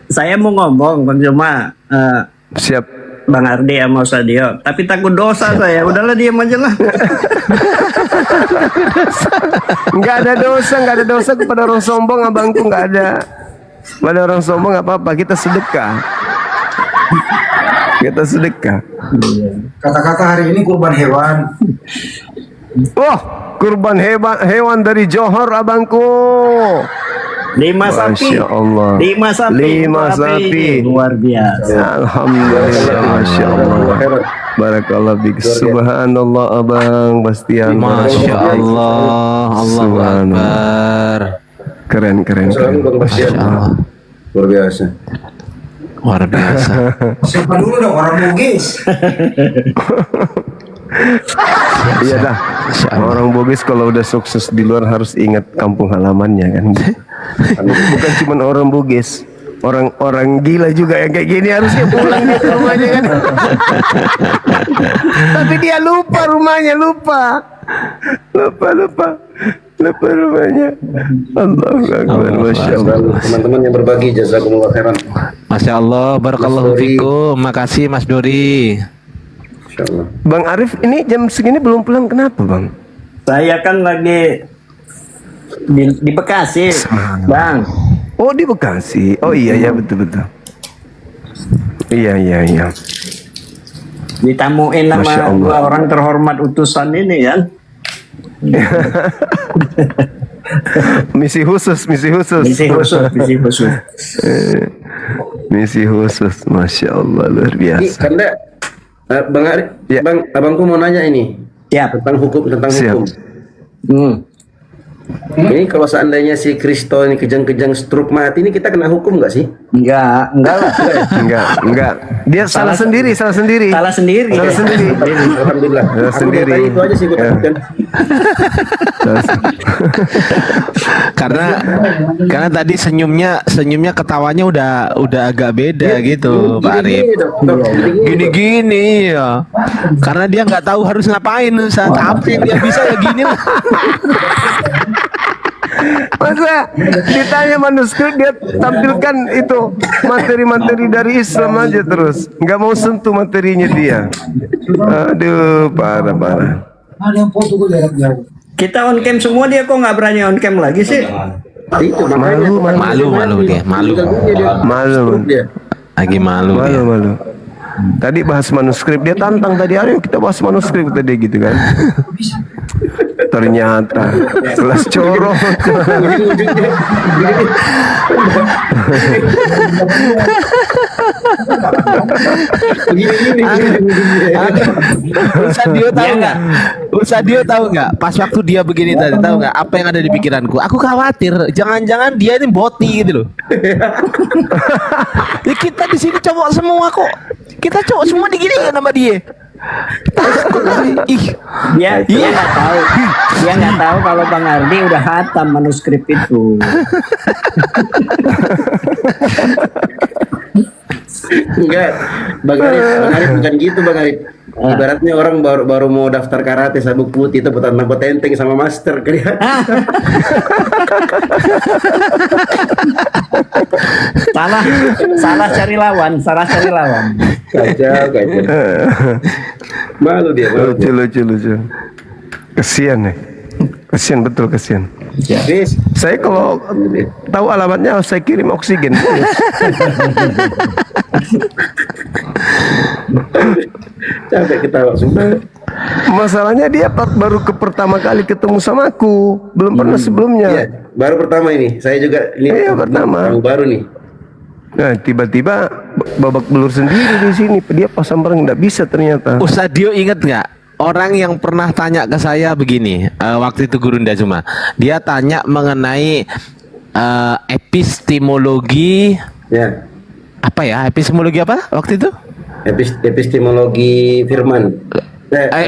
Saya mau ngomong cuma Siap. Bang Ardi sama Sadio, tapi takut dosa saya. Udahlah diam aja lah. Nggak ada dosa kepada orang sombong abangku, nggak ada. Pada orang sombong nggak apa-apa, kita sedekah. Kata-kata hari ini kurban hewan. Wah, kurban hewan dari Johor abangku. 5 sapi. Masya Allah. 5 sapi. 5 sapi. Luar biasa. Alhamdulillah, masya Allah. Barakallah bik. Subhanallah abang Bastian. Masya Allah. Allahu Akbar. Keren. Selalu Bang Bastian. Masya Allah. Luar biasa. Luar biasa. Siapa dulu dong orang Bugis? Iya dah. Orang Bugis kalau udah sukses di luar harus ingat kampung halamannya kan. Bukan cuma orang Bugis, orang gila juga yang kayak gini harusnya pulang ke rumahnya kan. Tapi dia lupa rumahnya, lupa rumahnya. Allahu Akbar, masya Allah. Teman-teman yang berbagi, jazakumullah khairan. Masya Allah, barakallahu fikum. Makasih Mas Dori. Masya Allah. Bang Arif ini jam segini belum pulang, kenapa bang? Saya kan lagi di Bekasi, Bang. Oh di Bekasi. Oh iya betul. Iya. Ditamuin Masya sama Allah. 2 orang terhormat utusan ini kan. Misi khusus. Misi khusus. Masya Allah, luar Ini biasa. Kanda, Bang Arif, Ya. abangku mau nanya ini Siap. tentang hukum. Siap. Ini kalau seandainya si Kristo ini kejang-kejang stroke mati, ini kita kena hukum nggak sih? Enggak lah. Enggak. Dia salah sendiri. Salah sendiri. Alhamdulillah. Salah Aku sendiri. dari tadi itu aja sih gue Ya. takutkan. karena tadi senyumnya ketawanya udah agak beda gitu Pak Arif. Gini ya. Karena dia nggak tahu harus ngapain saat apa yang dia bisa ya gini lah. Masa ditanya manuskrip dia tampilkan itu materi-materi dari Islam aja terus, nggak mau sentuh materinya dia. Aduh, parah. Kita on cam semua, dia kok nggak berani on cam lagi sih? Itu Malu dia, malu. Dia. Lagi malu dia. Malu. Tadi bahas manuskrip dia tantang tadi, ayo kita bahas manuskrip tadi gitu kan. Ternyata kelas corong. Usadio tahu nggak? Usadio tahu nggak? Pas waktu dia begini tadi, tahu nggak apa yang ada di pikiranku? Aku khawatir, jangan-jangan dia ini boti gitu loh. Ya, kita di sini cowok semua kok. Kita cowok semua diginiin sama dia. Takut kali. Ih, Dia nggak tahu. Dia nggak tahu kalau Bang Ardi udah hatam manuskrip itu. Enggak, Bang Arif bukan gitu Bang Arif. Ibaratnya orang baru mau daftar karate sabuk putih itu putar nangkut tenteng sama master kelihatan. Salah cari lawan. Kacau. Malu dia. Lucu. Kasian nih. Kasian betul kasian. Bis, Saya kalau tahu alamatnya saya kirim oksigen. capek ketawa sumpah. Masalahnya dia baru pertama kali ketemu sama aku, belum pernah sebelumnya. Iya, baru pertama ini. Saya juga ini Iya, pertama. baru nih. Nah, tiba-tiba babak belur sendiri di sini. Dia pasang bareng nggak bisa ternyata. Usadio inget nggak? Orang yang pernah tanya ke saya begini, waktu itu Guru Ndazuma, dia tanya mengenai epistemologi, Ya. apa ya? Epistemologi apa waktu itu? Epistemologi firman.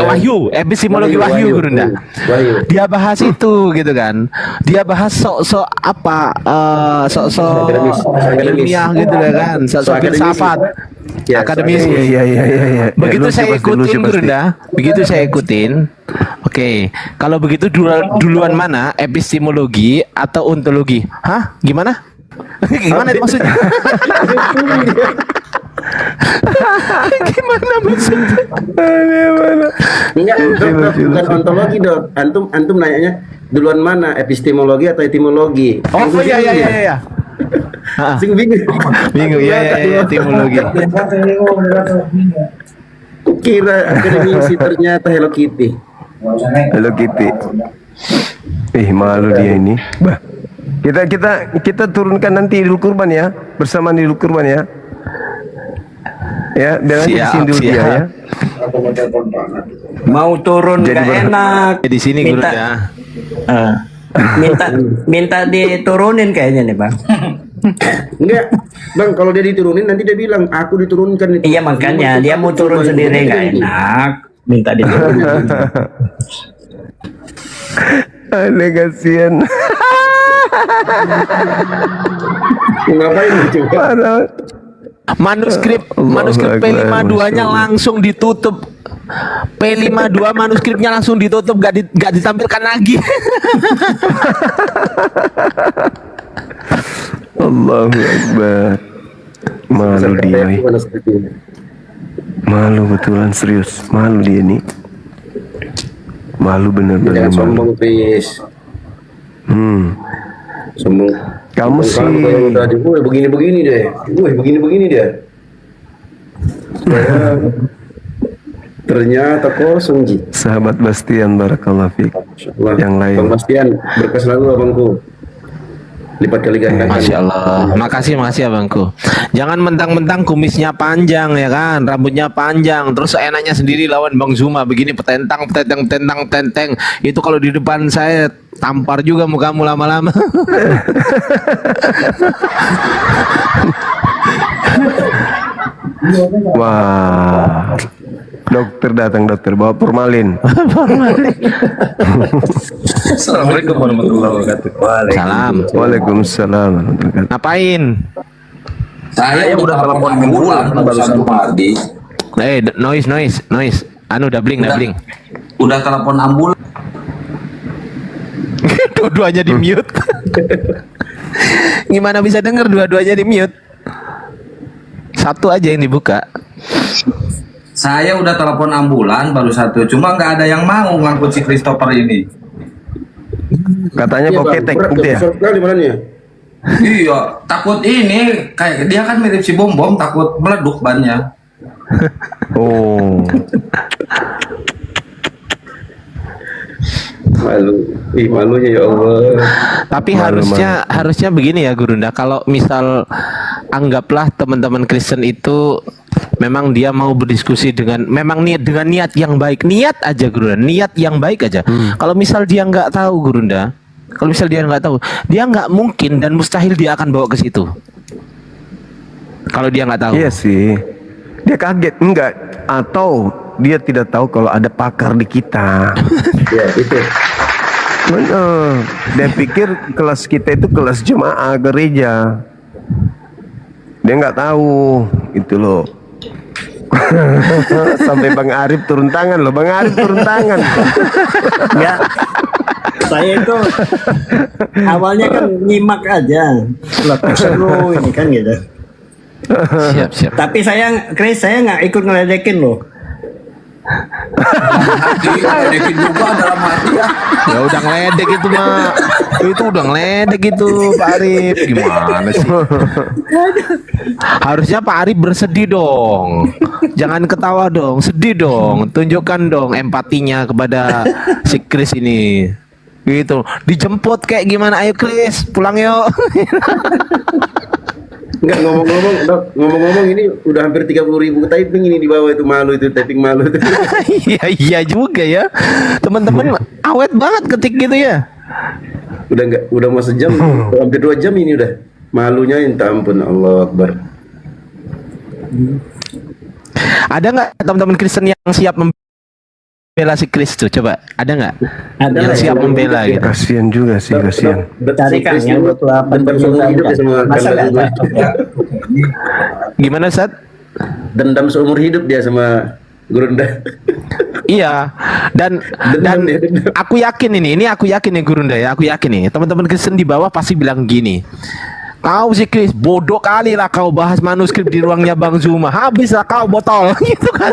Wahyu, epistemologi Wahyu, Guru Nda. Wahyu. Dia bahas itu gitu kan. Dia bahas sok apa, sok Akademis. ilmiah gitu kan, sok filsafat. Ya, Akademis. Iya. Begitu Lucu saya pasti, ikutin, lucu Guru pasti. Nda. Begitu saya ikutin. Oke, kalau begitu duluan mana? Epistemologi atau ontologi? Hah? Gimana? Gimana itu maksudnya? Gimana maksudnya? Enggak, Dok, bukan ontologi, Dok. Antum nanyanya duluan mana? Epistemologi atau etimologi? Oh iya. Sing bingung. Bingung ya, etimologi. Kira akademisi ternyata Hello Kitty. Hello Kitty. Malu dia ini. Bah. Kita turunkan nanti Idul Kurban ya, bersama Idul Kurban ya. Ya, dan nanti Siap, sini dulu dia siap. ya. Mau turun Jadi nggak enak. Di sini Guru minta, Nda. minta diturunin kayaknya nih Bang. Enggak, Bang, kalau dia diturunin nanti dia bilang aku diturunkan itu. Iya makanya dia mau turun sendiri nggak enak. Minta diturunin. Ada kasihan. Ngapain itu? Parah. Manuskrip Allahu P52-nya Akbar, langsung ditutup. P52 manuskripnya langsung ditutup, gak ditampilkan lagi. Allahu Akbar. Malu dia. Malu betulan serius. Malu dia nih. Malu bener-bener Jangan malu. sombong, Pris. Sombong. Kamu sih udah begini-begini deh. Begini-begini dia. Ternyata kosong, Ji. sahabat Bastian, barakallahu fiik. Insyaallah. Yang lain. Bang Bastian, berkah selalu abangku. Lipat kali gandakan. Masya Allah. Makasih abangku. Jangan mentang-mentang kumisnya panjang ya kan, rambutnya panjang, terus enaknya sendiri lawan Bang Zuma begini petentang. Itu kalau di depan saya tampar juga mukamu lama-lama. Wah. Dokter datang, dokter bawa formalin. Assalamualaikum warahmatullahi wabarakatuh. Salam. Waalaikumsalam warahmatullahi wabarakatuh. Ngapain? Saya udah telepon bulan barusan Ardi. Noise. Anu dabling. Udah telepon ambulan. Dua-duanya di mute. Gimana bisa denger dua-duanya di mute? Satu aja yang dibuka. Saya udah telepon ambulan baru satu, cuma nggak ada yang mau ngangkut si Christopher ini. Katanya bawa ketek gitu ya. Di mananya? Iya, takut ini kayak dia kan mirip si Bom, takut meleduk bannya. Oh. Malunya ya Allah. Tapi harusnya begini ya Gurunda, kalau misal anggaplah teman-teman Kristen itu memang dia mau berdiskusi dengan niat yang baik, niat aja Gurunda, niat yang baik aja. Kalau misal dia nggak tahu Gurunda, dia nggak mungkin dan mustahil dia akan bawa ke situ. Kalau dia nggak tahu. Iya sih. Dia kaget enggak, atau dia tidak tahu kalau ada pakar di kita. Ya itu. Dia pikir kelas kita itu kelas jemaah gereja. Dia nggak tahu itu loh. Sampai Bang Arif turun tangan loh. Bang Arif turun tangan. Ya, saya itu awalnya kan nyimak aja, seru ini kan gitu. Siap. Tapi Chris, saya nggak ikut ngeledekin loh. Ngeledekin juga dalam hati ya. Ya udah ngeledek itu mah. Itu udah ngeledek itu Pak Arif. Gimana sih? Harusnya Pak Arif bersedih dong. Jangan ketawa dong, sedih dong. Tunjukkan dong empatinya kepada si Chris ini. Gitu. Dijemput kayak gimana? Ayo Chris, pulang yuk. Enggak, ngomong-ngomong ini udah hampir 30.000 typing ini di bawah itu, malu itu typing malu itu. Iya juga ya. Teman-teman awet banget ketik gitu ya. Udah mau sejam, hampir 2 jam ini udah. Malunya minta ampun, Allah Akbar. Ada nggak teman-teman Kristen yang siap membela si Kristus? Coba, ada nggak? Ada Yang lah, siap ya. membela gitu. Kasian juga sih, kasian. Cari kan yang 28 dendam seumur hidup ya sama masa nggak kandang. ada? Gimana Sat? Dendam seumur hidup dia sama Gurunda. Iya, dan aku yakin ini aku yakin nih Gurunda ya, aku yakin nih teman-teman Kristen di bawah pasti bilang gini. Kau sih Chris, bodoh kali lah kau bahas manuskrip di ruangnya Bang Zuma. Habislah kau botol gitu kan.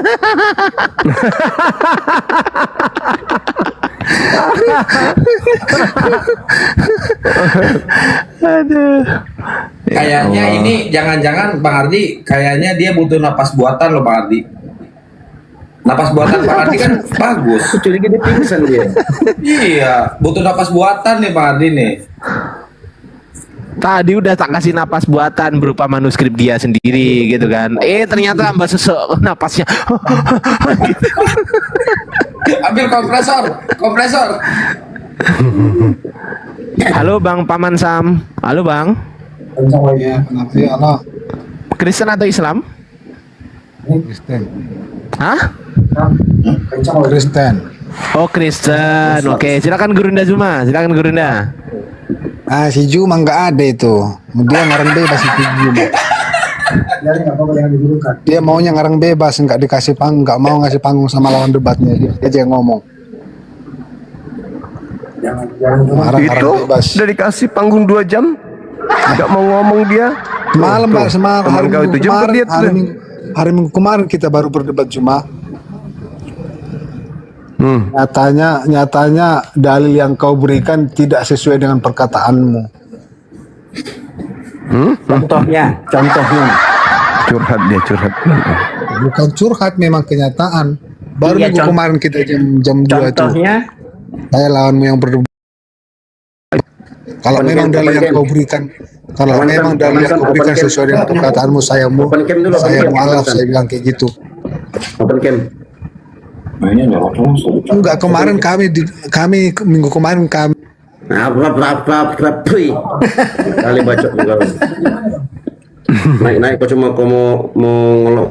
Aduh. Kayaknya ini jangan-jangan Bang Ardi, kayaknya dia butuh napas buatan loh Bang Ardi. Napas buatan Bang Ardi kan bagus. Curiga dia pingsan dia. Iya, butuh napas buatan nih Bang Ardi nih. Tadi udah tak kasih napas buatan berupa manuskrip dia sendiri gitu kan. Ternyata Mbak Suso napasnya. Ambil kompresor. Halo Bang Paman Sam. Halo Bang. Kristen atau Islam? Kristen. Hah? Kristen. Oh Kristen. Oke, silakan Gurunda Zuma. Silakan Gurunda. Ah, si Juma nggak ada itu. Dia ngarang bebas itu Juma. Dia maunya ngarang bebas, nggak dikasih panggung, nggak mau ngasih panggung sama lawan debatnya. Dia aja yang ngomong. Itu udah dikasih panggung 2 jam, nggak mau ngomong dia. Malam Pak, hari minggu kemarin, hari minggu kemarin kita baru berdebat Juma. Nyatanya dalil yang kau berikan tidak sesuai dengan perkataanmu. Contohnya. Curhat. Bukan curhat, memang kenyataan. Baru Iya, minggu kemarin kita jam 2 itu. Contohnya, Saya lawanmu yang berdebat. Kalau memang dalil yang kau berikan, sesuai dengan perkataanmu, saya mualaf, saya bilang kayak gitu. Open cam. Enggak, kemarin kami minggu kemarin kami Kali bacot juga. Naik kau cuma kau mau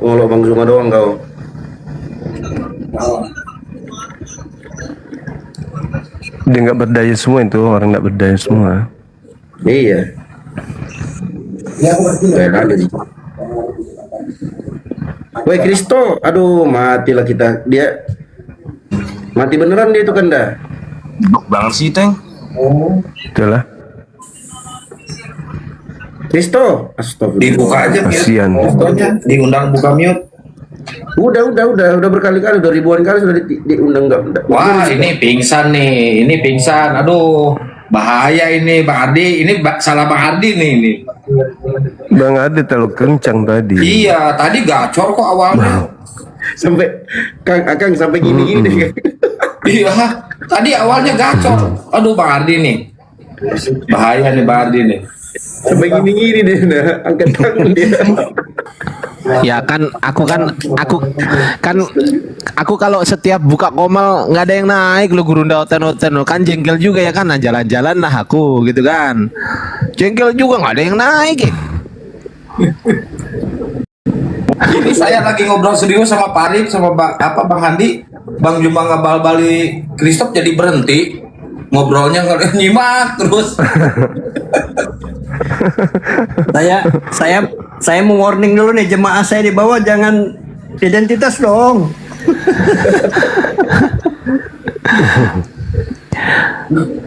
ngolok Bang Zuma doang kau. Dia nggak berdaya semua itu, orang nggak berdaya semua. Iya. Kayak lagi. Woi Kristo, aduh matilah kita. Dia mati beneran dia itu kan dah. Dok banget sih Teng. Itulah. Kristo, astagfirullah. Dibuka aja Kasian. Diundang buka mute. Udah berkali-kali, udah ribuan kali sudah diundang enggak. Wah, ini pingsan nih. Ini pingsan. Aduh, bahaya ini Bang Ardi. Ini salah Bang Ardi nih ini. Bang Ardi terlalu kencang tadi. Iya, tadi gacor kok awalnya. Sampai Kang sampai gini-gini deh. Iya, Tadi awalnya gacor. Aduh Bang Ardi nih. Bahaya nih Bang Ardi nih. Sampai gini-gini deh, nah. Angkat tangan dia. Ya kan aku kalau setiap buka komal nggak ada yang naik lo Gurunda oten-oten lo kan jengkel juga ya kan, nah, jalan-jalan lah aku gitu kan, jengkel juga nggak ada yang naik ya. Ini saya lagi ngobrol serius sama Pak Arif sama Bang Handi, Bang Juma ngabal-bali Christoph jadi berhenti ngobrolnya, nyimak terus. Saya mau warning dulu nih, jemaah saya di bawah jangan identitas dong.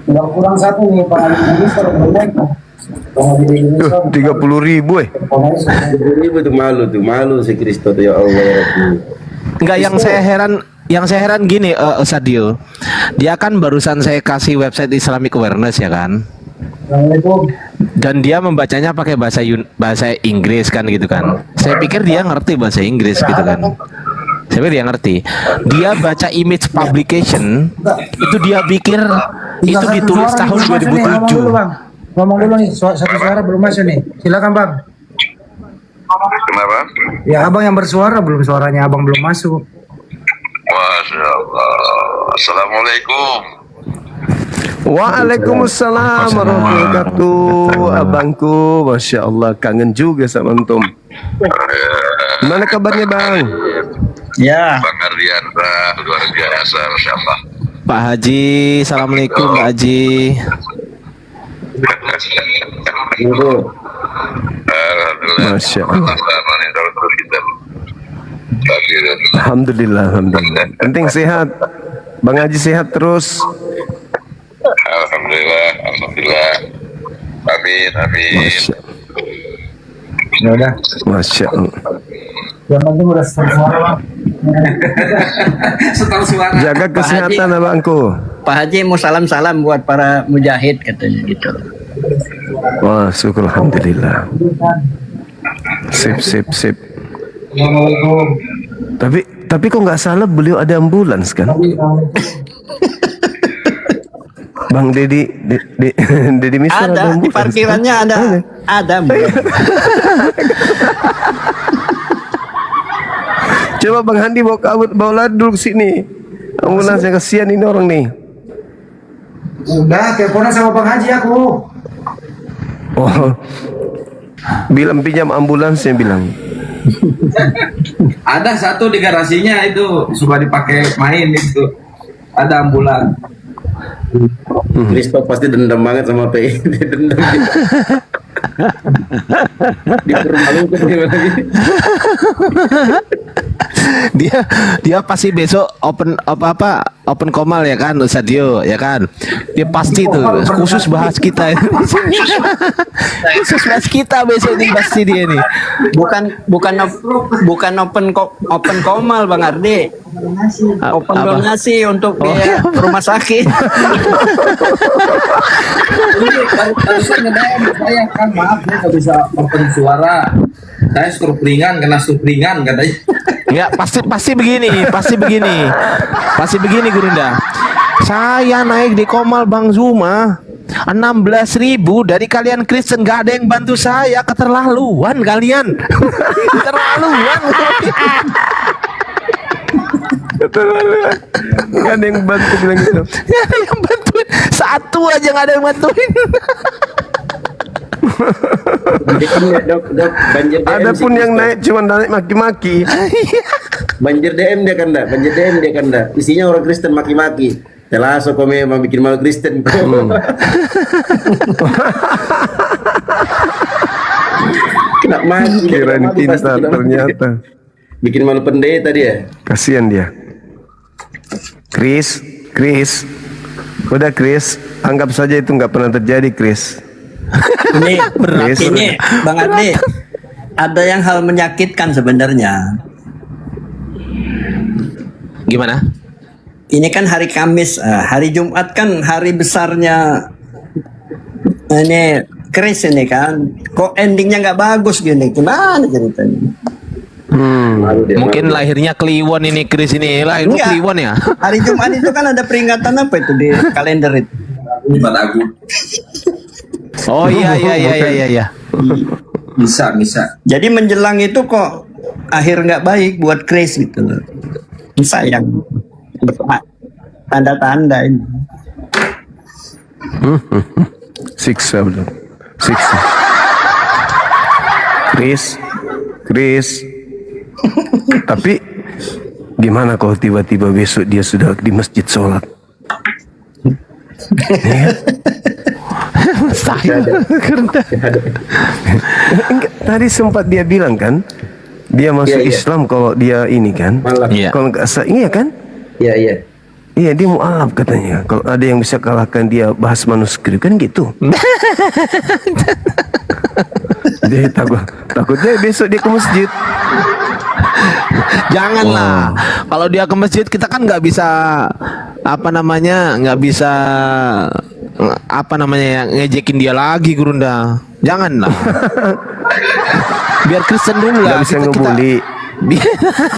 Nggak kurang satu nih Pak Ali kalau bermain. 30.000 Ribu tuh malu si Kristo tuh, ya Allah ya Rabbi. Enggak, yang saya heran gini, Sadio, dia kan barusan saya kasih website Islamic Awareness ya kan, dan dia membacanya pakai bahasa Inggris kan gitu kan. Saya pikir dia ngerti bahasa Inggris gitu kan. Saya pikir dia ngerti. Dia baca image publication itu dia pikir itu ditulis tahun 2007. Ngomong dulu nih, satu suara belum masuk nih. Silakan Bang. Kenapa? Ya Abang yang bersuara, belum suaranya Abang belum masuk. Masya Allah. Assalamualaikum. Waalaikumsalam warahmatullahi wabarakatuh. Abangku, Masya Allah, kangen juga sama antum. Gimana kabarnya Bang? Ya. Bang Ardiandra, luar biasa, Masya Allah. Pak Haji, assalamualaikum Pak Haji. Alhamdulillah. Masya Allah. Alhamdulillah, alhamdulillah. Penting sehat. Bang Haji sehat terus. Alhamdulillah, alhamdulillah. Amin, amin. Ya udah. Masya Allah. Yang penting udah suara Bang. Setel suara. Jaga kesehatan abangku. Pak Haji mau salam-salam buat para mujahid katanya gitu. Wah, syukur alhamdulillah. Sip. Assalamualaikum. Tapi kok nggak salah beliau ada ambulans kan? Bang Dedi Mister ada Di parkirannya ada. Coba Bang Handi bawa dulu ke sini. Ambulansnya, kasihan ini orang nih. Udah, teleponan sama Bang Haji aku. Oh, bilang pinjam ambulansnya bilang. Ada satu di garasinya itu suka dipakai main itu. Ada ambulan. Kristo pasti dendam banget sama PI. Dendam. Dipermalukan lagi. Dia pasti besok open komal ya kan Sadio ya kan, dia pasti tuh khusus bahas kita khusus bahas kita besok nih pasti dia nih, bukan open komal Bang Ardi, open donasi untuk biaya rumah sakit. Harusnya ngedain saya kan, maaf saya nggak bisa open suara. Saya surpringan, kena surpringan katanya. Ya pasti begini Gurunda. Saya naik di komal Bang Zuma 16.000 dari kalian Kristen, gak ada yang bantu saya. Keterlaluan kalian. Keterlaluan. Gak ada yang bantu bilang gitu. Gak ada yang bantuin. Satu aja gak ada yang bantuin. Ada pun yang naik cuma naik maki-maki. Banjir DM dia kan dah. Isinya orang Kristen maki-maki. Telaso kau memang bikin malu Kristen. Kena maki. Kirain pintar ternyata. Bikin malu pendeta dia. Kasihan dia. Chris. Udah Chris, anggap saja itu nggak pernah terjadi Chris. Ini Bang Ardi, ada yang hal menyakitkan sebenarnya. Gimana? Ini kan hari Kamis, hari Jumat kan hari besarnya ini Chris ini kan. Kok endingnya nggak bagus gini? Gimana ceritanya? Mungkin lahirnya Kliwon ini, Chris ini. Lahirnya Enggak. Kliwon ya? Hari Jumat itu kan ada peringatan apa itu di kalender itu? Jumat Agung. Oh iya. Bisa. Jadi menjelang itu kok akhir nggak baik buat Chris gitu loh. Sayang. Tanda-tanda ini. Siksa betul. Siksa. Chris. Tapi gimana kalau tiba-tiba besok dia sudah di masjid sholat? Enggak, tadi sempat dia bilang kan, dia masuk Islam kalau dia ini kan. Iya. Kalau nggak iya kan? Iya. Iya, dia mualaf katanya. Kalau ada yang bisa kalahkan dia bahas manuskrip kan gitu. Dia takutnya besok dia ke masjid. Janganlah. Kalau dia ke masjid kita kan nggak bisa nggak bisa ngejekin dia lagi, Gurunda. Janganlah. Biar Kristen dulu lah. Nggak bisa ngebully.